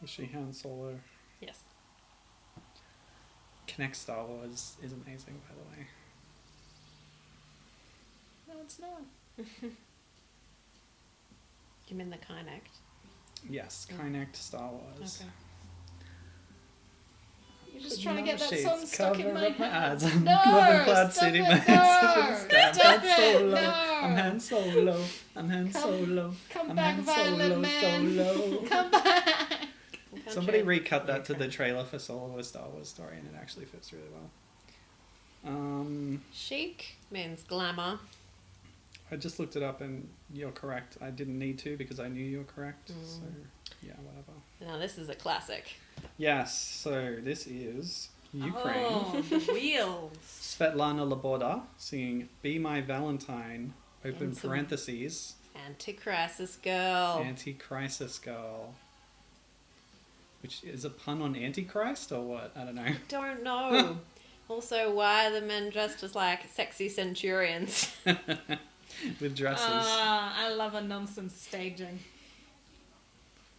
Was she Han Solo? Yes. Connect Star Wars is amazing, by the way. No, it's not. You mean the Kinect? Yes, Kinect Star Wars. Okay. You're just trying to get that Shades song stuck in my cover up head. eyes. I'm No, loving Cloud stop City, it, man. no, stop it, Solo. no. I'm Han Solo. I'm Han Come- Solo. Come I'm back, Han Violet Solo, Man. Solo. Come back. Somebody recut that to the trailer for Solo: A Star Wars Story, and it actually fits really well. Chic means glamour. I just looked it up, and you're correct. I didn't need to because I knew you were correct. So, yeah, whatever. Now this is a classic. Yes. So this is Ukraine. Oh, the wheels. Svetlana Loboda singing "Be My Valentine." Open And some- parentheses. Anti-crisis girl. Anti-crisis girl. Which is a pun on Antichrist or what? I don't know. Don't know. Also, why are the men dressed as like sexy centurions? With dresses. I love a nonsense staging.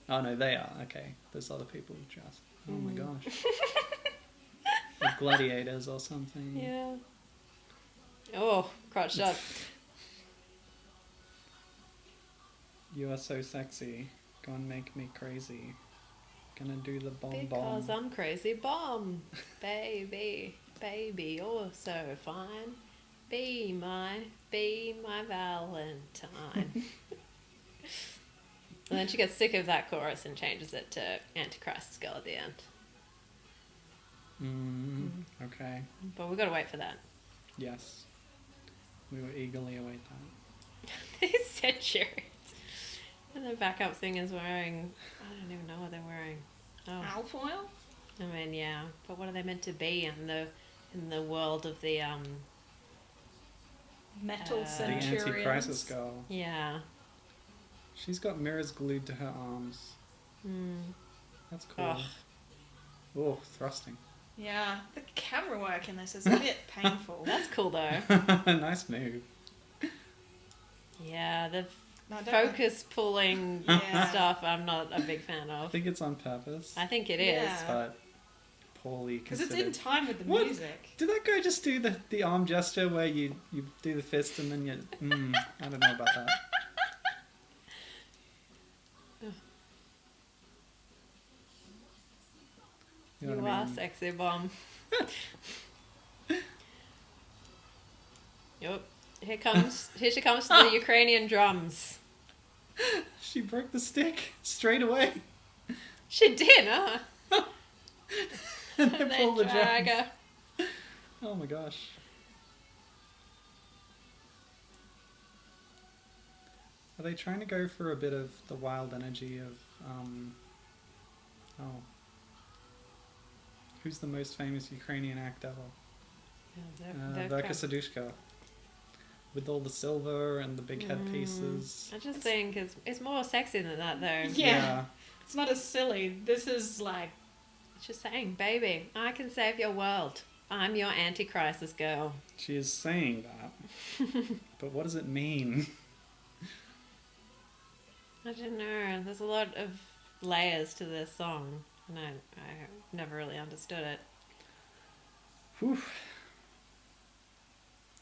Oh no, they are. Okay. There's other people with dress. Oh my gosh. With gladiators or something. Yeah. Oh, crotched up. You are so sexy. Go and make me crazy. Gonna do the bomb Because bomb. I'm crazy bomb. Baby, baby, you're so fine. Be my Valentine. And then she gets sick of that chorus and changes it to Antichrist girl at the end. Okay. But we've got to wait for that. Yes. We will eagerly await that. These centurions. And the backup singer's wearing, I don't even know what they're wearing. Oh, Alfoil? I mean, yeah. But what are they meant to be in the world of the Metal The centurions. anti-crisis girl. yeah. She's got mirrors glued to her arms. That's cool. Ugh. Oh, thrusting. Yeah, the camera work in this is a bit painful. That's cool though. Nice move. Yeah, the No, I don't know. focus pulling Yeah. stuff I'm not a big fan I of. think it's on purpose. I think it is. Yeah. But poorly Because it's considered. in time with the What? music. Did that guy just do the arm gesture where you do the fist and then you... I don't know about that. You know You what I are mean? sexy bomb. Yep. Here she comes to the Ukrainian drums. She broke the stick straight away. She did, huh? And they And pull the drag drums. her. Oh my gosh. Are they trying to go for a bit of the wild energy of, oh, Who's the most famous Ukrainian act ever? Yeah, Verka Serdushka. With all the silver and the big headpieces. I just think it's more sexy than that, though. Yeah. It's not as silly. This is like... It's just saying, baby, I can save your world. I'm your anti-crisis girl. She is saying that. But what does it mean? I don't know. There's a lot of layers to this song, and I never really understood it. Whew.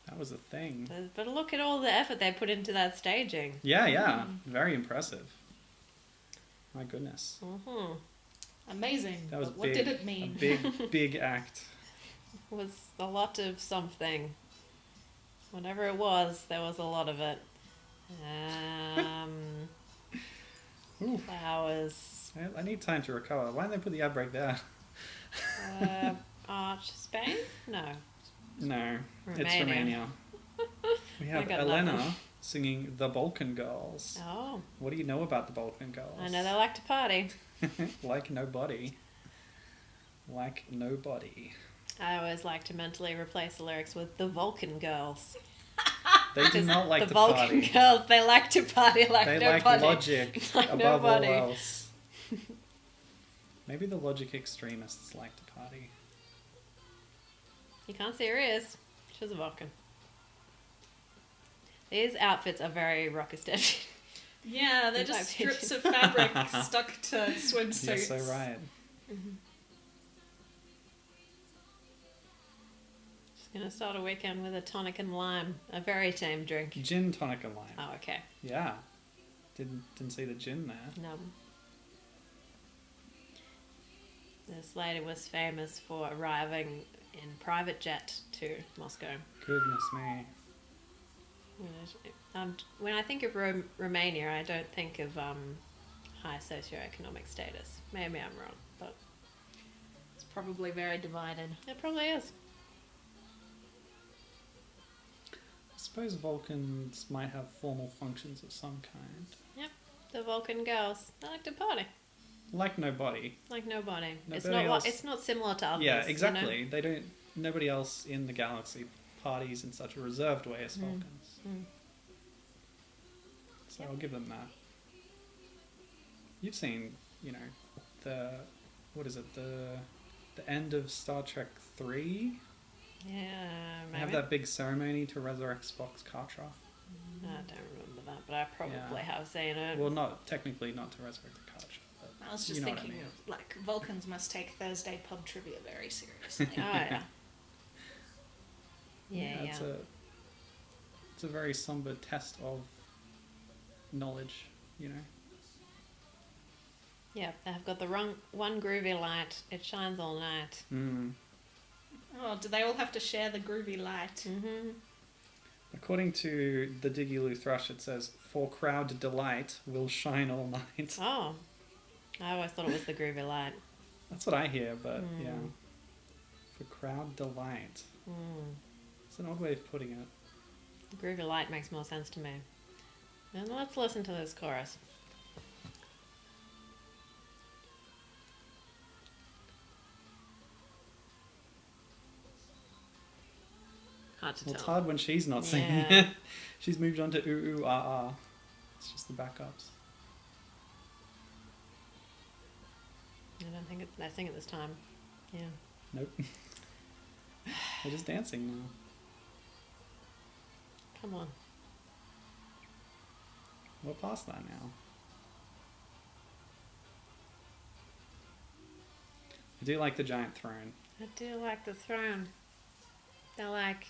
That was a thing. But look at all the effort they put into that staging. Yeah. Very impressive. My goodness. Mm-hmm. Amazing. That was but what did it mean? A big act. It was a lot of something. Whatever it was, there was a lot of it. Flowers. I need time to recover. Why didn't they put the ad break there? Arch, Spain? No. No, Romania. it's Romania. We have I got Elena nothing. singing The Balkan Girls. Oh. What do you know about the Balkan Girls? I know they like to party. Like nobody. Like nobody. I always like to mentally replace the lyrics with the Vulcan girls. They do not like the to Vulcan party. girls, they like to party like They nobody. like logic Like above nobody. all else. Maybe the logic extremists like to party. You can't see her ears. She's a Vulcan. These outfits are very Rocksteady. Yeah, they're In my just strips of opinion. fabric stuck to swimsuits. You're so right. Just gonna start a weekend with a tonic and lime. A very tame drink. Gin, tonic, and lime. Oh, okay. Yeah. Didn't see the gin there. No. This lady was famous for arriving in private jet to Moscow. Goodness me. When I think of Romania, I don't think of high socioeconomic status. Maybe I'm wrong, but It's probably very divided. it probably is. I suppose Vulcans might have formal functions of some kind. Yep, the Vulcan girls. They like to party Like nobody. like nobody. It's Nobody not. else- It's not similar to others. Yeah, you know? exactly. They don't. Nobody else in the galaxy parties in such a reserved way as Vulcans. So I'll give them that. You've seen, what is it? The end of Star Trek 3. Yeah, They maybe. have that big ceremony to resurrect Spock's Kartra. I don't remember that, but I probably have seen it. Well, not technically not to resurrect the Kartra, but I was just you know what I thinking mean. of, like, Vulcans must take Thursday pub trivia very seriously. Oh yeah. Yeah, yeah. It's a very somber test of knowledge, Yeah, they've got the one groovy light. It shines all night. Oh, do they all have to share the groovy light? Mm-hmm. According to the Digiloo Thrush, it says, "For crowd delight will shine all night." Oh, I always thought it was the groovy light. That's what I hear, but yeah. For crowd delight. It's an odd way of putting it. The groovy light makes more sense to me. And let's listen to this chorus. Hard to Well, tell. it's hard when she's not singing Yeah. it. She's moved on to ooh ooh ah ah. It's just the backups. I don't think they sing it this time. Yeah. Nope. They're just dancing now. Come on. We're past that now. I do like the giant throne. I do like the throne. They're like,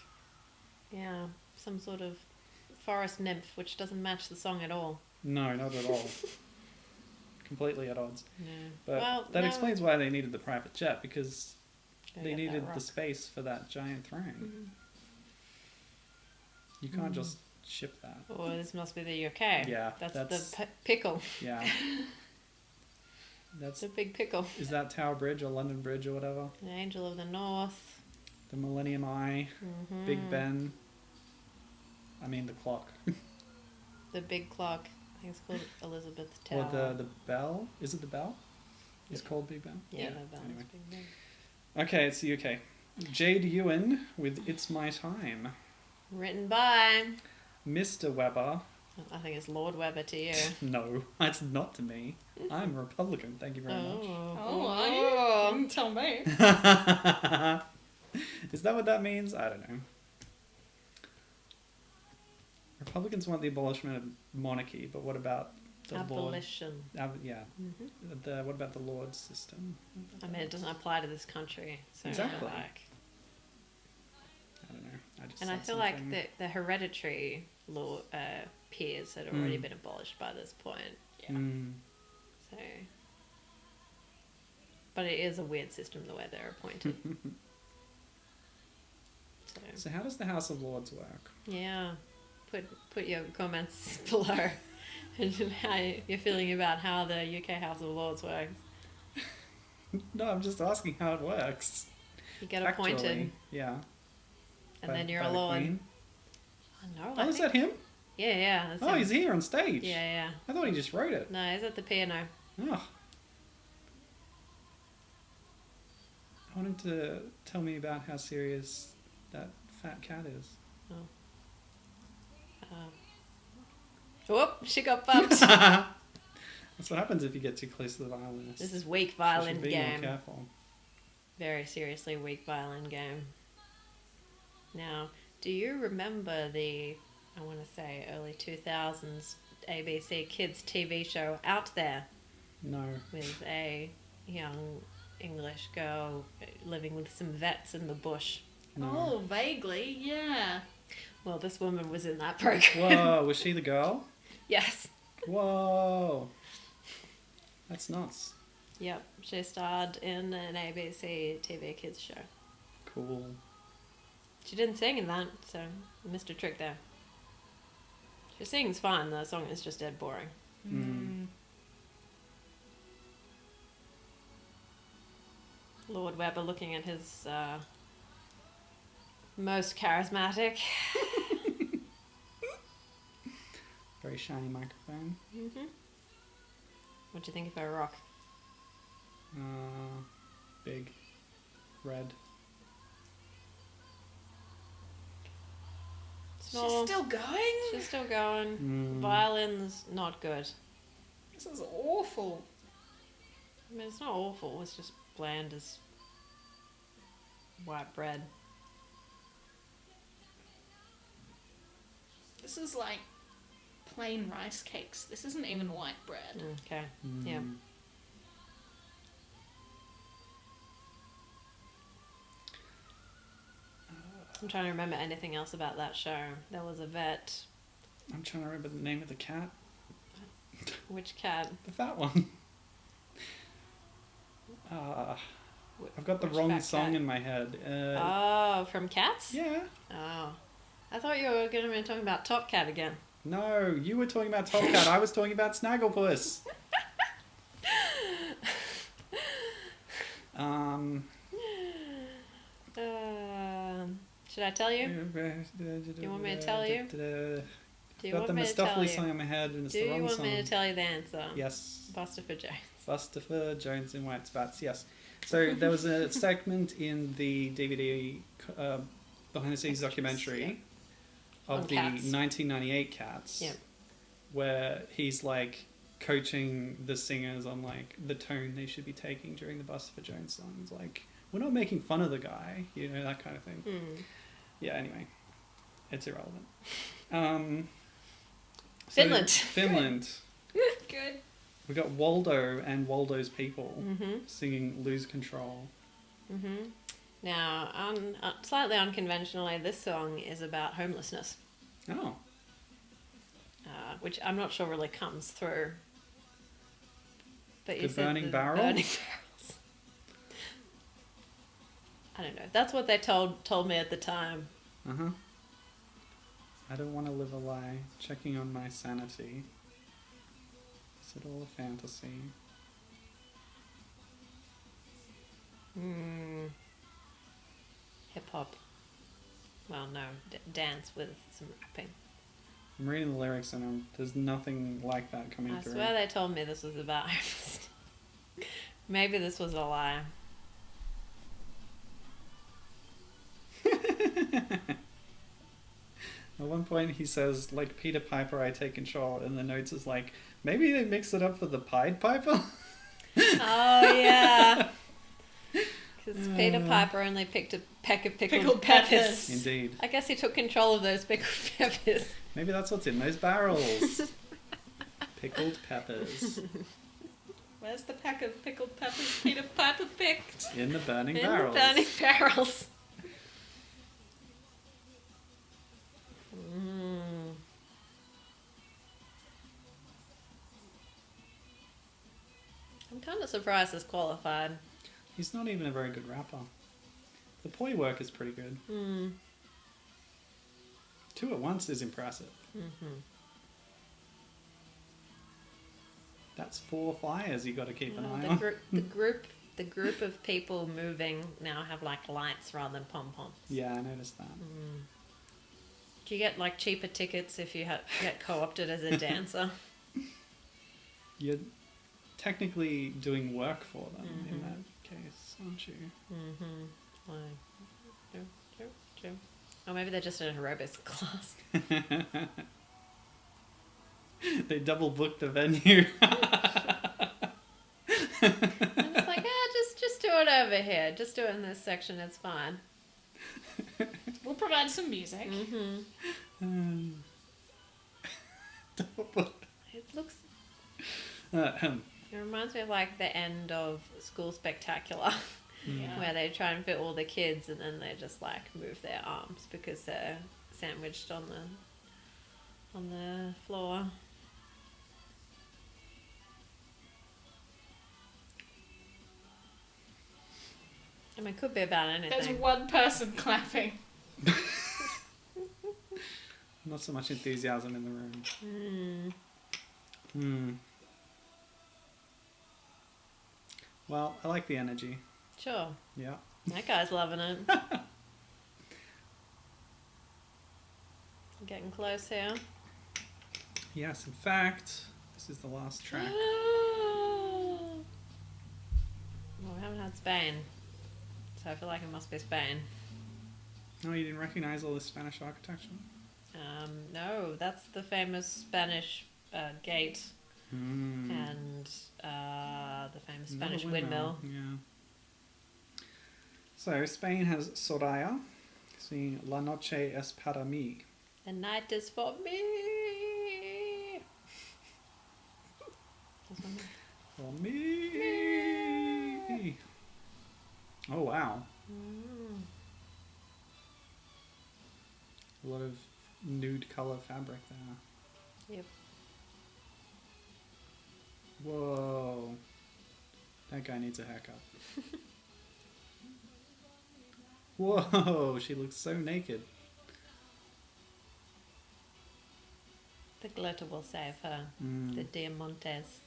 yeah, some sort of forest nymph, which doesn't match the song at all. No, not at all. Completely at odds. No. But well, that no, explains why they needed the private jet, because Go they get that needed the rock. space for that giant throne. You can't just ship that. Oh, this must be the UK. Yeah, That's that's- the pickle. Yeah. That's The big pickle. is that Tower Bridge or London Bridge or whatever? The Angel of the North. The Millennium Eye, Big Ben. I mean the clock. The big clock. I think it's called Elizabeth Or Tower. the bell. Is it the bell? It's called Big Ben? Yeah, the bell Anyway. is Big Ben. Okay, it's the UK. Jade Ewan with It's My Time. Written by. Mr. Weber. I think it's Lord Weber to you. No, that's not to me. I'm a Republican, thank you very Oh, are you? Didn't tell me. much. Is that what that means? I don't know. Republicans want the abolishment of monarchy, but what about the Abolition. Yeah. Mm-hmm. What about the Lord system? I mean, it doesn't apply to this country. So Exactly. Like, I don't know. I just and I said feel something. like the hereditary law peers had already been abolished by this point. Yeah. Mm. So, but it is a weird system the way they're appointed. So how does the House of Lords work? Yeah, put your comments below and how you're feeling about how the UK House of Lords works. No, I'm just asking how it works. You get Factually, appointed, yeah. and By- then you're by a the lord. Queen. I know. Oh, is that him? Yeah. That's Oh, him. he's here on stage. Yeah. I thought he just wrote it. No, he's at the piano. Oh. I wanted to tell me about how serious that fat cat is. Whoop! She got bumped. That's what happens if you get too close to the violinist. This is weak You violin should be game. more careful. Very seriously weak violin game. Now, do you remember the, I want to say, early 2000s ABC Kids TV show Out There No. with a young English girl living with some vets in the bush? No. Oh, vaguely, yeah. Well, this woman was in that program. Whoa, was she the girl? Yes. Whoa. That's nuts. Yep. She starred in an ABC TV Kids show. Cool. She didn't sing in that, so I missed a trick there. She sings fine, the song is just dead boring. Lord Weber looking at his most charismatic. Very shiny microphone. Mm-hmm. What do you think if I rock? Big. Red. Small. She's still going? She's still going. Mm. Violin's not good. This is awful. I mean, it's not awful. It's just bland as white bread. This is like plain rice cakes. This isn't even white bread. Okay. Mm. Yeah. I'm trying to remember anything else about that show. There was a vet. I'm trying to remember the name of the cat. Which cat? The fat one. I've got the Which wrong fat song cat? in my head. Oh, from Cats? Yeah. Oh. I thought you were going to be talking about Top Cat again. No, you were talking about Top Cat. I was talking about Snagglepuss. Should I tell you? Do you want me to tell you? Do you Got the want me to tell Mistopheles you? song in my head and it's Do the you wrong want song. me to tell you the answer? Yes. Bustopher Jones. Bustopher Jones in White Spats, yes. So there was a segment in the DVD behind the scenes documentary of On the Cats. 1998 Cats, Yeah. where he's like coaching the singers on like the tone they should be taking during the Bustopher Jones songs. Like, we're not making fun of the guy, you know, that kind of thing. Yeah, anyway, it's irrelevant. So Finland. Finland. Good. We got Waldo and Waldo's people Mm-hmm. singing "Lose Control." Mm-hmm. Now, slightly unconventionally, this song is about homelessness, Oh, which I'm not sure really comes through. But The you said burning barrel? Burning barrels. I don't know. That's what they told me at the time. uh-huh. I don't want to live a lie. Checking on my sanity. Is it all a fantasy? Hip hop. Well, no, dance with some rapping. I'm reading the lyrics and there's nothing like that coming I through. swear they told me this was about homelessness. Maybe this was a lie. At one point he says, like Peter Piper, I take control, and the notes is like, maybe they mix it up for the Pied Piper? Oh, yeah. Because Peter Piper only picked a peck of pickled peppers. Indeed. I guess he took control of those pickled peppers. Maybe that's what's in those barrels. Pickled peppers. Where's the pack of pickled peppers Peter Piper picked? In the burning In barrels. the burning barrels. I'm kind of surprised it's qualified. He's not even a very good rapper. The poi work is pretty good. 2 at once is impressive. That's 4 fires you got to keep an eye on. The group of people moving now have like lights rather than pom poms. Yeah, I noticed that. Do you get like cheaper tickets if you get co-opted as a dancer? You're technically doing work for them in that case, aren't you? Or maybe they're just in a aerobics class. They double booked the venue. And it's like, just do it over here. Just do it in this section. It's fine. We'll provide some music. Double booked. It looks. Ahem. It reminds me of like the end of School Spectacular, Yeah. where they try and fit all the kids, and then they just like move their arms because they're sandwiched on the floor. I mean, it could be about anything. There's one person clapping. Not so much enthusiasm in the room. Well, I like the energy. Sure. Yeah. That guy's loving it. Getting close here. Yes, in fact, this is the last track. Well, we haven't had Spain, so I feel like it must be Spain. No, you didn't recognize all this Spanish architecture? No, that's the famous Spanish gate and the famous Another Spanish windmill. Yeah. So, Spain has Soraya, singing La Noche es para mí. The night is for me. For me. Oh, wow. A lot of nude color fabric there. Yep. Whoa. That guy needs a haircut. Whoa, she looks so naked. The glitter will save her. The Diamantes.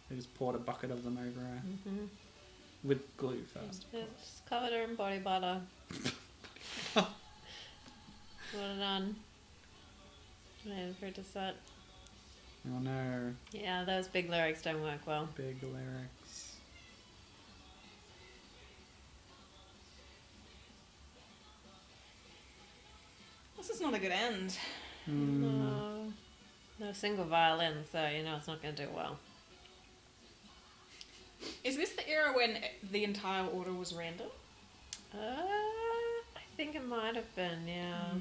They just poured a bucket of them over her. With glue first, of course. Just covered her in body butter. What it on. Waiting for it to set. Oh no. Yeah, those big lyrics don't work well. Big lyrics. This is not a good end. No. No single violin, so you know it's not going to do well. Is this the era when the entire order was random? I think it might have been, yeah.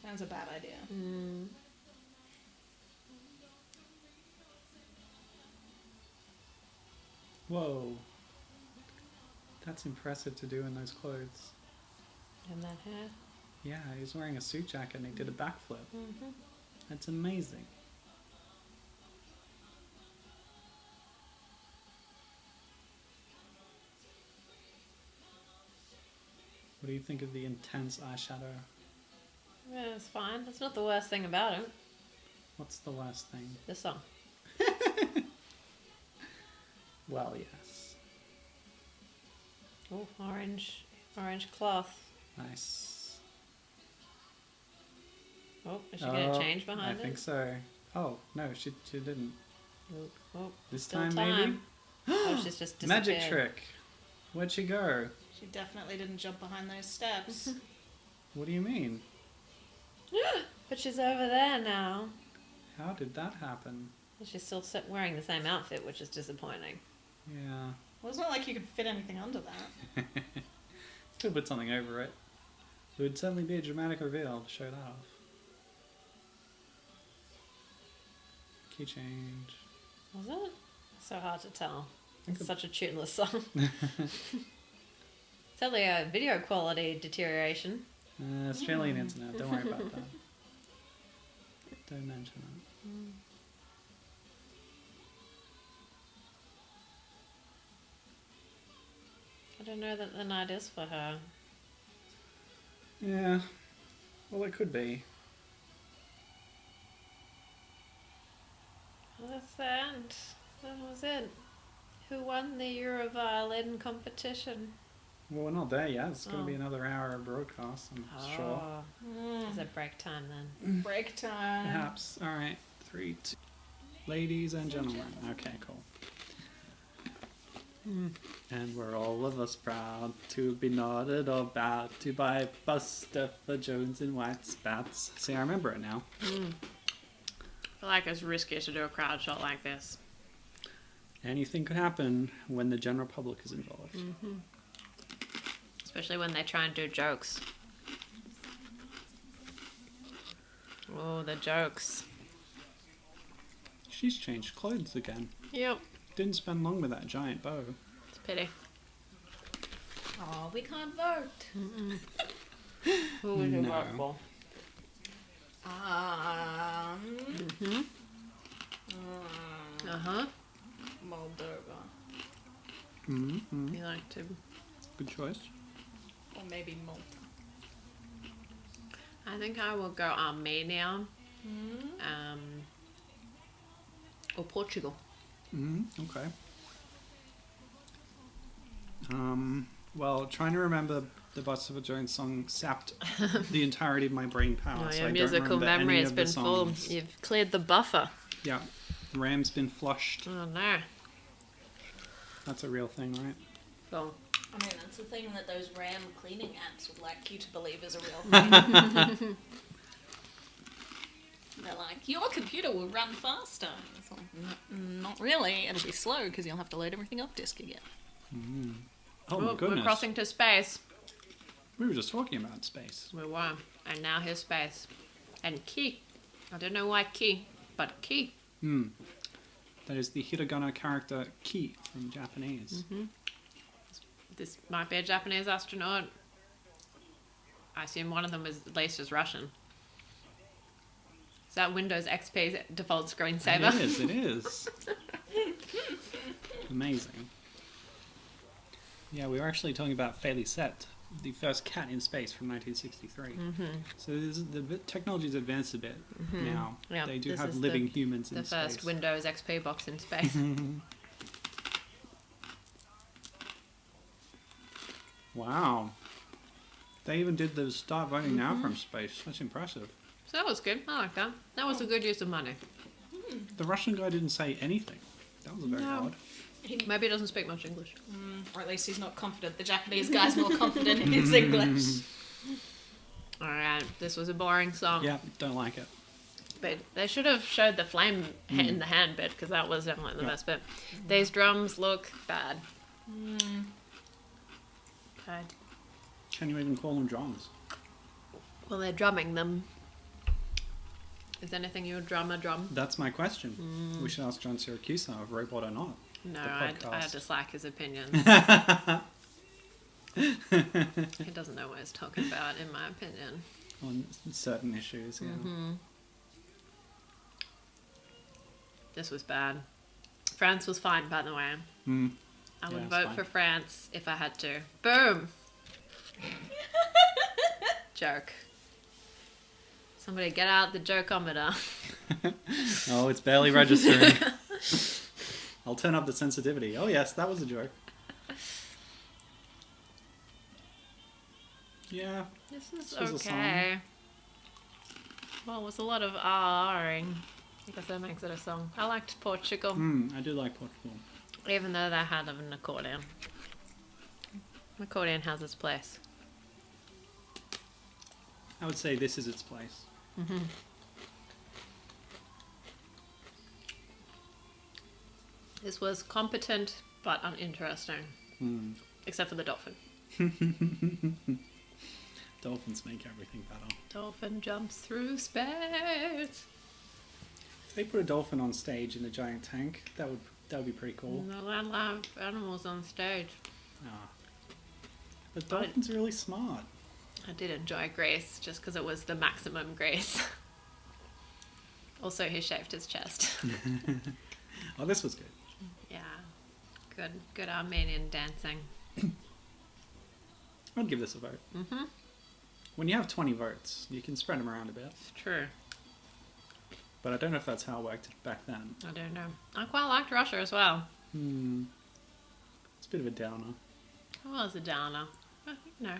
Sounds a bad idea. Whoa. That's impressive to do in those clothes. And that hair. Yeah, he was wearing a suit jacket and he did a backflip. That's amazing. What do you think of the intense eyeshadow? Yeah, it's fine. That's not the worst thing about it. What's the worst thing? The song. Well, yes. Oh, orange cloth. Nice. Oh, is she going to change behind I it? think so. Oh, no, she didn't. Oh, This still time, time. maybe? Oh, she's just disappeared. Magic trick. Where'd she go? She definitely didn't jump behind those steps. What do you mean? But she's over there now. How did that happen? Well, she's still wearing the same outfit, which is disappointing. Yeah. Well, it's not like you could fit anything under that. Still put something over it. It would certainly be a dramatic reveal to show that off. Key change. Was it? So hard to tell. Think It's such a tuneless song. It's only a video quality deterioration. Australian internet, don't worry about that. Don't mention it. I don't know that the night is for her. Yeah. Well, it could be. Well, that's the end. That was it. Who won the Euro violin competition? Well, we're not there yet. It's going Oh. to be another hour of broadcast, I'm sure. Is it break time then? Break time. Perhaps. All right. 3, 2. Ladies and gentlemen. Okay, cool. And we're all of us proud to be nodded about to buy Buster for Jones in white spats. See, I remember it now. I feel like it's risky to do a crowd shot like this. Anything could happen when the general public is involved. Especially when they try and do jokes. Oh, the jokes. She's changed clothes again. Yep. Didn't spend long with that giant bow. It's a pity. Oh, we can't vote. Who would you No. vote for? Uh-huh. Moldova. Mm-hmm. You like to... Good choice. Or maybe Malta. I think I will go Armenia. Or Portugal. Okay. Well, trying to remember the Buster for Jones song sapped the entirety of my brain power. Oh, so your I musical don't remember memory any has of the been full. songs. You've cleared the buffer. Yeah. RAM's been flushed. Oh no. That's a real thing, right? Cool. I mean, that's the thing that those RAM cleaning apps would like you to believe is a real thing. They're like, your computer will run faster. It's like, not really. It'll be slow because you'll have to load everything off disk again. Oh my goodness. We're crossing to space. We were just talking about space. We were. And now here's space. And key. I don't know why key, but key. That is the hiragana character ki from Japanese. This might be a Japanese astronaut. I assume one of them is at least is Russian. Is that Windows XP default screensaver? It is. Amazing. Yeah, we were actually talking about Félicette, the first cat in space from 1963. So the technology's advanced a bit now. Yeah, They do this have is living humans in The space. first Windows XP box in space. Wow. They even did the start voting now from space. That's impressive. So that was good. I like that. That was a good use of money. The Russian guy didn't say anything. That was very odd. Maybe he doesn't speak much English. Or at least he's not confident. The Japanese guy's more confident in his English. Alright, this was a boring song. Yeah, don't like it. But they should have showed the flame in the hand bit, because that was definitely the best bit. These drums look bad. Okay. Can you even call them drums? Well, they're drumming them. Is anything you would drum a drum? That's my question. We should ask John Siracusa of Robot or Not. No, The I podcast. dislike his opinions. He doesn't know what he's talking about, in my opinion. On certain issues, yeah. This was bad. France was fine, by the way. I would it's vote fine. for France if I had to. Boom! Joke. Somebody get out the jokeometer. Oh, it's barely registering. I'll turn up the sensitivity. Oh yes, that was a joke. Yeah. This is This was a okay. Well, it was a lot of R-ing. I guess that makes it a song. I liked Portugal, I do like Portugal. even though they had an accordion. Accordion has its place. I would say this is its place. Mm-hmm. This was competent but uninteresting. Except for the dolphin. Dolphins make everything better. Dolphin jumps through space. If they put a dolphin on stage in a giant tank, that would be pretty cool. No live animals on stage. Ah. But dolphins are really smart. I did enjoy Grace just because it was the maximum Grace. Also, he shaved his chest. Oh, this was good. Yeah. Good Armenian dancing. I'd give this a vote. Mm-hmm. When you have 20 votes, you can spread them around a bit. It's true. But I don't know if that's how it worked back then. I don't know. I quite liked Russia as well. It's a bit of a downer. It was a downer. But, you know.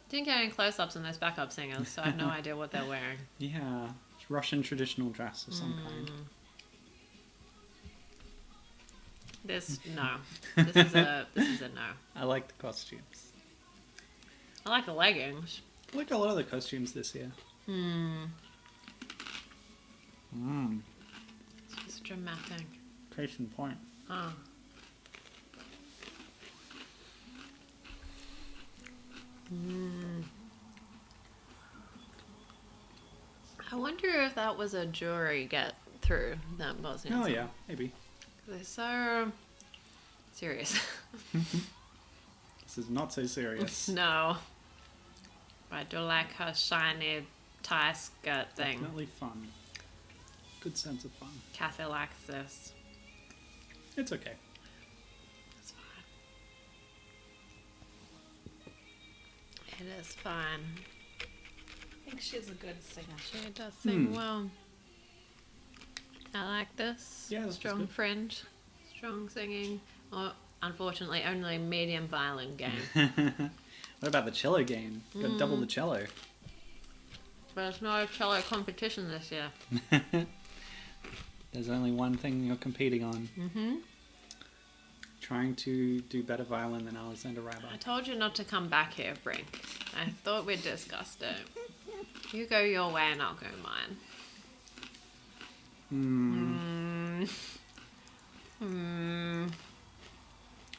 Didn't get any close-ups on those backup singers, so I have no idea what they're wearing. Yeah, it's Russian traditional dress of some kind. No. This is a no. I like the costumes. I like the leggings. I like a lot of the costumes this year. It's dramatic. Case in point. Oh. I wonder if that was a jury get through that Bosnian Oh song. yeah, maybe. They're so serious. This is not so serious. No. I do like her shiny tie skirt thing. Definitely fun. Good sense of fun. Kathy likes this. It's okay. It's fine. It is fine. I think she's a good singer. She does sing well. I like this. Yeah, this is strong good. fringe, strong singing. Or unfortunately, only medium violin game. What about the cello game? Got double the cello. But there's no cello competition this year. There's only one thing you're competing on. Trying to do better violin than Alexander I Ryba. told you not to come back here, Brink. I thought we'd discussed it. You go your way and I'll go mine.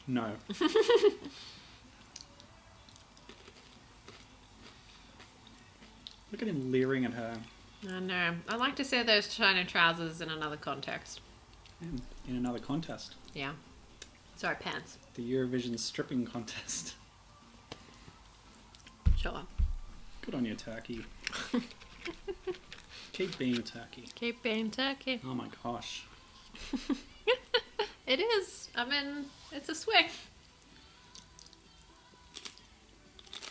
No. Look at him leering at her I know. I'd like to see those shiny trousers in another context. in another contest. Yeah. Sorry, pants. The Eurovision stripping contest. Sure. Good on you, Turkey. Keep being Turkey. Keep being Turkey. Oh my gosh. It is. I mean, it's a swing.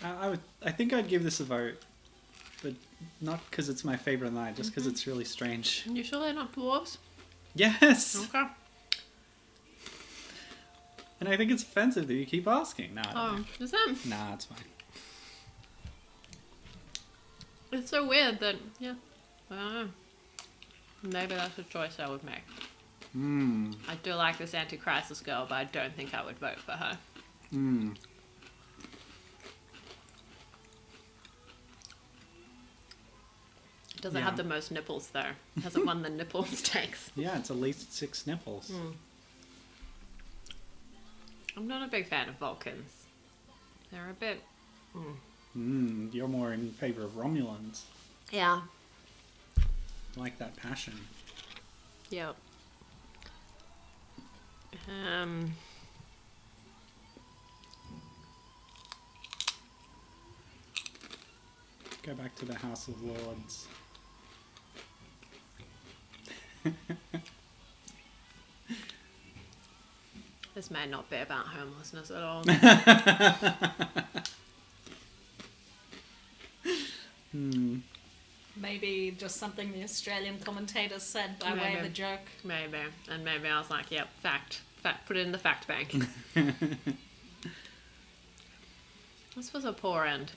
I think I'd give this a vote, but not because it's my favorite line, just because it's really strange. You sure they're not dwarves? Yes. Okay. And I think it's offensive that you keep asking. Nah, I don't Oh, know. is that? Nah, it's fine. It's so weird that, yeah, I don't know. Maybe that's a choice I would make. I do like this anti-crisis girl, but I don't think I would vote for her. Doesn't Yeah. have the most nipples, though. Hasn't won the nipple stakes. Yeah, it's at least 6 nipples. I'm not a big fan of Vulcans. They're a bit... You're more in favor of Romulans. Yeah. Like that passion. Yep. Go back to the House of Lords. This may not be about homelessness at all. Maybe just something the Australian commentators said by way of Maybe. a joke. Maybe. And maybe I was like, yep, fact. Put it in the fact bank. This was a poor end.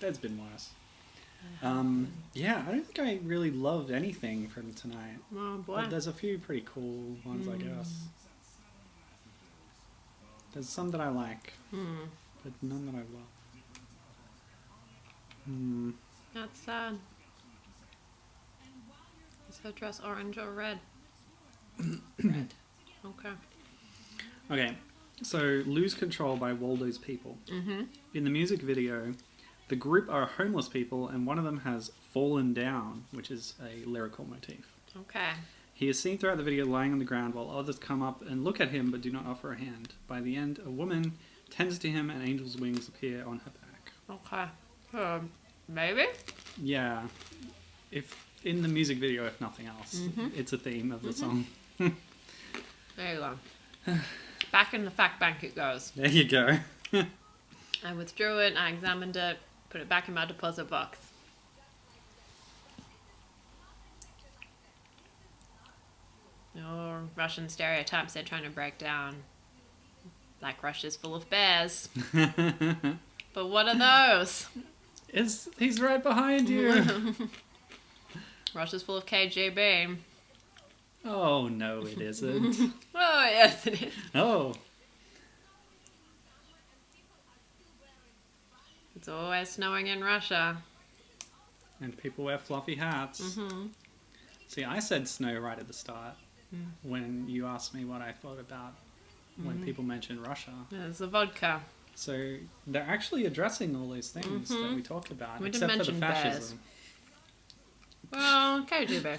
There's been worse. Yeah, I don't think I really loved anything from tonight. Oh boy. But there's a few pretty cool ones, I guess. There's some that I like, but none that I love. That's sad. Is her dress orange or red? Red. Okay. Okay, so Lose Control by Waldo's People. In the music video, the group are homeless people and one of them has fallen down, which is a lyrical motif. Okay. He is seen throughout the video lying on the ground while others come up and look at him but do not offer a hand. By the end, a woman tends to him and angel's wings appear on her back. Okay. Maybe? Yeah. If in the music video, if nothing else, it's a theme of the song. There you go. Back in the fact bank it goes. There you go. I withdrew it, I examined it, put it back in my deposit box. Oh, Russian stereotypes they're trying to break down. Like Russia's full of bears. But what are those? He's right behind you. Russia's full of KGB. Oh, no, it isn't. Oh, yes, it is. Oh. It's always snowing in Russia. And people wear fluffy hats. See, I said snow right at the start when you asked me what I thought about when people mention Russia. There's the vodka. So they're actually addressing all those things that we talked about, We except didn't for the mention fascism. Well, KGB.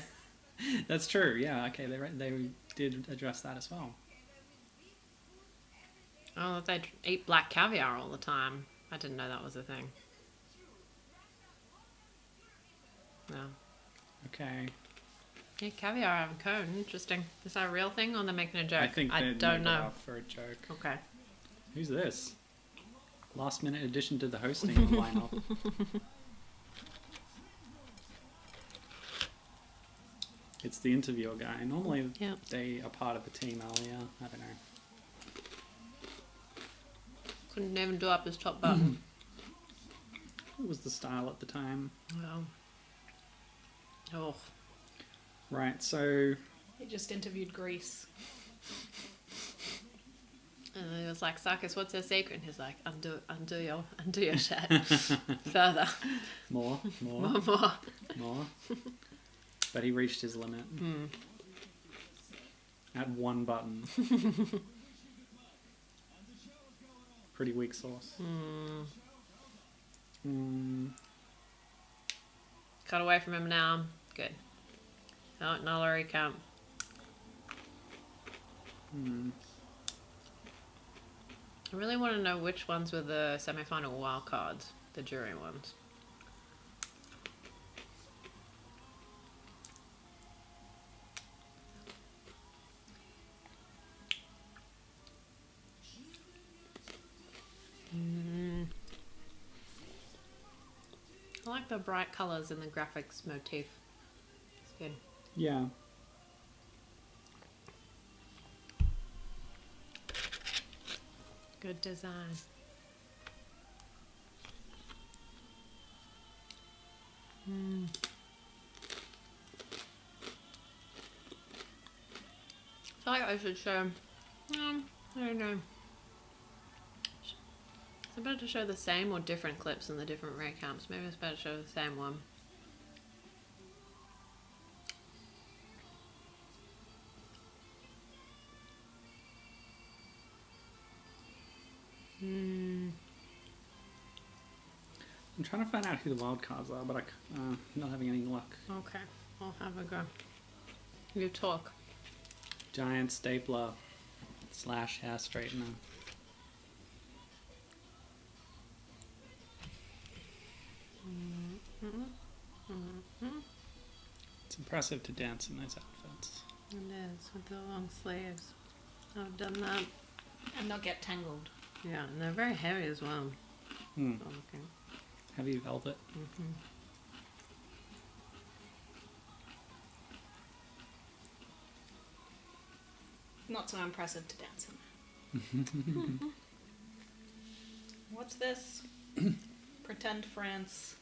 That's true. Yeah. Okay. They did address that as well. Oh, they eat black caviar all the time. I didn't know that was a thing. No. Okay. Yeah, caviar avocado. Interesting. Is that a real thing or they're making a joke? I think they don't made know. it up for a joke. Okay. Who's this? Last minute addition to the hosting lineup. It's the interviewer guy. Normally they are part of the team earlier. I don't know. Couldn't even do up his top button. It was the style at the time. Well. Oh. Right, so... He just interviewed Greece. And he was like, Sarkis, what's your secret? And he's like, undo your shit. Further. More. But he reached his limit. At one button. Pretty weak sauce. Cut away from him now. Good. Oh, Nala recount. I really want to know which ones were the semi-final wild cards, the jury ones. I like the bright colours in the graphics motif. It's good. Yeah. Good design. I feel like I should show... I don't know. Is it better to show the same or different clips in the different recounts? Maybe it's better to show the same one. I'm trying to find out who the wild cards are, but I'm not having any luck. Okay, I'll have a go. You talk. Giant stapler / hair straightener. It's impressive to dance in those outfits. It is, with the long sleeves. I've done that. And not get tangled. Yeah, and they're very heavy as well. Okay. Heavy velvet. Not so impressive to dance in. What's this? Pretend France.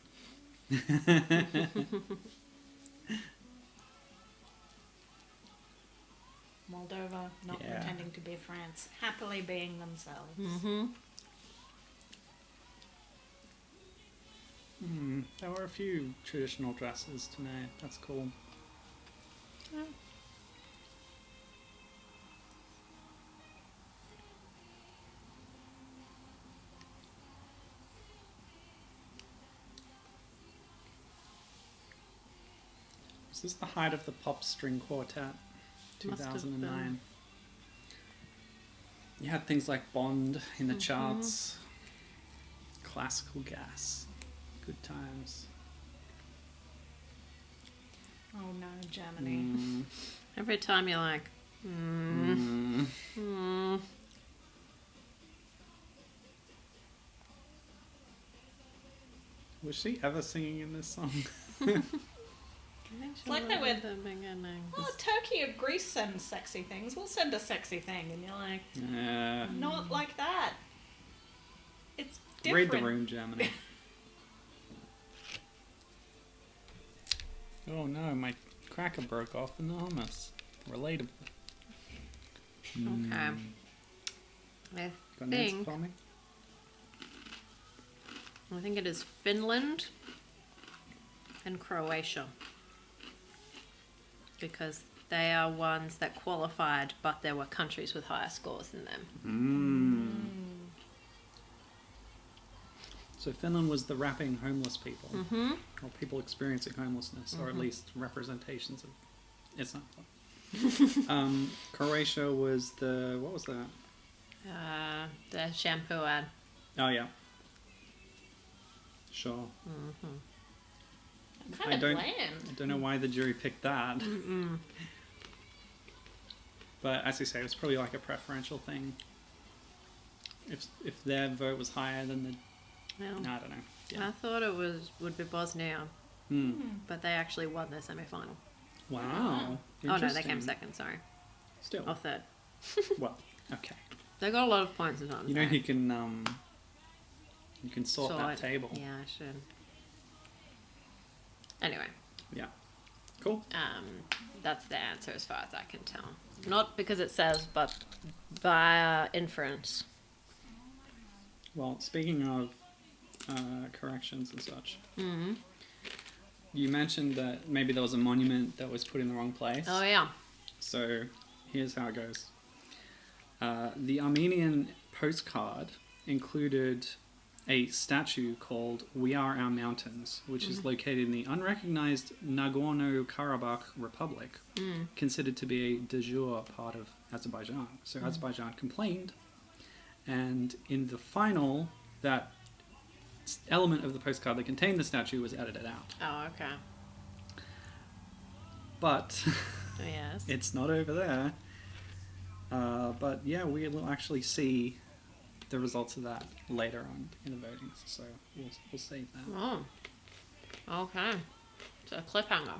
Moldova not Yeah. pretending to be France, happily being themselves. Mm-hmm. There were a few traditional dresses tonight. That's cool. Yeah. Is this the height of the Pop String Quartet? Must have 2009. been. You had things like Bond in the Mhm. charts. Classical Gas. Good times. Oh no, Germany. Mm. Every time you're like, Was she ever singing in this song? It's like they went, the beginning. oh, Turkey or Greece sends sexy things. We'll send a sexy thing. And you're like, not like that. It's different. Read the room, Germany. Oh no, my cracker broke off in the hummus. Relatable. Okay. I Got an answer think for me? it is Finland and Croatia. Because they are ones that qualified, but there were countries with higher scores than them. So Finland was the rapping homeless people, Mm-hmm. or people experiencing homelessness, or at least representations of. It's not fun. Croatia was the, what was that? The shampoo ad. Oh yeah. Sure. Kind of I bland. don't know why the jury picked that. But as you say, it was probably like a preferential thing. If their vote was higher than the, Well, I don't know. Yeah. I thought it would be Bosnia, but they actually won their semi-final. Wow. Oh no, they Interesting. came second. Sorry, Still. or third. Well, okay. They got a lot of points. You know you can sort that table. Yeah, I should. Anyway, Yeah. Cool. that's the answer as far as I can tell. Not because it says, but by inference. Well, speaking of corrections and such, you mentioned that maybe there was a monument that was put in the wrong place. Oh yeah. So here's how it goes. The Armenian postcard included a statue called We Are Our Mountains, which is located in the unrecognized Nagorno-Karabakh Republic, considered to be a de jure part of Azerbaijan. So Azerbaijan complained, and in the final, that element of the postcard that contained the statue was edited out. Oh okay. But Oh, yes. it's not over there. But yeah, we will actually see the results of that later on in the voting, so we'll save that. Oh. Okay. It's a cliffhanger.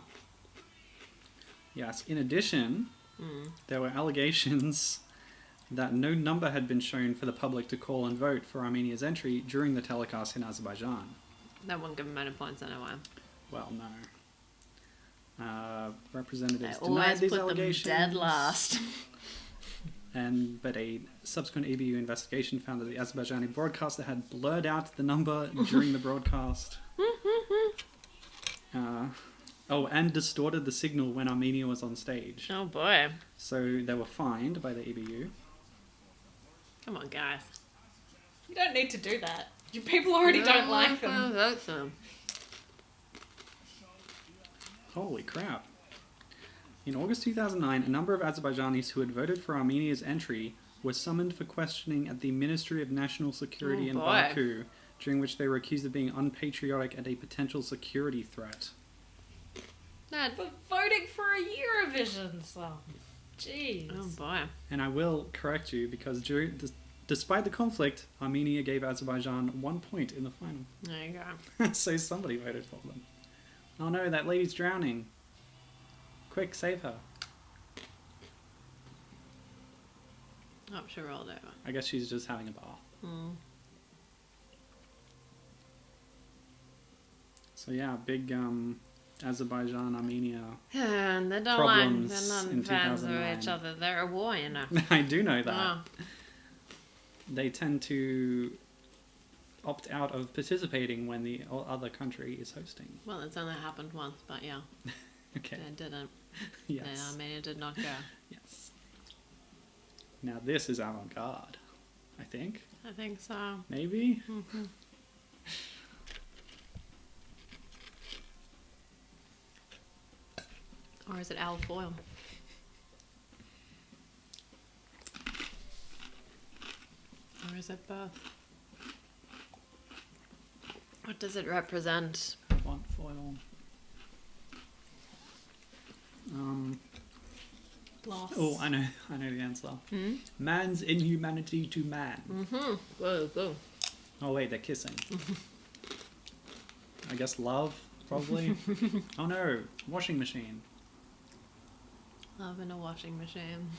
Yes, in addition, there were allegations that no number had been shown for the public to call and vote for Armenia's entry during the telecast in Azerbaijan. That wouldn't give them any points anyway. Well, no. Representatives They denied always these put them allegations. dead last. But a subsequent EBU investigation found that the Azerbaijani broadcaster had blurred out the number during the broadcast. And distorted the signal when Armenia was on stage. Oh boy. So they were fined by the EBU. Come on, guys. You don't need to do that. You people already don't like them. Vote them. Holy crap. In August 2009, a number of Azerbaijanis who had voted for Armenia's entry were summoned for questioning at the Ministry of National Security in Baku, during which they were accused of being unpatriotic and a potential security threat. For voting for a Eurovision song. Jeez. Oh boy. And I will correct you, because despite the conflict, Armenia gave Azerbaijan 1 point in the final. There you go. So somebody voted for them. Oh no, that lady's drowning. Quick, save her. Oh, she rolled over. I guess she's just having a bath. So yeah, big Azerbaijan, Armenia. Yeah, and they don't Problems like, they're in not fans of 2009. each other. They're at war, you know. I do know that. Oh. They tend to opt out of participating when the other country is hosting. Well, it's only happened once, but yeah. Okay. It didn't. Yes. Yeah, Armenia did not go. Yes. Now this is avant-garde, I think. I think so. Maybe? Mm-hmm. Or is it alfoil? Or is it both? What does it represent? Want foil. Glass. Oh, I know the answer. Hmm? Man's inhumanity to man. Mm-hmm. Whoa, whoa. Oh wait, they're kissing. I guess love, probably. Oh no, washing machine. Love in a washing machine.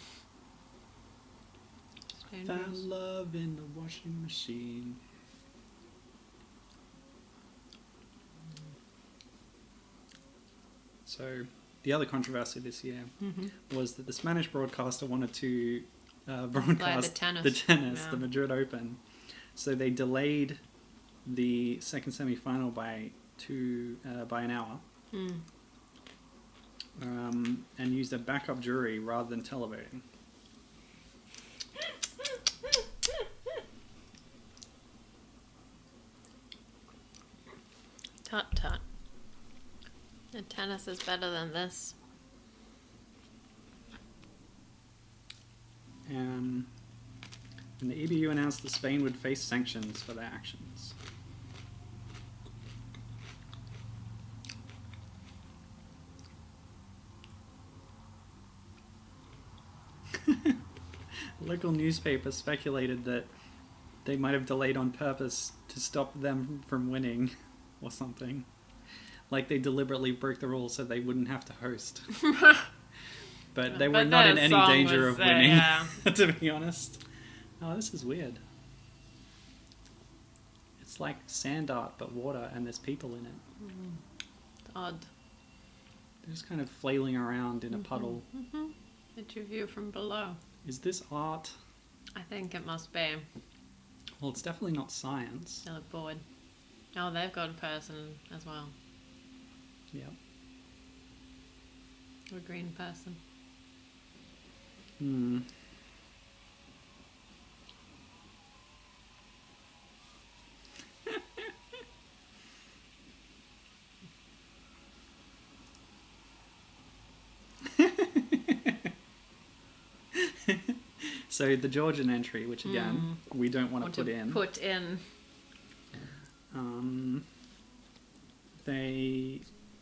It's Found dangerous. love in the washing machine. So, the other controversy this year Mm-hmm. was that the Spanish broadcaster wanted to broadcast tennis. Yeah. the Madrid Open. So they delayed the second semi-final by an hour, Mm. and used a backup jury rather than televoting. Tut tut. The tennis is better than this. And the EBU announced that Spain would face sanctions for their actions. Local newspaper speculated that they might have delayed on purpose to stop them from winning or something. Like they deliberately broke the rules so they wouldn't have to host. But they were But not in the any song danger was of there, winning, yeah. to be honest. Oh, this is weird. It's like sand art but water and there's people in it. It's odd. They're just kind of flailing around in a puddle. Mm-hmm. It's your view from below. Is this art? I think it must be. Well, it's definitely not science. They look bored. Oh, they've got a person as well. Yeah. A green person. Hmm. So the Georgian entry, which again we don't want to put in. Put in.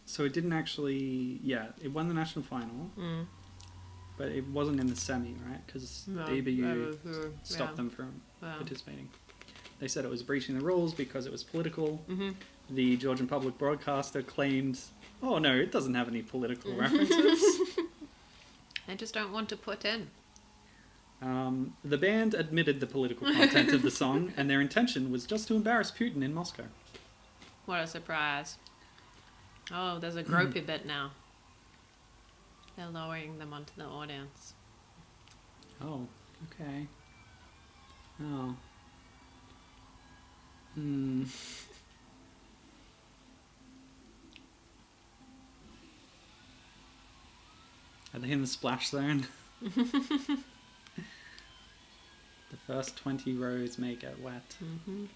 So it didn't actually. Yeah, it won the national final, but it wasn't in the semi, right? Because No, the EBU stopped yeah. them from Wow. participating. They said it was breaching the rules because it was political. Mm-hmm. The Georgian public broadcaster claimed, "Oh no, it doesn't have any political references." They just don't want to put in. The band admitted the political content of the song, and their intention was just to embarrass Putin in Moscow. What a surprise. Oh, there's a gropey bit now. They're lowering them onto the audience. Oh, okay. Oh. Hmm. Are they in the splash zone? The first 20 rows may get wet. Mm-hmm.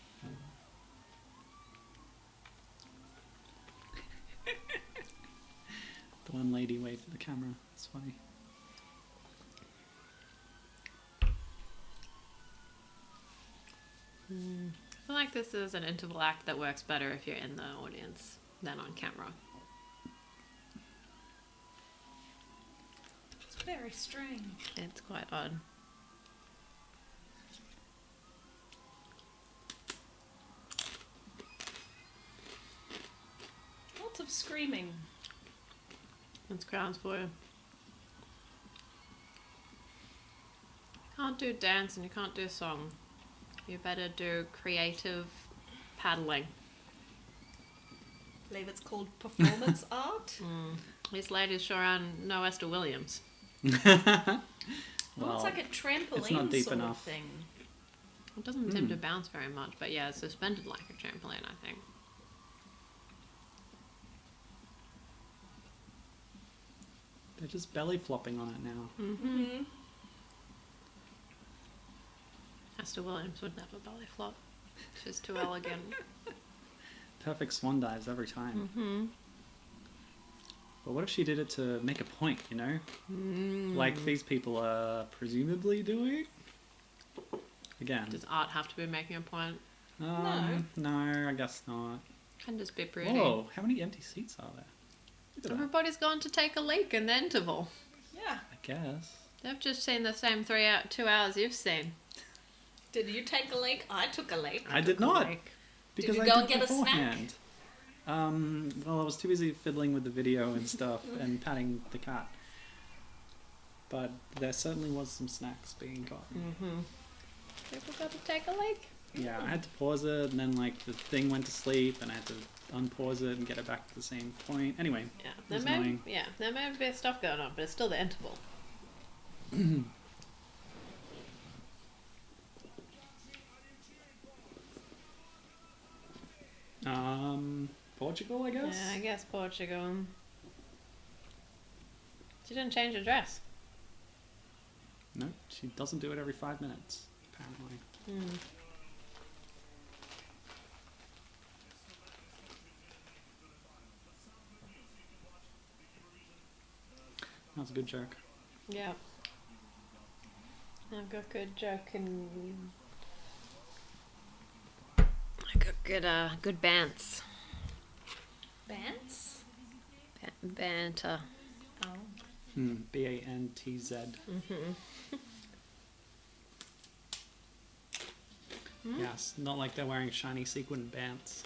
The one lady waved at the camera. It's funny. I feel like this is an interval act that works better if you're in the audience than on camera. It's very strange. It's quite odd. Lots of screaming. That's grounds for you. You can't do dance and you can't do song. You better do creative paddling. I believe it's called performance art. These ladies sure aren't no Esther Williams. Well, it's like a trampoline it's not deep sort enough. of thing. It doesn't seem to bounce very much, but yeah, it's suspended like a trampoline, I think. They're just belly flopping on it now. Mm-hmm. Esther Williams would never belly flop. She's too elegant. Perfect swan dives every time. Mm-hmm. But what if she did it to make a point, you know? Like these people are presumably doing? Again. Does art have to be making a point? No, I guess not. Can just be pretty. Whoa, how many empty seats are there? Look at that. Everybody's gone to take a leak in the interval. Yeah. I guess. They've just seen the same 2 hours you've seen. Did you take a leak? I took a leak. I did not. Leak. Because Did you I go did and get a snack? beforehand. Well, I was too busy fiddling with the video and stuff and patting the cat. But there certainly was some snacks being gotten. Mm-hmm. People got to take a leak. Yeah, I had to pause it, and then like the thing went to sleep, and I had to unpause it and get it back to the same point. Anyway, Yeah, it was annoying. there may be stuff going on, but it's still the interval. Portugal, I guess. Yeah, I guess Portugal. She didn't change her dress. No, she doesn't do it every 5 minutes, apparently. That was a good joke. Yeah. I've got good joke and I got good bants. Bants? Banter. Oh. Bantz. Yes, not like they're wearing shiny sequin bands.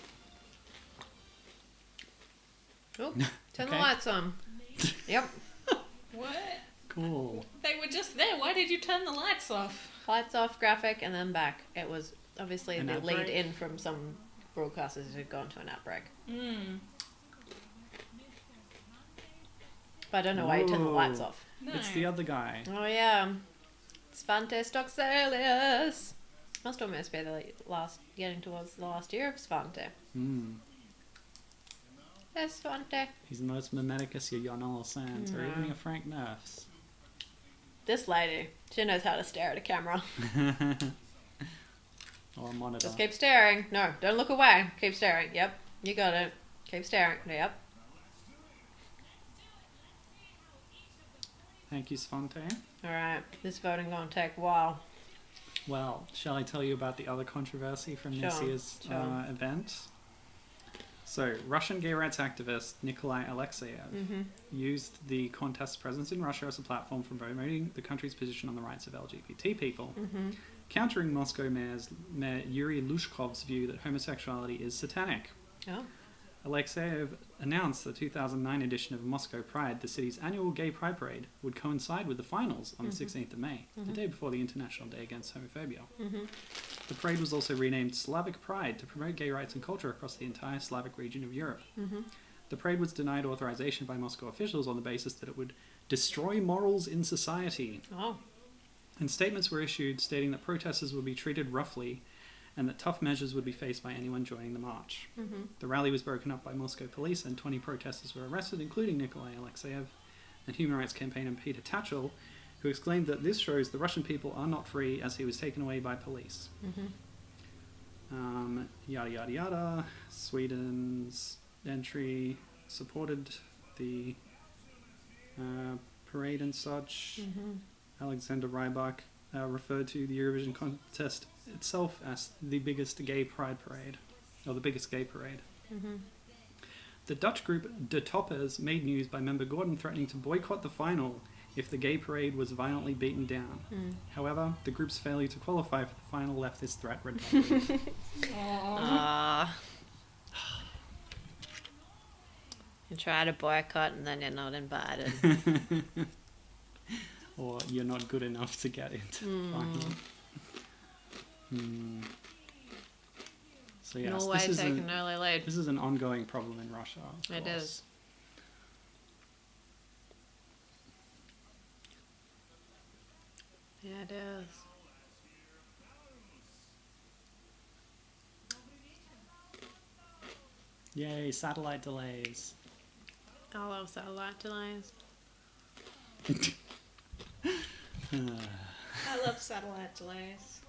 Oh, turn Okay. the lights on. Yep. What? Cool. They were just there. Why did you turn the lights off? Lights off, graphic, and then back. It was obviously An the outbreak? lead in from some broadcasters who had gone to an outbreak. But I don't know why you turn the lights Oh. off. No. It's the other guy. Oh yeah, Svante Stocksalius. Must almost be the getting towards the last year of Svante. There's Svante. He's the most mimeticus you all sands, or even No. a Frank Nurse. This lady, she knows how to stare at a camera. Or a monitor. Just keep staring. No, don't look away. Keep staring. Yep, you got it. Keep staring. Yep. Thank you, Svante. Alright, this voting gonna take a while. Well, shall I tell you about the other controversy from this Sure, year's sure. event? So, Russian gay rights activist Nikolai Alexeyev used the contest's presence in Russia as a platform for promoting the country's position on the rights of LGBT people, countering Moscow Mayor Yuri Lushkov's view that homosexuality is satanic. Oh. Alexeyev announced the 2009 edition of Moscow Pride, the city's annual gay pride parade, would coincide with the finals on the 16th of May, the day before the International Day Against Homophobia. The parade was also renamed Slavic Pride to promote gay rights and culture across the entire Slavic region of Europe. The parade was denied authorization by Moscow officials on the basis that it would destroy morals in society. Oh. And statements were issued stating that protesters would be treated roughly and that tough measures would be faced by anyone joining the march. The rally was broken up by Moscow police and 20 protesters were arrested, including Nikolai Alexeyev and human rights campaigner Peter Tatchell, who exclaimed that this shows the Russian people are not free as he was taken away by police. Yada yada yada. Sweden's entry supported the parade and such. Alexander Rybak referred to the Eurovision contest itself as the biggest gay pride parade, or the biggest gay parade. The Dutch group De Toppers made news by member Gordon threatening to boycott the final if the gay parade was violently beaten down. However, the group's failure to qualify for the final left this threat redundant. You try to boycott and then you're not invited. Or you're not good enough to get into the final. So yes, Norway taking an early lead. This is an ongoing problem in Russia. It is. Yeah, it is. Yay, satellite delays. I love satellite delays. I love satellite delays.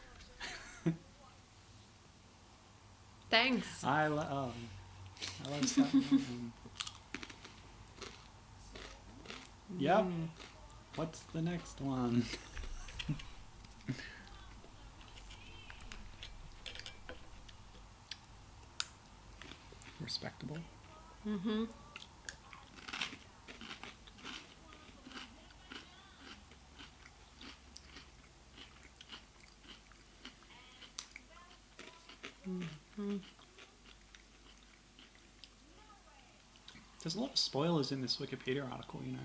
Thanks. I love satellite. Yep. What's the next one? Respectable. Mm-hmm. Mm-hmm. There's a lot of spoilers in this Wikipedia article, you know.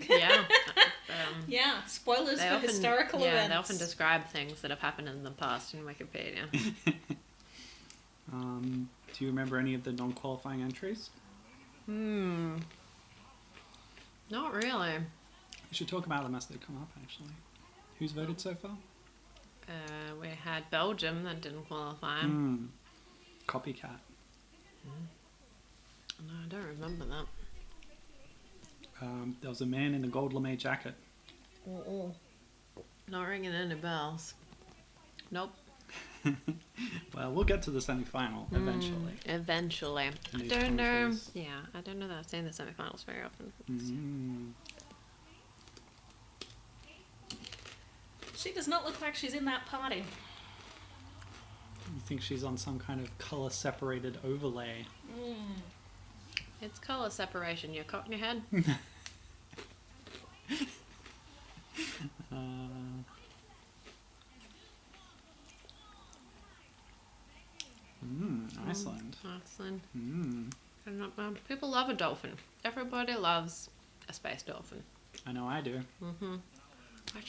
Yeah. Yeah, spoilers They for often, historical yeah, events. they often describe things that have happened in the past in Wikipedia. Do you remember any of the non-qualifying entries? Not really. We should talk about them as they come up, actually. Who's voted so far? We had Belgium that didn't qualify. Copycat. No, I don't remember that. There was a man in a gold lame jacket. Not ringing any bells. Nope. Well, we'll get to the semi-final eventually. Eventually. In I these don't know. countries. Yeah, I don't know that I've seen the semi-finals very often. She does not look like she's in that party. You think she's on some kind of colour-separated overlay? It's colour separation. You're cocking your head. Iceland. Iceland. And, people love a dolphin. Everybody loves a space dolphin. I know I do. I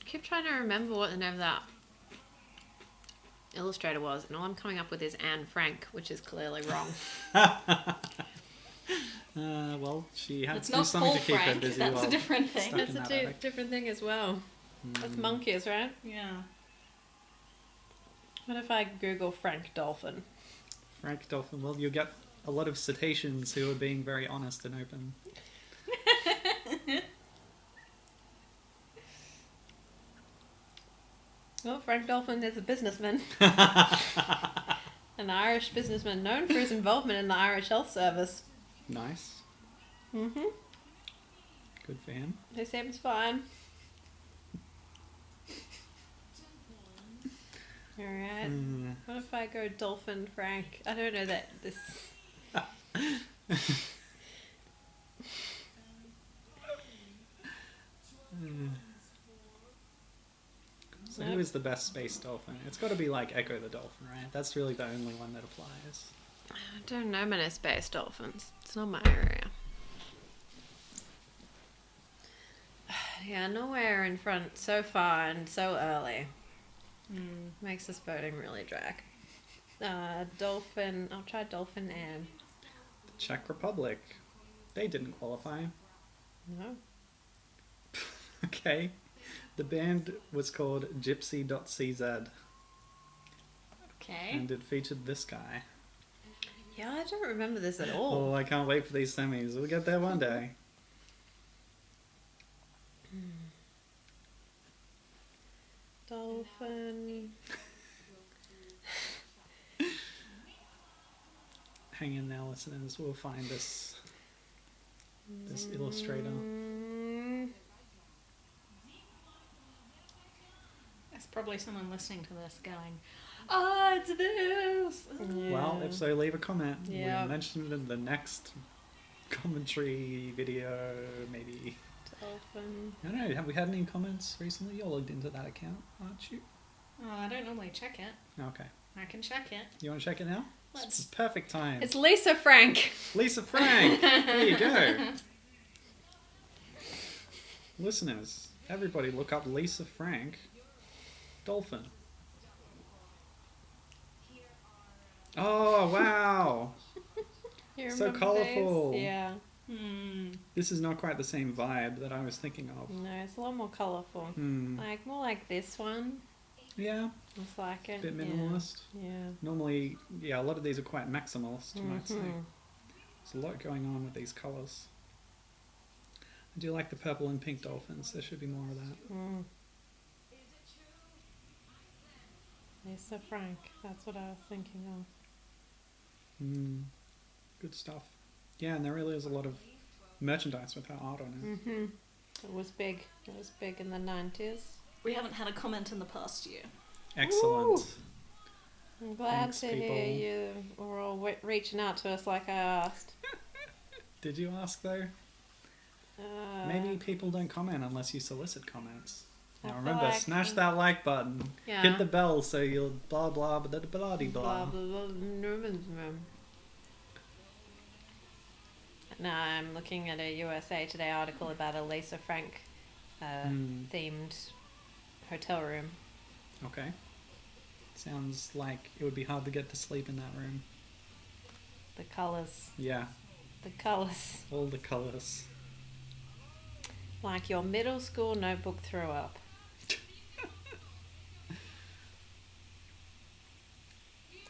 keep trying to remember what the name of that illustrator was, and all I'm coming up with is Anne Frank, which is clearly wrong. Well, she had It's to do not something Paul to keep her Frank. busy. That's while a different thing. stuck That's in a that attic. different thing as well. That's monkeys, right? Yeah. What if I Google Frank Dolphin? Frank Dolphin. Well, you'll get a lot of cetaceans who are being very honest and open. Well, Frank Dolphin is a businessman. An Irish businessman known for his involvement in the Irish Health Service. Nice. Mm-hmm. Good for him. He seems fine. Alright. What if I go Dolphin Frank? I don't know that this... So who is the best space dolphin? It's got to be like Echo the Dolphin, right? That's really the only one that applies. I don't know many space dolphins. It's not my area. Yeah, nowhere in front so far and so early. Makes this voting really drag. Dolphin. I'll try Dolphin Anne. The Czech Republic. They didn't qualify. No. Okay. The band was called Gypsy.cz. Okay. And it featured this guy. Yeah, I don't remember this at all. Oh, I can't wait for these semis. We'll get there one day. Dolphin. Hang in there, listeners. We'll find this illustrator. There's probably someone listening to this going, "Oh, it's this." Yeah. Well, if so, leave a comment. Yeah. We'll mention it in the next commentary video, maybe. Dolphin. I don't know, have we had any comments recently? You're logged into that account, aren't you? Oh, I don't normally check it. Okay. I can check it. You want to check it now? It's Let's. the perfect time. It's Lisa Frank. Lisa Frank! There you go. Listeners, everybody look up Lisa Frank. Dolphin. Oh, wow. You So remember colourful. these? Yeah. This is not quite the same vibe that I was thinking of. No, it's a lot more colourful. Like more like this one. Yeah, It's like it. bit minimalist. Yeah. Normally, yeah, a lot of these are quite maximalist, you might say. There's a lot going on with these colours. I do like the purple and pink dolphins. There should be more of that. Lisa Frank. That's what I was thinking of. Good stuff. Yeah, and there really is a lot of merchandise with her art on it. It was big. It was big in the 90s. We haven't had a comment in the past year. Excellent. I'm glad Thanks, to hear you were all reaching out to us like I asked. Did you ask though? Maybe people don't comment unless you solicit comments. Now remember, like, smash that like button. Yeah. Hit the bell so you'll blah blah blah blah blah blah. Blah, blah, blah. Now I'm looking at a USA Today article about a Lisa Frank themed hotel room. Okay. Sounds like it would be hard to get to sleep in that room. The colours. Yeah, The colours. all the colours. Like your middle school notebook throw up.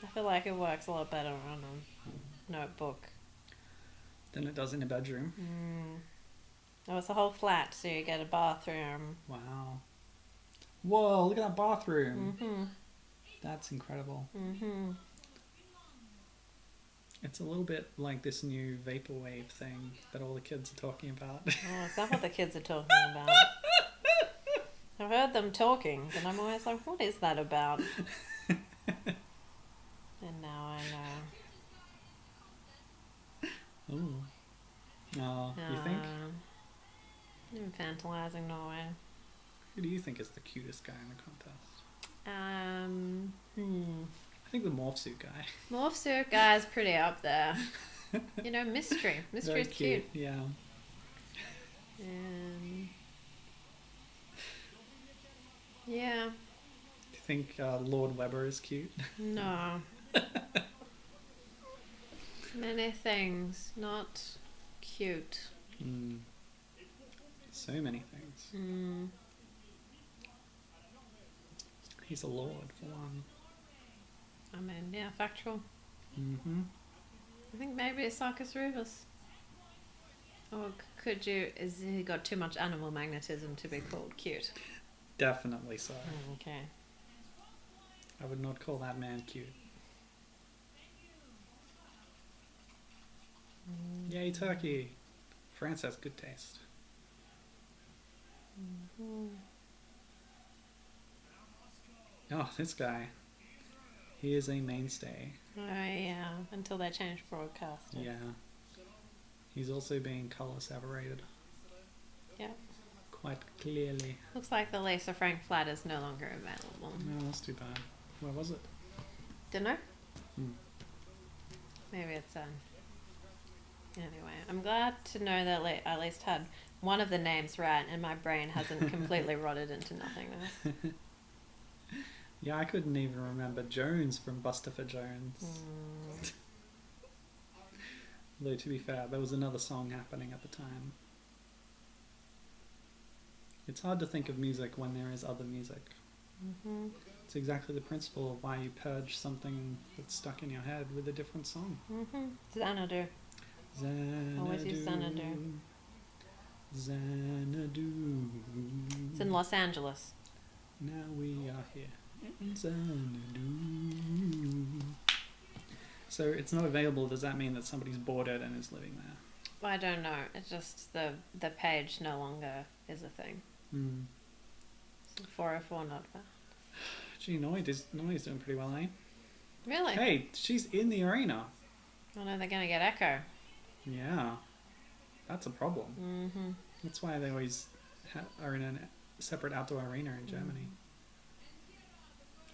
I feel like it works a lot better on a notebook. Than it does in a bedroom. Oh, it's a whole flat, so you get a bathroom. Wow. Whoa, look at that bathroom. That's incredible. It's a little bit like this new vaporwave thing that all the kids are talking about. Oh, is that what the kids are talking about? I've heard them talking, but I'm always like, what is that about? And now I know. Ooh. Oh, you think? Infantilizing Norway. Who do you think is the cutest guy in the contest? I think the morph suit guy. Morph suit guy's pretty up there. You know, mystery. Very Mystery's cute. Yeah. Yeah. Do you think Lord Webber is cute? No. Many things, not cute. So many things. He's a lord, for one. I mean, yeah, factual. Mm-hmm. I think maybe it's Sarkis Rubus. Or could you, is he got too much animal magnetism to be called cute? Definitely so. Okay. I would not call that man cute. Yay, Turkey! France has good taste. Oh, this guy. He is a mainstay. Oh, yeah, until they change broadcast. Yeah. He's also being colour separated. Yep. Quite clearly. Looks like the Lisa Frank flat is no longer available. No, that's too bad. Where was it? Dunno. Maybe it's anyway, I'm glad to know that I at least had one of the names right and my brain hasn't completely rotted into nothingness. Yeah, I couldn't even remember Jones from Buster for Jones. Though to be fair, there was another song happening at the time. It's hard to think of music when there is other music. It's exactly the principle of why you purge something that's stuck in your head with a different song. Xanadu. Xanadu. Always use Xanadu. Xanadu. It's in Los Angeles. Now we are here in Xanadu. So it's not available. Does that mean that somebody's bought it and is living there? I don't know. It's just the page no longer is a thing. 404 not bad. Gee, Noy's doing pretty well, eh? Really? Hey, she's in the arena. Oh no, they're gonna get Echo. Yeah, that's a problem. That's why they always are in a separate outdoor arena in Germany.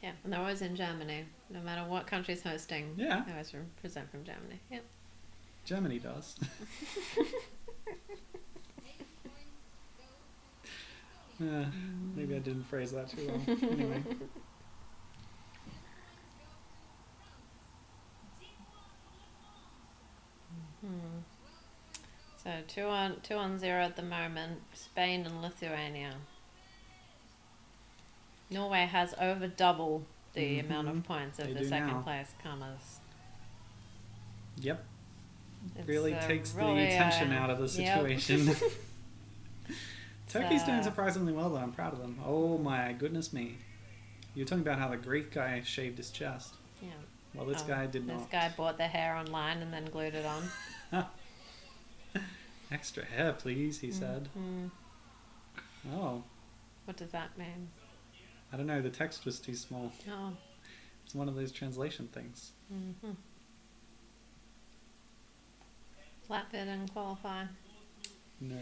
Yeah, and they're always in Germany. No matter what country's hosting, Yeah. they always present from Germany. Yep. Germany does. Maybe I didn't phrase that too well. Anyway. So 2-0 at the moment. Spain and Lithuania. Norway has over double the amount of points of They the do second now. place comers. Yep. It's Really takes really, the tension out of the yep. situation. Turkey's doing So- surprisingly well though. I'm proud of them. Oh my goodness me. You're talking about how the Greek guy shaved his chest. Yeah. Well, this guy did This not. guy bought the hair online and then glued it on. Extra hair, please, he said. Mm. Oh, What does that mean? I don't know. The text was too small. Oh. It's one of those translation things. Mm-hmm. Latvia didn't qualify. No.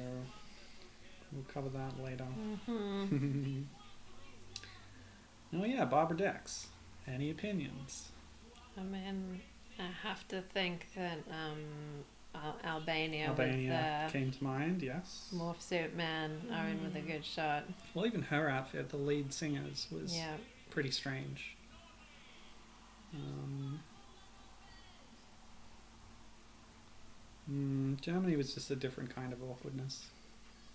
We'll cover that later. Mm-hmm. Oh yeah, Barbara Dex. Any opinions? I mean, I have to think that Albania Albania with came to mind, yes. the morph suit man are in with a good shot. Well, even her outfit, the lead singer's, was Yeah. pretty strange. Germany was just a different kind of awkwardness.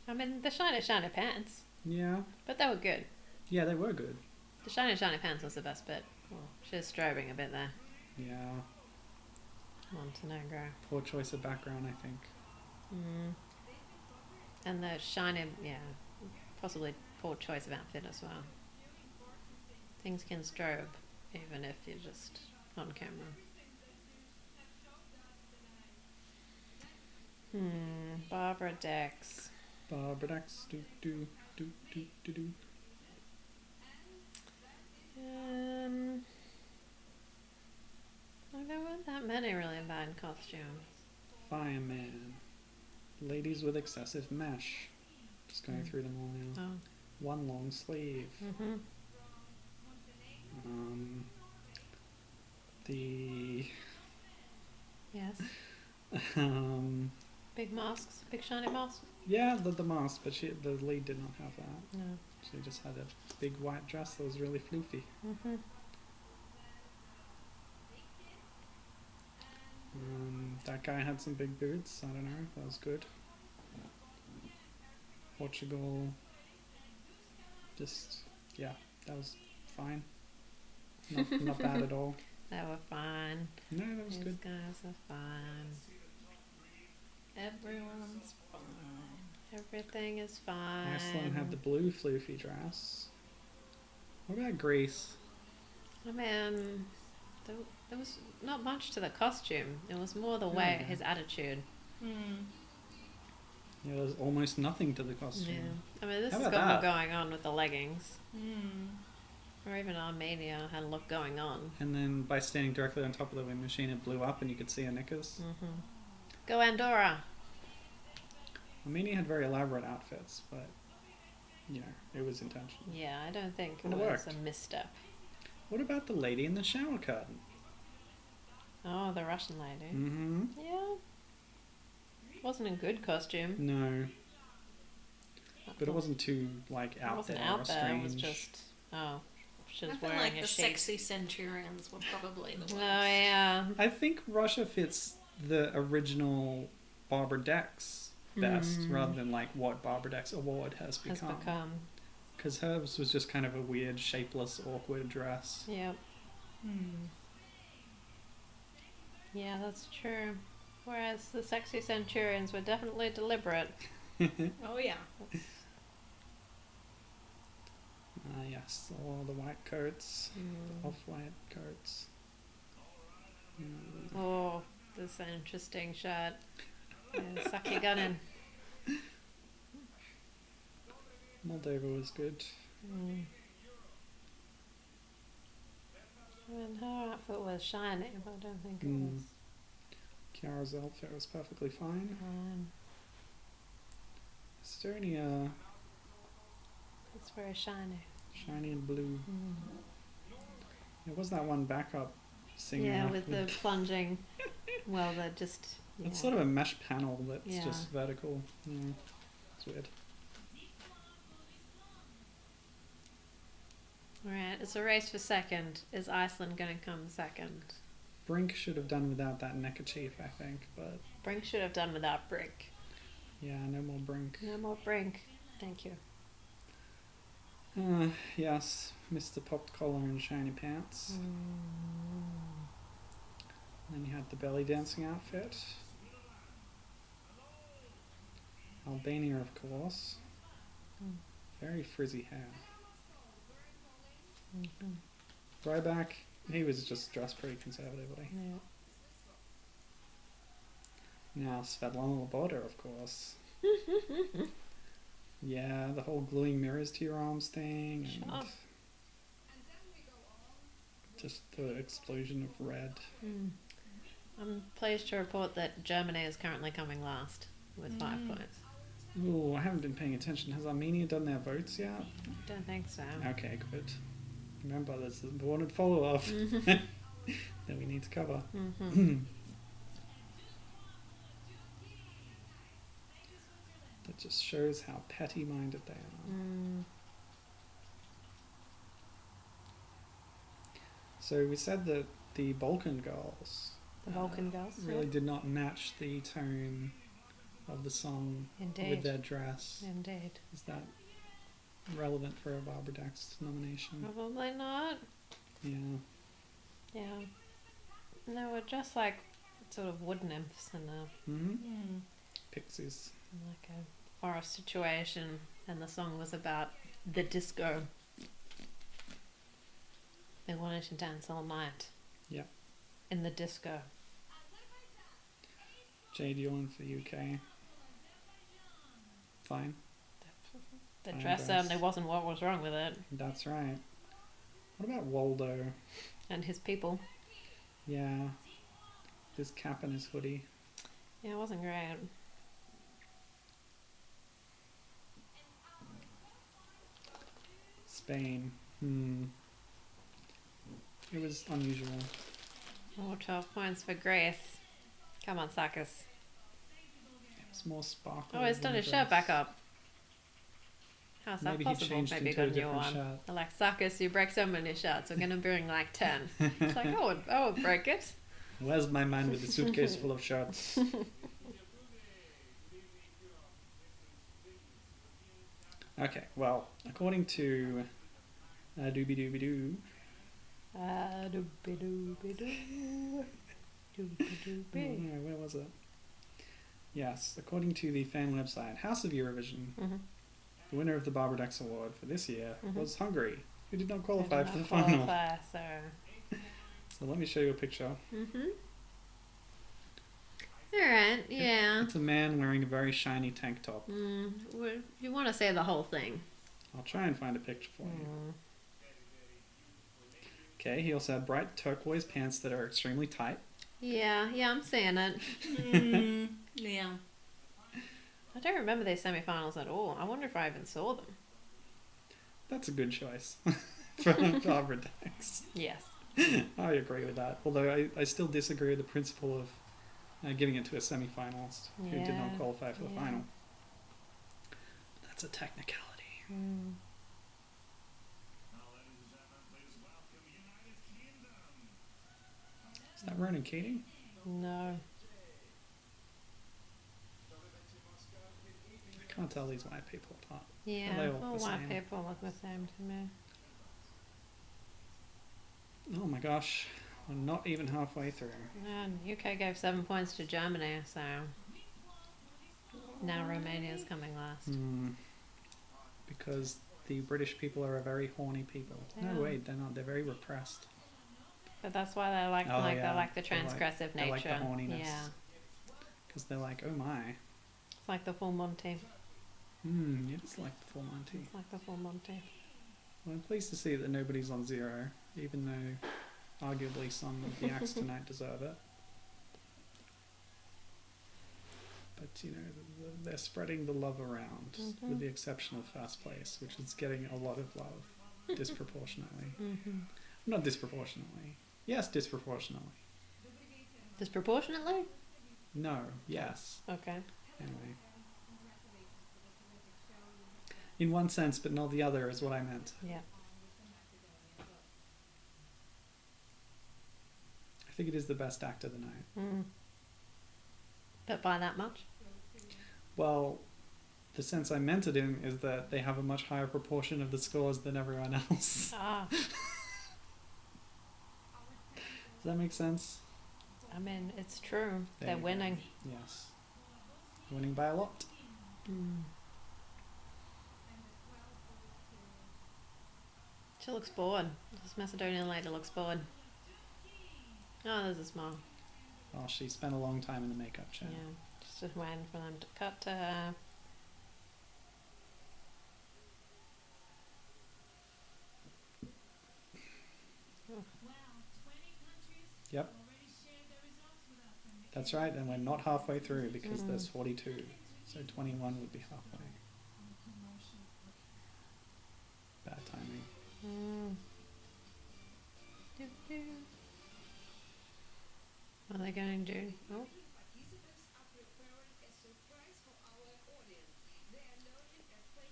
I mean, the shiny pants, Yeah. but they were good. Yeah, they were good. The shiny pants was the best bit. Well, she was strobing a bit there. Yeah. Montenegro. Poor choice of background, I think. Mm. And the shiny, yeah, possibly poor choice of outfit as well. Things can strobe, even if you're just on camera. Barbara Dex. Barbara Dex. Do. Well, there weren't that many really bad costumes. Fireman. Ladies with excessive mesh. Just going through them all now. Oh. One long sleeve. Mm-hmm. The Yes. um, Big masks, big shiny masks. yeah, the mask, but the lead did not have that. No. She just had a big white dress that was really floofy. Mm-hmm. That guy had some big boots. I don't know. That was good. Portugal. Just yeah, that was fine. Not bad at all. They were fine. No, that was These good. guys are fine. Everyone's fine. Everything is fine. Iceland had the blue floofy dress. What about Greece? I mean, there was not much to the costume. It was more the way, Yeah. his attitude. Yeah, there's almost nothing to the costume. Yeah. I mean, this How has about got more that? going on with the leggings. Or even Armenia had a lot going on. And then by standing directly on top of the wind machine, it blew up and you could see her knickers. Mm-hmm. Go Andorra! Armenia had very elaborate outfits, but you know, it was intentional. Yeah, I don't think it And it was worked. a misstep. What about the lady in the shower curtain? Oh, the Russian lady. Mm-hmm. Yeah. Wasn't a good costume. No, but it wasn't too like It out wasn't there out or there. strange. It was just, oh, she I was feel wearing like a the sheet. sexy centurions were probably the Oh, worst. yeah. I think Russia fits the original Barbara Dex best, rather than like what Barbara Dex award has Has become. become. Because hers was just kind of a weird, shapeless, awkward dress. Yep. Yeah, that's true. Whereas the sexy centurions were definitely deliberate. Oh yeah. Yes, all the white coats, Mm. off-white coats. Oh, this is an interesting shot. Yeah, suck your gun in. Moldova was good. And her outfit was shiny, but I don't think it Mm. was. Chiara's outfit was perfectly fine. Um, Estonia, it's very shiny. shiny and blue. There was that one backup singer. Yeah, with the plunging. Well, they're just. Yeah. It's sort of a mesh panel that's Yeah. just vertical. Yeah, it's weird. Alright, it's a race for second. Is Iceland going to come second? Brink should have done without that neckerchief, I think, but Brink should have done without Brink. Yeah, no more brink. No more brink. Thank you. Yes, Mr. Popped Collar and Shiny Pants. Then you had the belly dancing outfit. Albania, of course. Very frizzy hair. Ryback, he was just dressed pretty conservatively. Yeah. Now Svetlana Loboda, of course. Yeah, the whole gluing mirrors to your arms thing, and Sure. just the explosion of red. I'm pleased to report that Germany is currently coming last with 5 points. Ooh, I haven't been paying attention. Has Armenia done their votes yet? Don't think so. Okay, good. Remember, there's the wanted follow-up that we need to cover. That just shows how petty-minded they are. So we said that the Balkan girls, The Balkan girls. really did not match the tone of the song Indeed. with their dress. Indeed. Is that relevant for a Barbara Dex nomination? Probably not. Yeah. Yeah. No, we're just like sort of wood nymphs in a Pixies. like a forest situation, and the song was about the disco. They wanted to dance all night. Yeah. In the disco. Jade Yorn for UK. Fine. The Fine dress dress. certainly wasn't what was wrong with it. That's right. What about Waldo? And his people. Yeah. This cap and his hoodie. Yeah, it wasn't great. Spain. It was unusual. Oh, 12 points for Grace. Come on, Sarkis. It was more sparkly. Oh, he's done his shirt back up. How's that Maybe he possible? changed Maybe he into a got a new different one. shirt. They're like, Sarkis, you break so many shirts. We're going to bring like 10. It's like, I would break it. Where's my man with the suitcase full of shirts? Okay, well, according to Doobie Doobie Doo, where was it? Yes, according to the fan website House of Eurovision, the winner of the Barbara Dex Award for this year was Hungary, who did not qualify for the final. So let me show you a picture. Alright, yeah. It's a man wearing a very shiny tank top. You want to say the whole thing. I'll try and find a picture for you. Okay, he also had bright turquoise pants that are extremely tight. Yeah, I'm seeing it. Yeah. I don't remember these semi-finals at all. I wonder if I even saw them. That's a good choice for Barbara Dex. Yes. I agree with that. Although I still disagree with the principle of giving it to a semi-finalist who did not qualify for the final. That's a technicality. Is that Ronan Keating? No. I can't tell these white people apart. Yeah, Are they all all the white same? people look the same to me. Oh my gosh, we're not even halfway through. And UK gave 7 points to Germany, so now Romania's coming last. Because the British people are a very horny people. Yeah. No, wait, they're not. They're very repressed. But that's why they like Oh, they yeah. like the They like- transgressive they like nature. the horniness. Yeah, Because they're like, oh my. it's like the full Monty. It's like the full Monty. It's like the full Monty. Well, I'm pleased to see that nobody's on zero, even though arguably some of the acts tonight deserve it. But, you know, they're spreading the love around, with the exception of Fast Place, which is getting a lot of love, disproportionately. Not disproportionately. Yes, disproportionately. Disproportionately? No, yes. Okay. Anyway. In one sense, but not the other, is what I meant. Yeah. I think it is the best act of the night. But by that much? Well, the sense I meant it in is that they have a much higher proportion of the scores than everyone else. Ah, Does that make sense? I mean, it's true. There They're you go. winning. Yes. Winning by a lot. Mm. She looks bored. This Macedonian lady looks bored. Oh, there's a smile. Oh, she spent a long time in the makeup chair. Yeah, just waiting for them to cut to her. Yep. That's right, and we're not halfway through because there's 42. So 21 would be halfway. Bad timing. Mm. What are they going to do? Oh.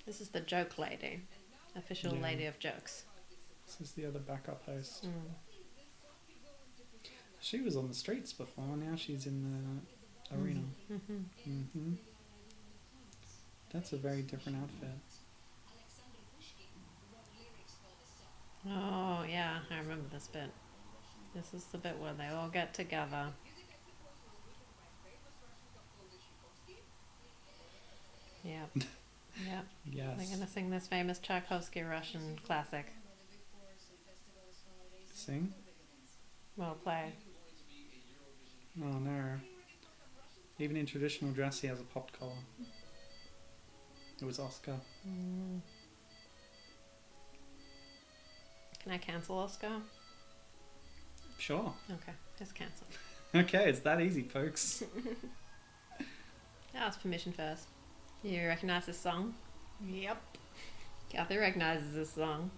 This is the joke lady. Official Yeah. lady of jokes. This is the other backup host. Mm. She was on the streets before, now she's in the arena. Mm-hmm. That's a very different outfit. Oh, yeah, I remember this bit. This is the bit where they all get together. Yep. Yep. Yes. They're going to sing this famous Tchaikovsky Russian classic. Sing? Well, play. Oh no. Even in traditional dress he has a popped collar. It was Oscar. Mm. Can I cancel Oscar? Sure. Okay, just cancel. Okay, it's that easy, folks. Ask permission first. You recognize this song? Yep. Kathy recognizes this song.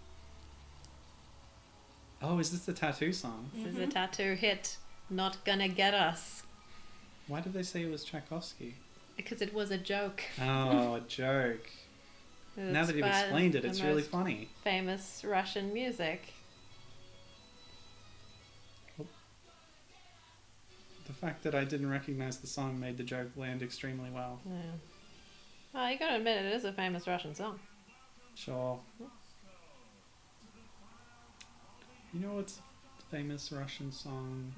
Oh, is this the tattoo song? This is a tattoo hit. Not gonna get us. Why did they say it was Tchaikovsky? Because it was a joke. Oh, a joke. Now that you've by explained it, the it's really most funny. famous Russian music. The fact that I didn't recognize the song made the joke land extremely well. Yeah. Well, you gotta admit it is a famous Russian song. Sure. You know what's a famous Russian song?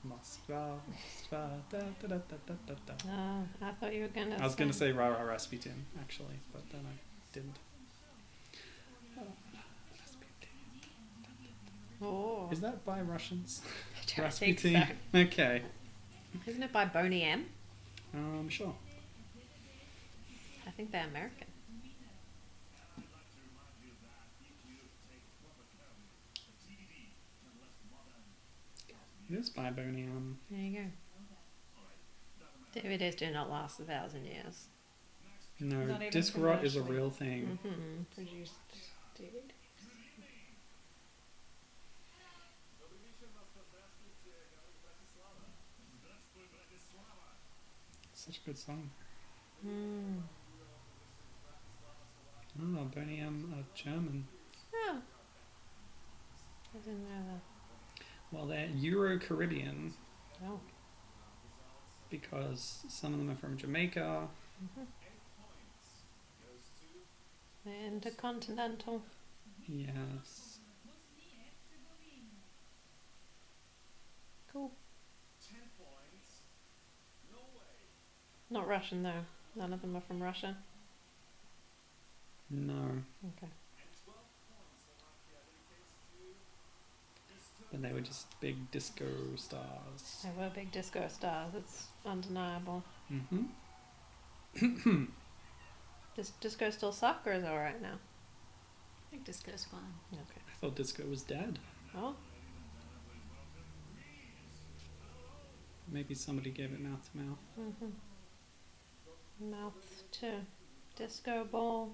Moskva, Moskva, da da da da da da. Oh, I thought you were gonna I was going to say Ra Ra Rasputin, actually, but then I didn't. Oh. Is that by Russians? I don't think so. Okay. Isn't it by Boney M? Sure. I think they're American. It is by Boney M. There you go. DVDs do not last 1,000 years. No, Not even disc rot is a commercially. real thing. Mm-hmm. Produced DVD. Such a good song. Mm. Oh, Boney M are German. Oh. I didn't know that. Well, they're Euro-Caribbean Oh. because some of them are from Jamaica. Mm-hmm. They're intercontinental. Yes. Cool. Not Russian though. None of them are from Russia. No. Okay. But they were just big disco stars. They were big disco stars. It's undeniable. Mm-hmm. Does disco still suck or is it alright now? I think disco's fine. Okay. I thought disco was dead. Oh. Maybe somebody gave it mouth to mouth. Mm-hmm. Mouth to disco ball.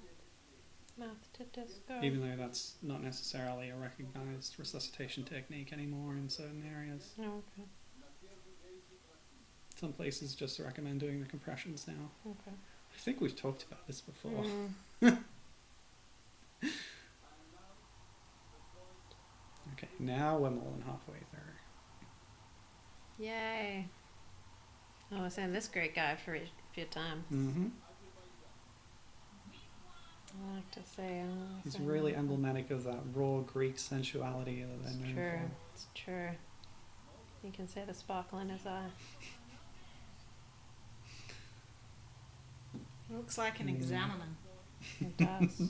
Mouth to disco. Even though that's not necessarily a recognized resuscitation technique anymore in certain areas. Oh, okay. Some places just recommend doing the compressions now. Okay. I think we've talked about this before. Okay, now we're more than halfway through. Yay. I was saying this great guy for a few times. Mm-hmm. I like to say. He's really emblematic of that raw Greek sensuality that they're known for. It's true. You can see the sparkle in his eye. He looks like an examiner. It does.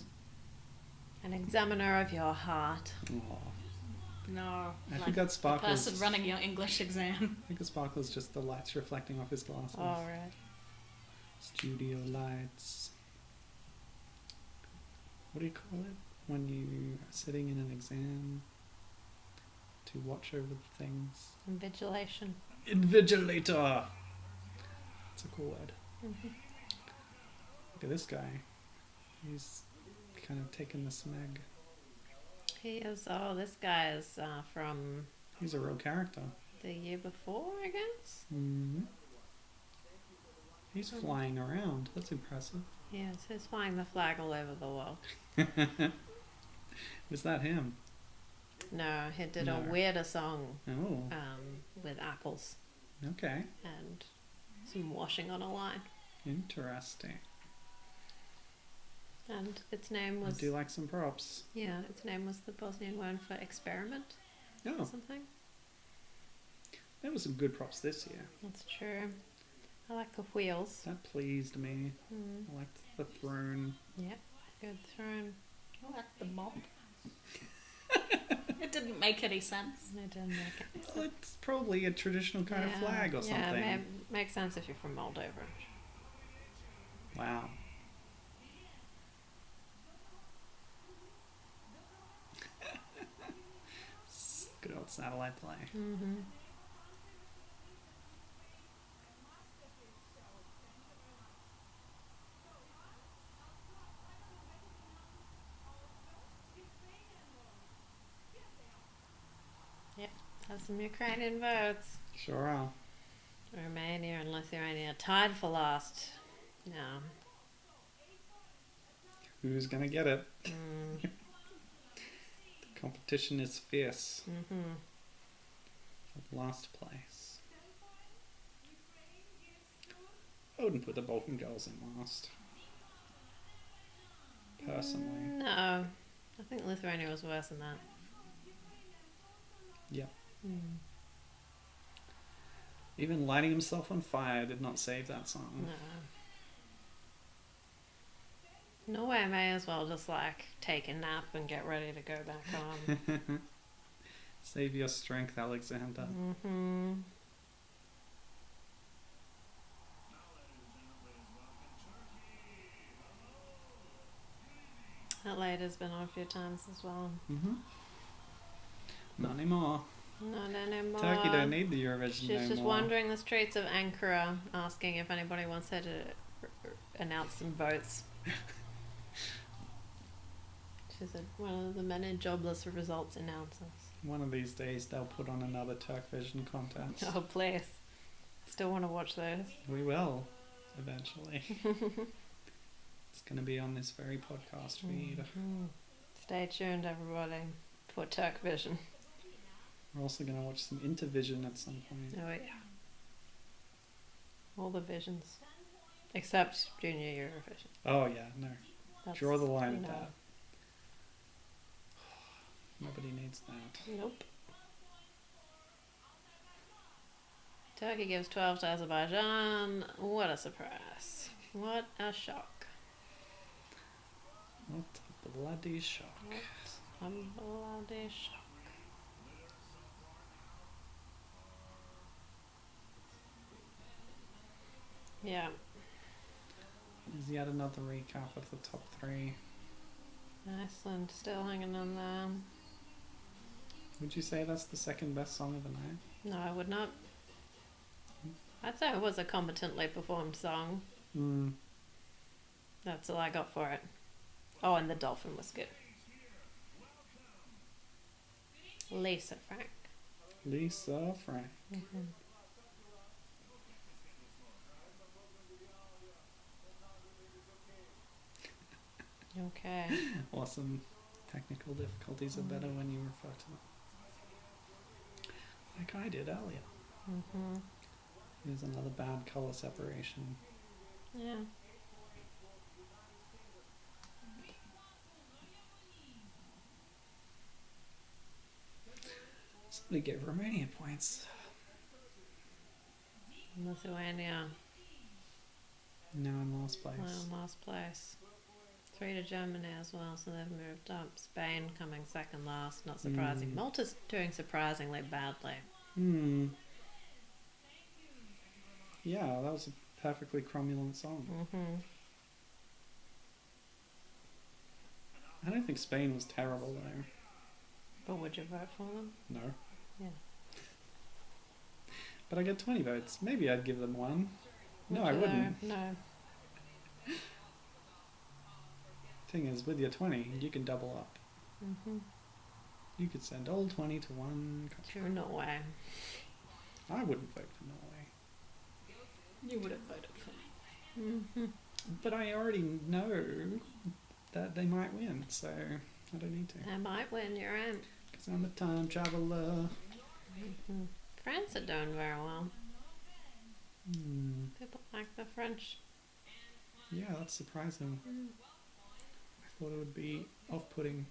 An examiner of your heart. Aw. No, I like think that the sparkles. person running your English exam. I think the sparkle is just the lights reflecting off his glasses. All right. Studio lights. What do you call it when you are sitting in an exam to watch over the things? Invigilation. Invigilator. That's a cool word. Mm-hmm. Look at this guy. He's kind of taking the smeg. He is. Oh, this guy is from He's a real character. the year before, I guess. Mm-hmm. He's flying around. That's impressive. Yes, he's flying the flag all over the world. Is that him? No, he did a No. weirder song Oh, with apples okay. and some washing on a line. Interesting. And its name I was do like some props. its name was the Bosnian word for experiment or Oh, something. there was some good props this year. That's true. I like the wheels. That pleased me. Mm. I liked the throne. Yeah, good throne. I like the mop. It didn't make any sense. I didn't make it. Well, it's probably a traditional kind of flag or something. Yeah, makes sense if you're from Moldova. Wow. Good old satellite play. Mm-hmm. Yep, have some Ukrainian votes. Sure are. Romania and Lithuania tied for last. No. Who's gonna get it? Mm. The competition is fierce. Mm-hmm. For last place. I wouldn't put the Balkan girls in last. Personally. No. I think Lithuania was worse than that. Yep. Mm. Even lighting himself on fire did not save that song. No. Norway may as well just like take a nap and get ready to go back on. Save your strength, Alexander. Mm-hmm. That lady's been on a few times as well. Mm-hmm. Not anymore. Not anymore. Turkey don't need the Eurovision She's no more. just wandering the streets of Ankara asking if anybody wants her to announce some votes. She's one of the many jobless results announcers. One of these days they'll put on another Turkvision contest. Oh, please. Still want to watch those. We will, eventually. It's going to be on this very podcast feed. Mhm. Stay tuned, everybody, for Turk Vision. We're also going to watch some Intervision at some point. Oh, yeah. All the visions. Except Junior Eurovision. Oh, yeah, no. That's, Draw the line you at know, that. Nobody needs that. Nope. Turkey gives 12 to Azerbaijan. What a surprise. What a shock. What a bloody shock. What a bloody shock. Yeah. Is yet another recap of the top three. Iceland still hanging on there. Would you say that's the second best song of the night? No, I would not. I'd say it was a competently performed song. Mm. That's all I got for it. Oh, and the dolphin was good. Lisa Frank. Lisa Frank. Mm-hmm. Okay. Awesome. Technical difficulties are better when you refer to them. Like I did earlier. Mm-hmm. Here's another bad colour separation. Yeah. Somebody gave Romania points. Lithuania. Now in last place. Well, last place. 3 to Germany as well, so they've moved up. Spain coming second last, not surprising. Malta's doing surprisingly badly. Yeah, that was a perfectly cromulent song. Mm-hmm. I don't think Spain was terrible though. But would you vote for them? No. Yeah. But I get 20 votes. Maybe I'd give them one. Would No, I you wouldn't. though? No. Thing is, with your 20, you can double up. Mm-hmm. You could send all 20 to one country. To Norway. I wouldn't vote for Norway. You would have voted for me. Mm-hmm. But I already know that they might win, so I don't need to. They might win, you're in. Because I'm a time traveller. Mm-hmm. France are doing very well. People like the French. Yeah, that's surprising. I thought it would be off-putting,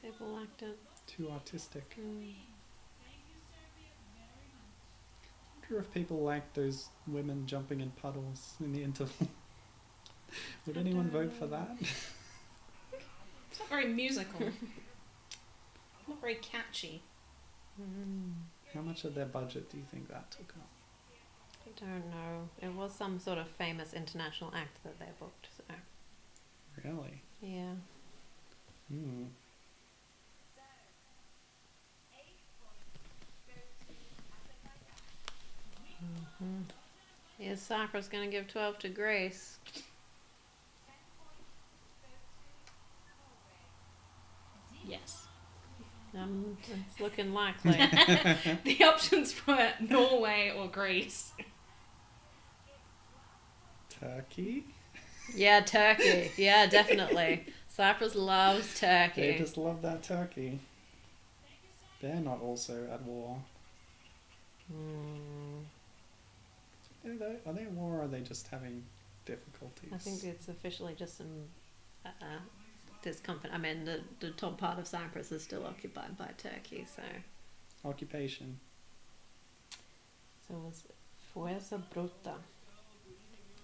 People liked it. too artistic. Mm. I wonder if people like those women jumping in puddles in the interval. Would anyone vote for that? It's not very musical. Not very catchy. How much of their budget do you think that took up? I don't know. It was some sort of famous international act that they booked, so Really? yeah. Is Cyprus going to give 12 to Greece? Yes. It's looking likely. The options were Norway or Greece. Turkey? Yeah, Turkey. Yeah, definitely. Cyprus loves Turkey. They just love that turkey. They're not also at war. Are they at war or are they just having difficulties? I think it's officially just some discomfort. I mean, the top part of Cyprus is still occupied by Turkey, so... Occupation. So it was Fuerza Bruta,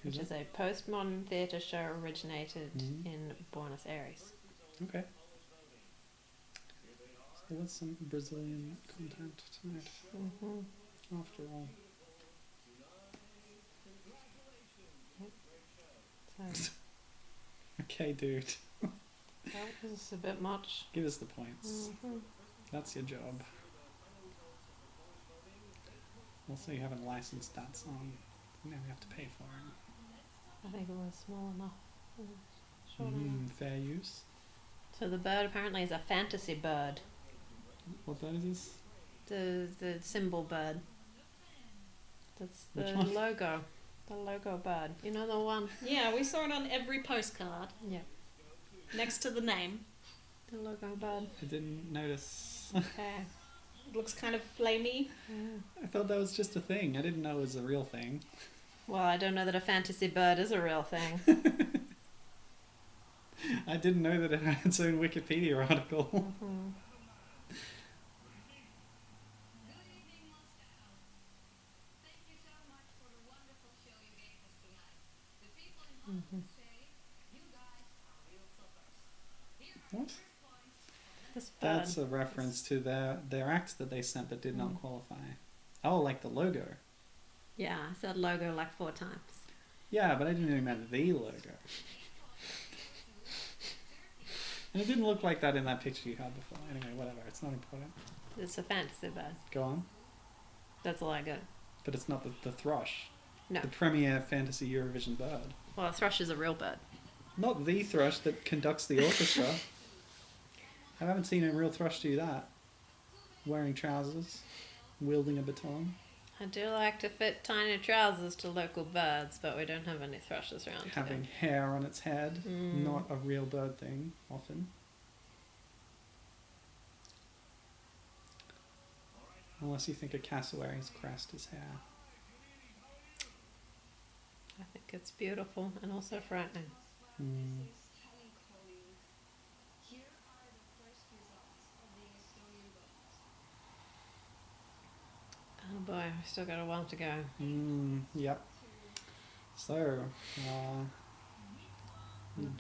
Who's which is that? a postmodern theatre show originated in Buenos Aires. Okay. So that's some Brazilian content tonight, after all. So Okay, dude. that was a bit much. Give us the points. That's your job. Also, you haven't licensed that song. Now we have to pay for it. I think it was small enough. Short enough. Fair use. So the bird apparently is a fantasy bird. What bird is this? The symbol bird. That's the Which one? logo. The logo bird. You know the one? Yeah, we saw it on every postcard Yeah. next to the name. The logo bird. I didn't notice. Okay. It looks kind of flamey. I thought that was just a thing. I didn't know it was a real thing. Well, I don't know that a fantasy bird is a real thing. I didn't know that it had its own Wikipedia article. What? This bird. That's a reference to their act that they sent that did not qualify. Oh, like the logo. Yeah, I said logo like 4 times. Yeah, but I didn't even mean the logo. And it didn't look like that in that picture you had before. Anyway, whatever. It's not important. It's a fantasy bird. Go on. That's all I got. But it's not the thrush. No. The premier fantasy Eurovision bird. Well, a thrush is a real bird. Not the thrush that conducts the orchestra. I haven't seen a real thrush do that. Wearing trousers, wielding a baton. I do like to fit tiny trousers to local birds, but we don't have any thrushes around Having today. hair on its head. Not a real bird thing, often. Unless you think a cassowary's crest is hair. I think it's beautiful and also frightening. Hmm. Oh boy, we've still got a while to go. Yep. So,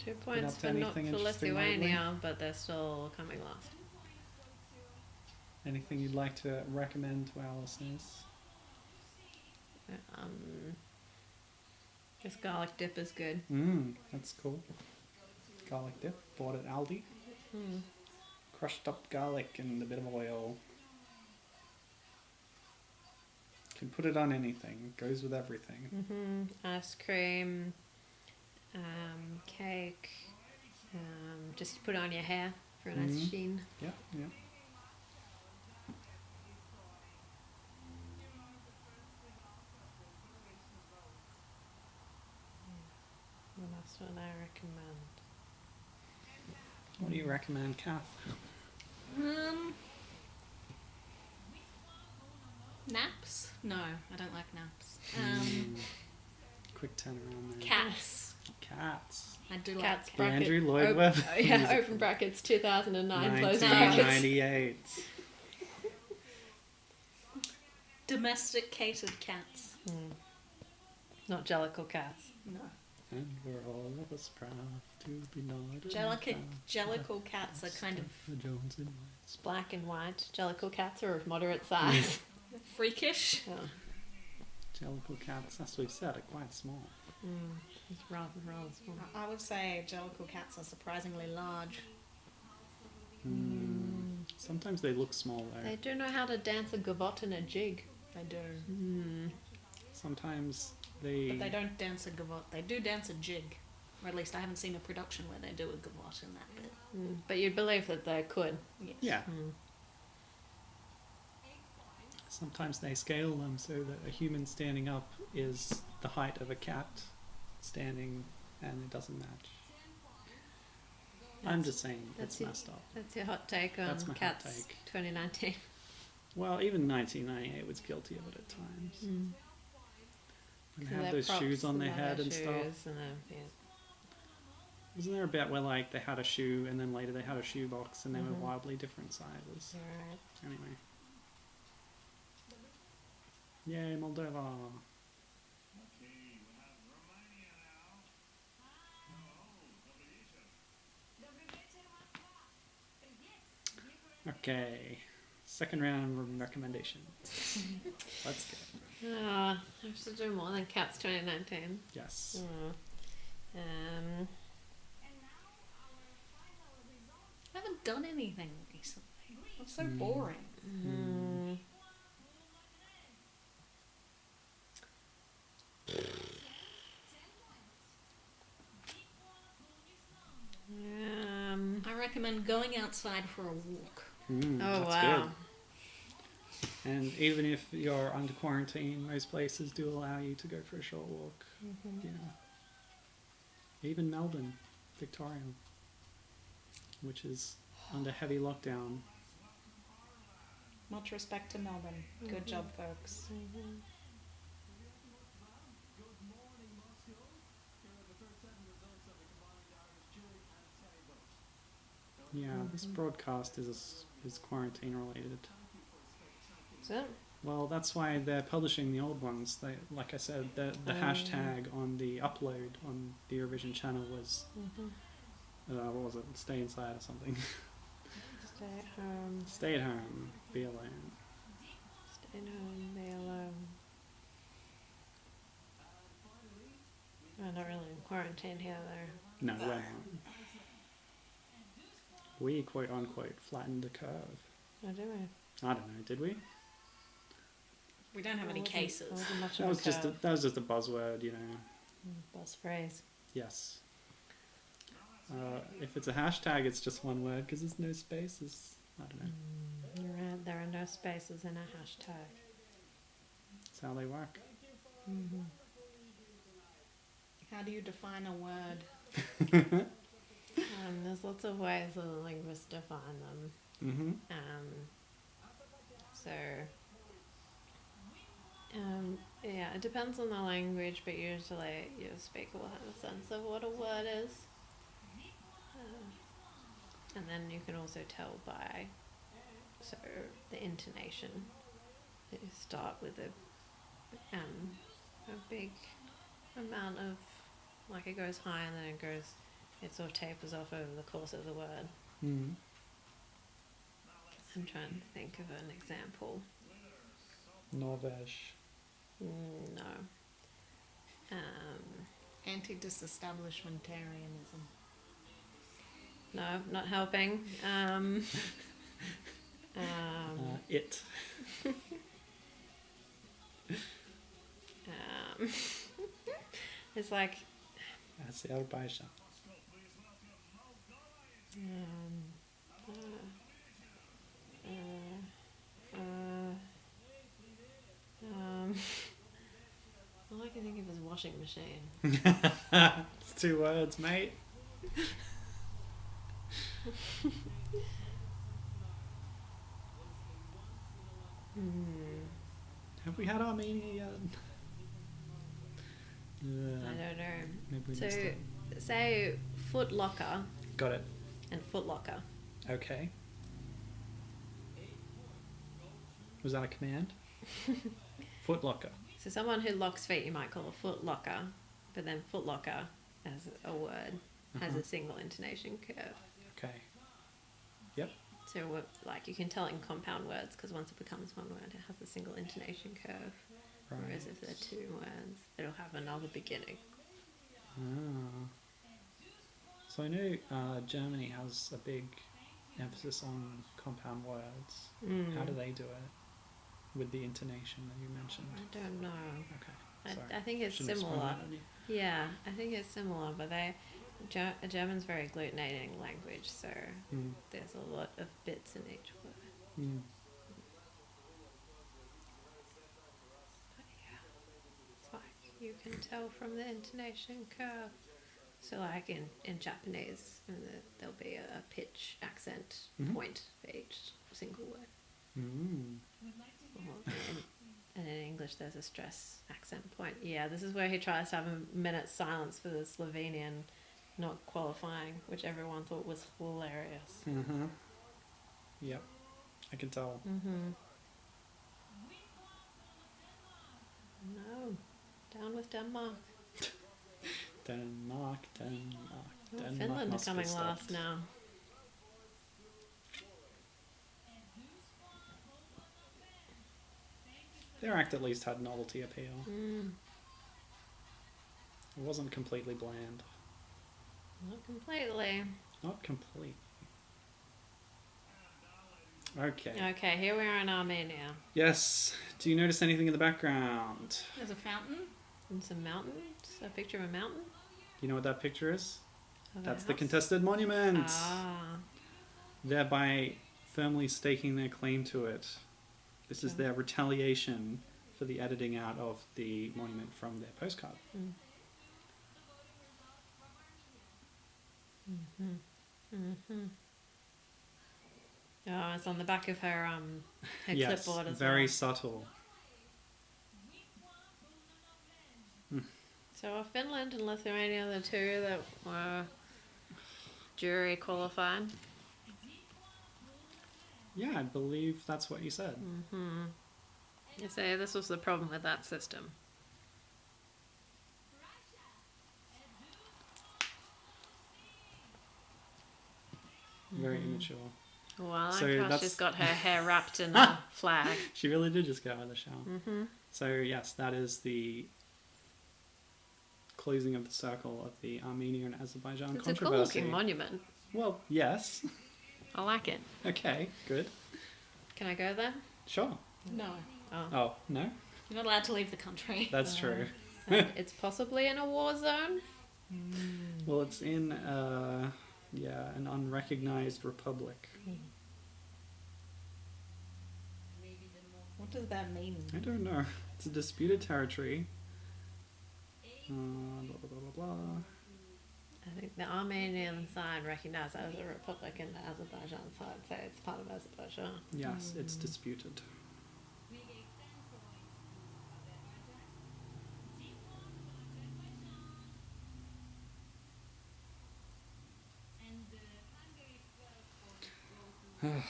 2 up points to for anything interesting Lithuania, but they're still coming last. anything you'd like to recommend to our listeners? This garlic dip is good. That's cool. Garlic dip, bought at Aldi. Mm. Crushed up garlic and a bit of oil. Can put it on anything. Goes with everything. Ice cream, cake, just put it on your hair for a nice sheen. Yeah, yeah. What else would I recommend? What do you recommend, Kath? Naps? No, I don't like naps. Quick turnaround there. Cats. Cats. I do Cats, like The cats. Andrew Lloyd Webber. Yeah, open brackets 2009, close brackets. 1998. Domesticated cats. Not jellicle cats. No. And we're all of us proud to be not. Jellicle cats are kind of The Jones and It's black and white. Jellicle cats are of moderate size. freakish. Oh. Jellicle cats, as we've said, are quite small. It's rather small. I would say jellicle cats are surprisingly large. Sometimes they look small though. They do know how to dance a gavotte and a jig. They do. Sometimes they. But they don't dance a gavotte. They do dance a jig. Or at least I haven't seen a production where they do a gavotte in that bit. But you'd believe that they could. Yes. Yeah. Sometimes they scale them so that a human standing up is the height of a cat standing, and it doesn't match. I'm just saying it's messed up. That's your hot take on That's my hot Cats take. 2019. Well, even 1998 was guilty of it at times. When they So had their those props shoes on their and head leather and stuff. shoes and Wasn't there a bit where like they had a shoe and then later they had a shoe box and they Mhm. were wildly different sizes? Right. Anyway. Yay, Moldova. Okay. Second round of recommendations. Let's go. I have to do more than Cats 2019. Yes. I haven't done anything recently. It's so boring. I recommend going outside for a walk. Oh, That's wow. good. And even if you're under quarantine, most places do allow you to go for a short walk. Yeah. Even Melbourne, Victoria, which is under heavy lockdown. Much respect to Melbourne. Good job, folks. Yeah, this broadcast is quarantine related. Is it? Well, that's why they're publishing the old ones. They, like I said, the hashtag on the upload on the Eurovision channel was what was it? Stay inside or something. Stay at home. Stay at home, be alone. Stay at home, be alone. We're not really in quarantine here, though. No, we're not. We quote unquote flattened the curve. Oh, do we? I don't know. Did we? We don't have any cases. Wasn't much That of was a just curve. that was just a buzzword, you know. Buzz phrase. Yes. If it's a hashtag, it's just one word because there's no spaces. I don't know. You're right. There are no spaces in a hashtag. That's how they work. How do you define a word? There's lots of ways that linguists define them. Mm-hmm. So Yeah, it depends on the language, but usually your speaker will have a sense of what a word is. And then you can also tell by, so the intonation. You start with a big amount of, like it goes high and then it sort of tapers off over the course of the word. Mm. I'm trying to think of an example. Norvège. No. Anti-disestablishmentarianism. No, not helping. It. It's like Azerbaijan. All I can think of is washing machine. It's 2 words, mate. Have we had Armenia yet? I don't know. Maybe we So, missed it. say foot locker Got it. and foot locker. Okay. Was that a command? Foot locker. So someone who locks feet you might call a foot locker, but then foot locker as a word has a single intonation curve. Okay. Yep. So like you can tell it in compound words because once it becomes one word it has a single intonation curve. Right. Whereas if they're 2 words, it'll have another beginning. Ah. So I know Germany has a big emphasis on compound words. How do they do it with the intonation that you mentioned? I don't know. Okay. Sorry. I think it's Shouldn't have sprung similar. that on you. Yeah, I think it's similar, but German's very agglutinating language, so there's a lot of bits in each word. Mm. But yeah, it's like you can tell from the intonation curve. So like in Japanese, there'll be a pitch accent point for each single word. And in English there's a stress accent point. Yeah, this is where he tries to have a minute's silence for the Slovenian not qualifying, which everyone thought was hilarious. Yep. I can tell. No. Down with Denmark. Denmark. Finland must are be coming stopped. last now. Their act at least had novelty appeal. It wasn't completely bland. Not completely. Not completely. Okay. Okay, here we are in Armenia. Yes. Do you notice anything in the background? There's a fountain. And some mountains. A picture of a mountain. You know what that picture is? Of a That's the house. contested monument. Ah. Thereby firmly staking their claim to it. This is Okay. their retaliation for the editing out of the monument from their postcard. Oh, it's on the back of her Yes, clipboard as very well. subtle. So are Finland and Lithuania the 2 that were jury qualified? Yeah, I believe that's what you said. You say this was the problem with that system. Mm-hmm. Very immature. Well, I So like how that's- she's got her hair wrapped in a flag. She really did just go out of the shower. So yes, that is the closing of the circle of the Armenia and Azerbaijan It's a controversy. cool-looking monument. Well, yes. I like it. Okay, good. Can I go there? Sure. No. Oh, no? You're not allowed to leave the country. That's true. And it's possibly in a war zone. Well, it's in, an unrecognized republic. What does that mean? I don't know. It's a disputed territory. Blah, blah, blah, blah, blah. I think the Armenian side recognised that as a republic and the Azerbaijan side say it's part of Azerbaijan. Yes, it's disputed. Armenia.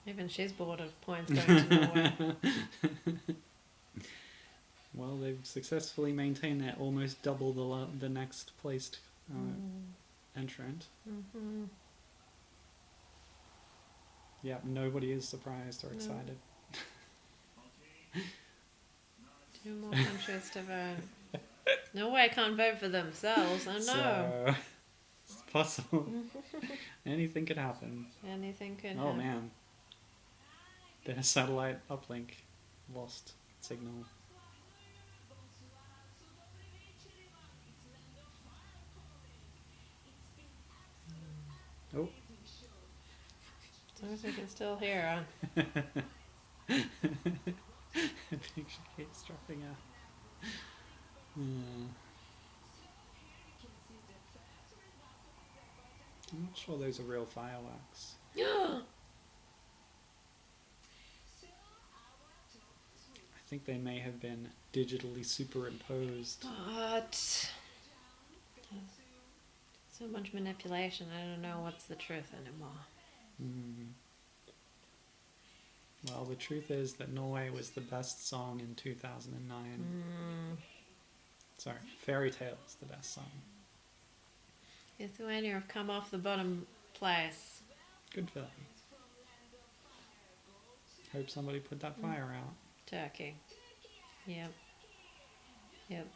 Even she's bored of points going to Norway. Well, they've successfully maintained that almost double the next placed entrant. Mm-hmm. Yeah, nobody is surprised or excited. 2 more countries to vote. Norway can't vote for themselves. Oh no. So, it's possible. Anything could happen. Anything could Oh happen. man. Their satellite uplink lost signal. Oh. As long as we can still hear her. I think she keeps dropping out. I'm not sure those are real fireworks. I think they may have been digitally superimposed. But so much manipulation. I don't know what's the truth anymore. Well, the truth is that Norway was the best song in 2009. Sorry, Fairy Tale is the best song. Lithuania have come off the bottom place. Good for them. Hope somebody put that fire out. Turkey. Yep. 12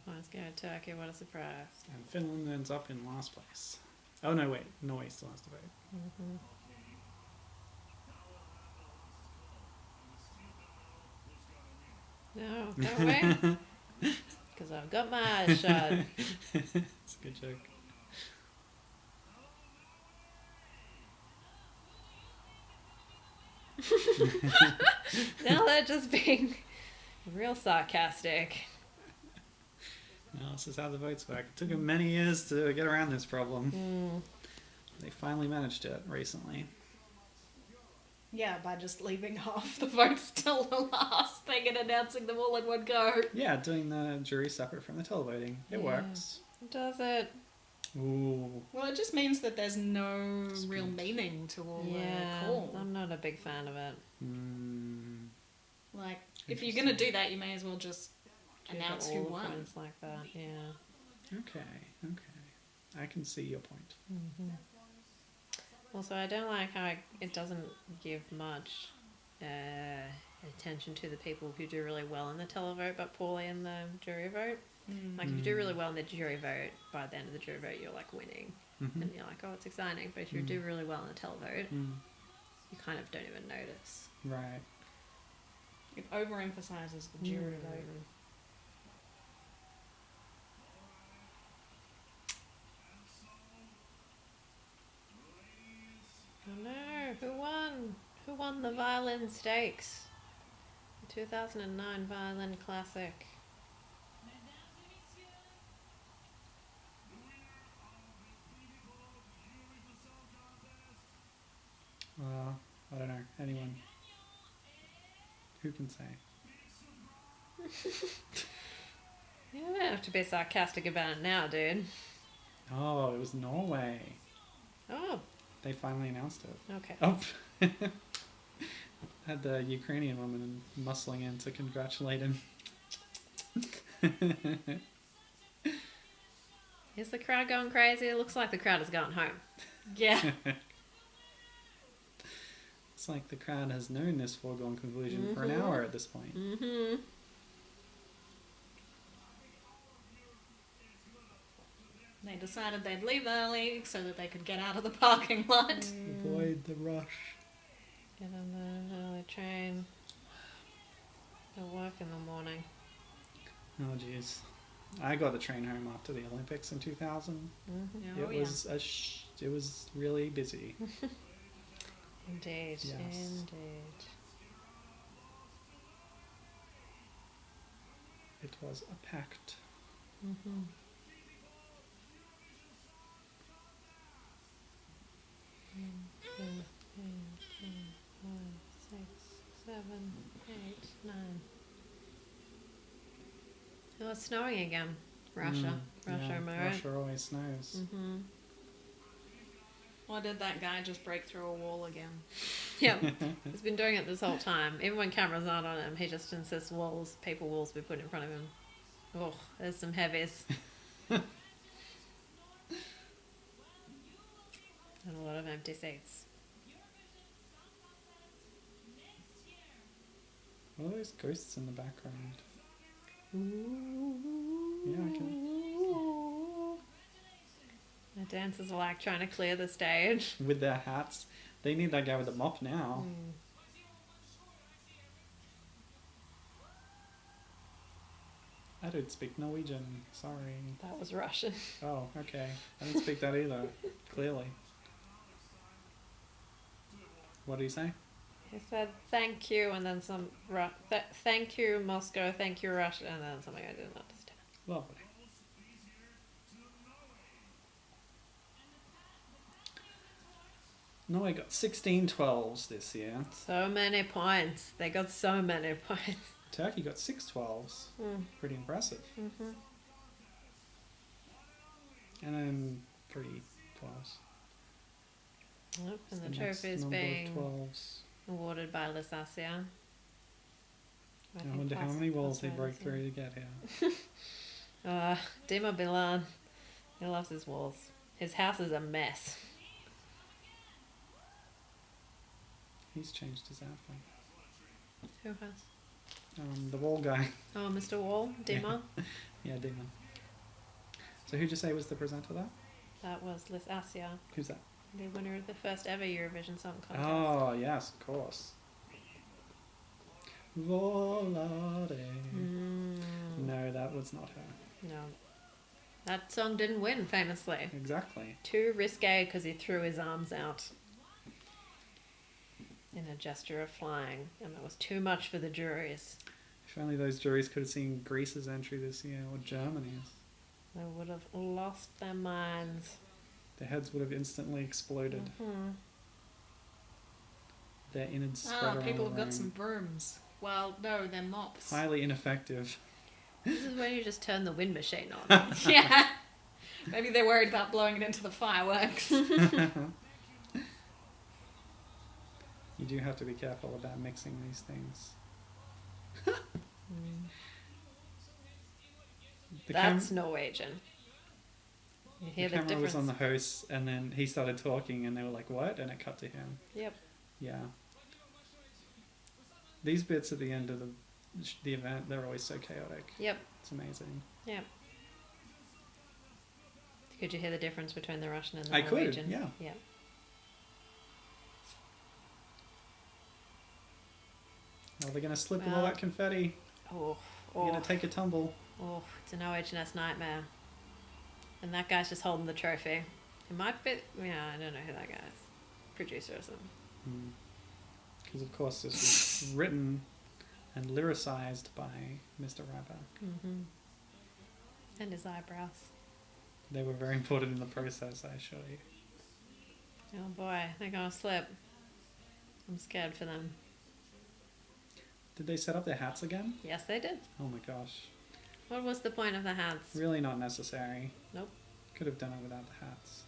points go to Turkey. What a surprise. And Finland ends up in last place. Oh no, wait. Norway still has to vote. No, don't we? Because I've got my eyes shut. It's a good joke. Now they're just being real sarcastic. Well, this is how the votes work. It took them many years to get around this problem. They finally managed it recently. Yeah, by just leaving half the votes till the last thing and announcing them all in one go. Yeah, doing the jury separate from the televoting. It works. Does it? Ooh. Well, it just means that there's no real meaning to all the call. I'm not a big fan of it. Like, if you're going to do that, you may as well just announce who won. Points like that, yeah. Okay. I can see your point. Also, I don't like how it doesn't give much attention to the people who do really well in the televote but poorly in the jury vote. Like, if you do really well in the jury vote, by the end of the jury vote, you're like winning. And you're like, oh, it's exciting. But if you do really well in the televote, you kind of don't even notice. Right. It overemphasizes the jury vote. Oh no, who won? Who won the violin stakes? The 2009 Violin Classic. I don't know. Anyone? Who can say? You don't have to be sarcastic about it now, dude. Oh, it was Norway. Oh, They finally announced it. okay. Oh. Had the Ukrainian woman muscling in to congratulate him. Is the crowd going crazy? It looks like the crowd has gone home. Yeah. It's like the crowd has known this foregone conclusion for an hour at this point. They decided they'd leave early so that they could get out of the parking lot. Avoid the rush. Get on the early train. Go work in the morning. Oh jeez. I got the train home after the Olympics in 2000. It was really busy. Indeed, Yes. indeed. It was a packed. 1, 2, 3, 4, 5, 6, 7, 8, 9. Oh, it's snowing again. Russia. Russia, am I right? Russia always snows. Mm-hmm. Or did that guy just break through a wall again? Yep. He's been doing it this whole time. Even when cameras aren't on him, he just insists paper walls be put in front of him. Oh, there's some heavies. And a lot of empty seats. What are those ghosts in the background? Yeah, I can. The dancers are like trying to clear the stage. With their hats. They need that guy with the mop now. I don't speak Norwegian. Sorry. That was Russian. Oh, okay. I didn't speak that either. Clearly. What did he say? He said thank you and then some thank you Moscow, thank you Russia, and then something I didn't understand. Lovely. Norway got 16 12s this year. So many points. They got so many points. Turkey got 6 12s. Pretty impressive. Mm-hmm. And then 3 12s. Yep, and the next trophy is number of being 12s. awarded by Lysasia. I wonder how many walls they broke through to get here. Dima Bilan. He loves his walls. His house is a mess. He's changed his outfit. Who has? The wall guy. Oh, Mr. Wall? Dima? Yeah, Demon. So who'd you say was the presenter there? That was Lysasia, Who's that? the winner of the first ever Eurovision Song Contest. Oh, yes, of course. Volare. No, that was not her. No. That song didn't win, famously. Exactly. Too risque because he threw his arms out in a gesture of flying, and that was too much for the juries. If only those juries could have seen Greece's entry this year, or Germany's. They would have lost their minds. Their heads would have instantly exploded. Mm-hmm. Their innards spread around People the have got room. some brooms. Well, no, they're mops. Highly ineffective. This is when you just turn the wind machine on. Yeah. Maybe they're worried about blowing it into the fireworks. You do have to be careful about mixing these things. That's Norwegian. You hear the the camera difference. was on the host, and then he started talking, and they were like, "What?" And it cut to him. Yep. Yeah. These bits at the end of the event, they're always so chaotic. Yep. It's amazing. Yep. Could you hear the difference between the Russian and the I could, Norwegian? yeah. Yep. Oh, they're going to slip with all that confetti. Oh, You're going to take a tumble. oh, it's an OHS nightmare. And that guy's just holding the trophy. It might be, yeah, I don't know who that guy is. Producer or something. Because, of course, this was written and lyricized by Mr. Rapper. Mm-hmm. And his eyebrows. They were very important in the process, I assure you. Oh boy, they're gonna slip. I'm scared for them. Did they set up their hats again? Yes, they did. Oh my gosh. What was the point of the hats? Really not necessary. Nope. Could have done it without the hats.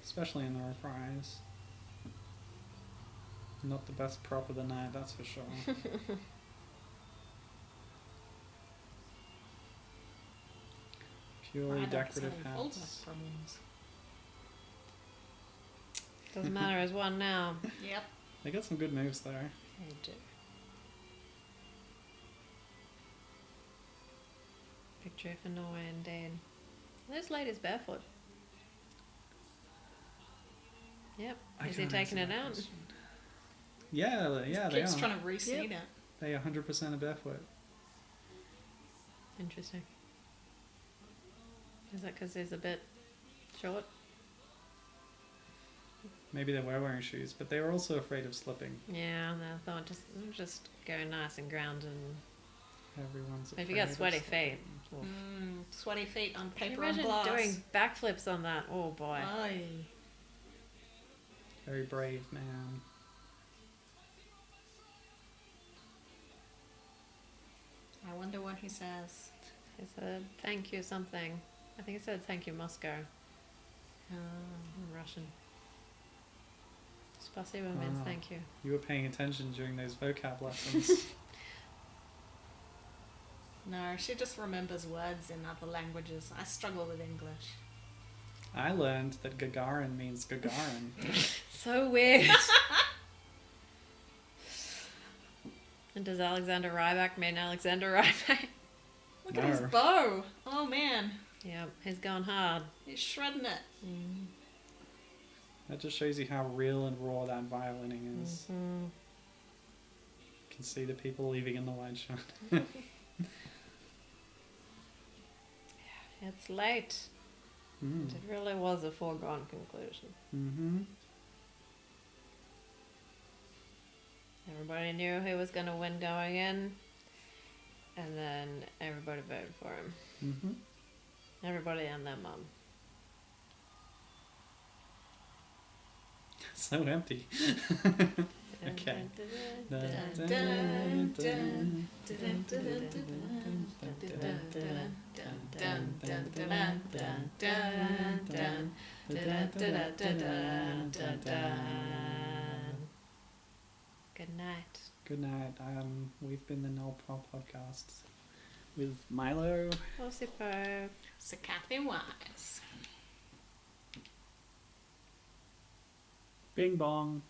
Especially in the reprise. Not the best prop of the night, that's for sure. Purely decorative hats. Doesn't matter, there's one now. Yep. They got some good moves there. They do. Victory for Norway indeed. Those ladies barefoot. Yep. Is he taking it out? Yeah, they Keeps are. trying to reseed it. They 100% are barefoot. Interesting. Is that because he's a bit short? Maybe they were wearing shoes, but they were also afraid of slipping. Yeah, and I thought just go nice and grounded. Everyone's afraid If you got of sweaty slipping. feet. Oof. Sweaty feet on Can you paper and imagine glass. doing backflips on that? Oh boy. Aye. Very brave man. I wonder what he says. He said, thank you something. I think he said, thank you, Moscow, in Russian. Spasibo means thank you. You were paying attention during those vocab lessons. No, she just remembers words in other languages. I struggle with English. I learned that Gagarin means Gagarin. So weird. And does Alexander Rybak mean Alexander Rybak? Look at his bow. Oh man, Yep, he's gone hard. he's shredding it. That just shows you how real and raw that violining is. Mm-hmm. You can see the people leaving in the light shine. It's late. Mm. It really was a foregone conclusion. Mm-hmm. Everybody knew he was going to win going in, and then everybody voted for him. Mm-hmm. Everybody and their mum. So empty. Okay. Good night. Good night. We've been the Null Pro Podcast with Milo. Super. So Kathy Wise. Bing bong.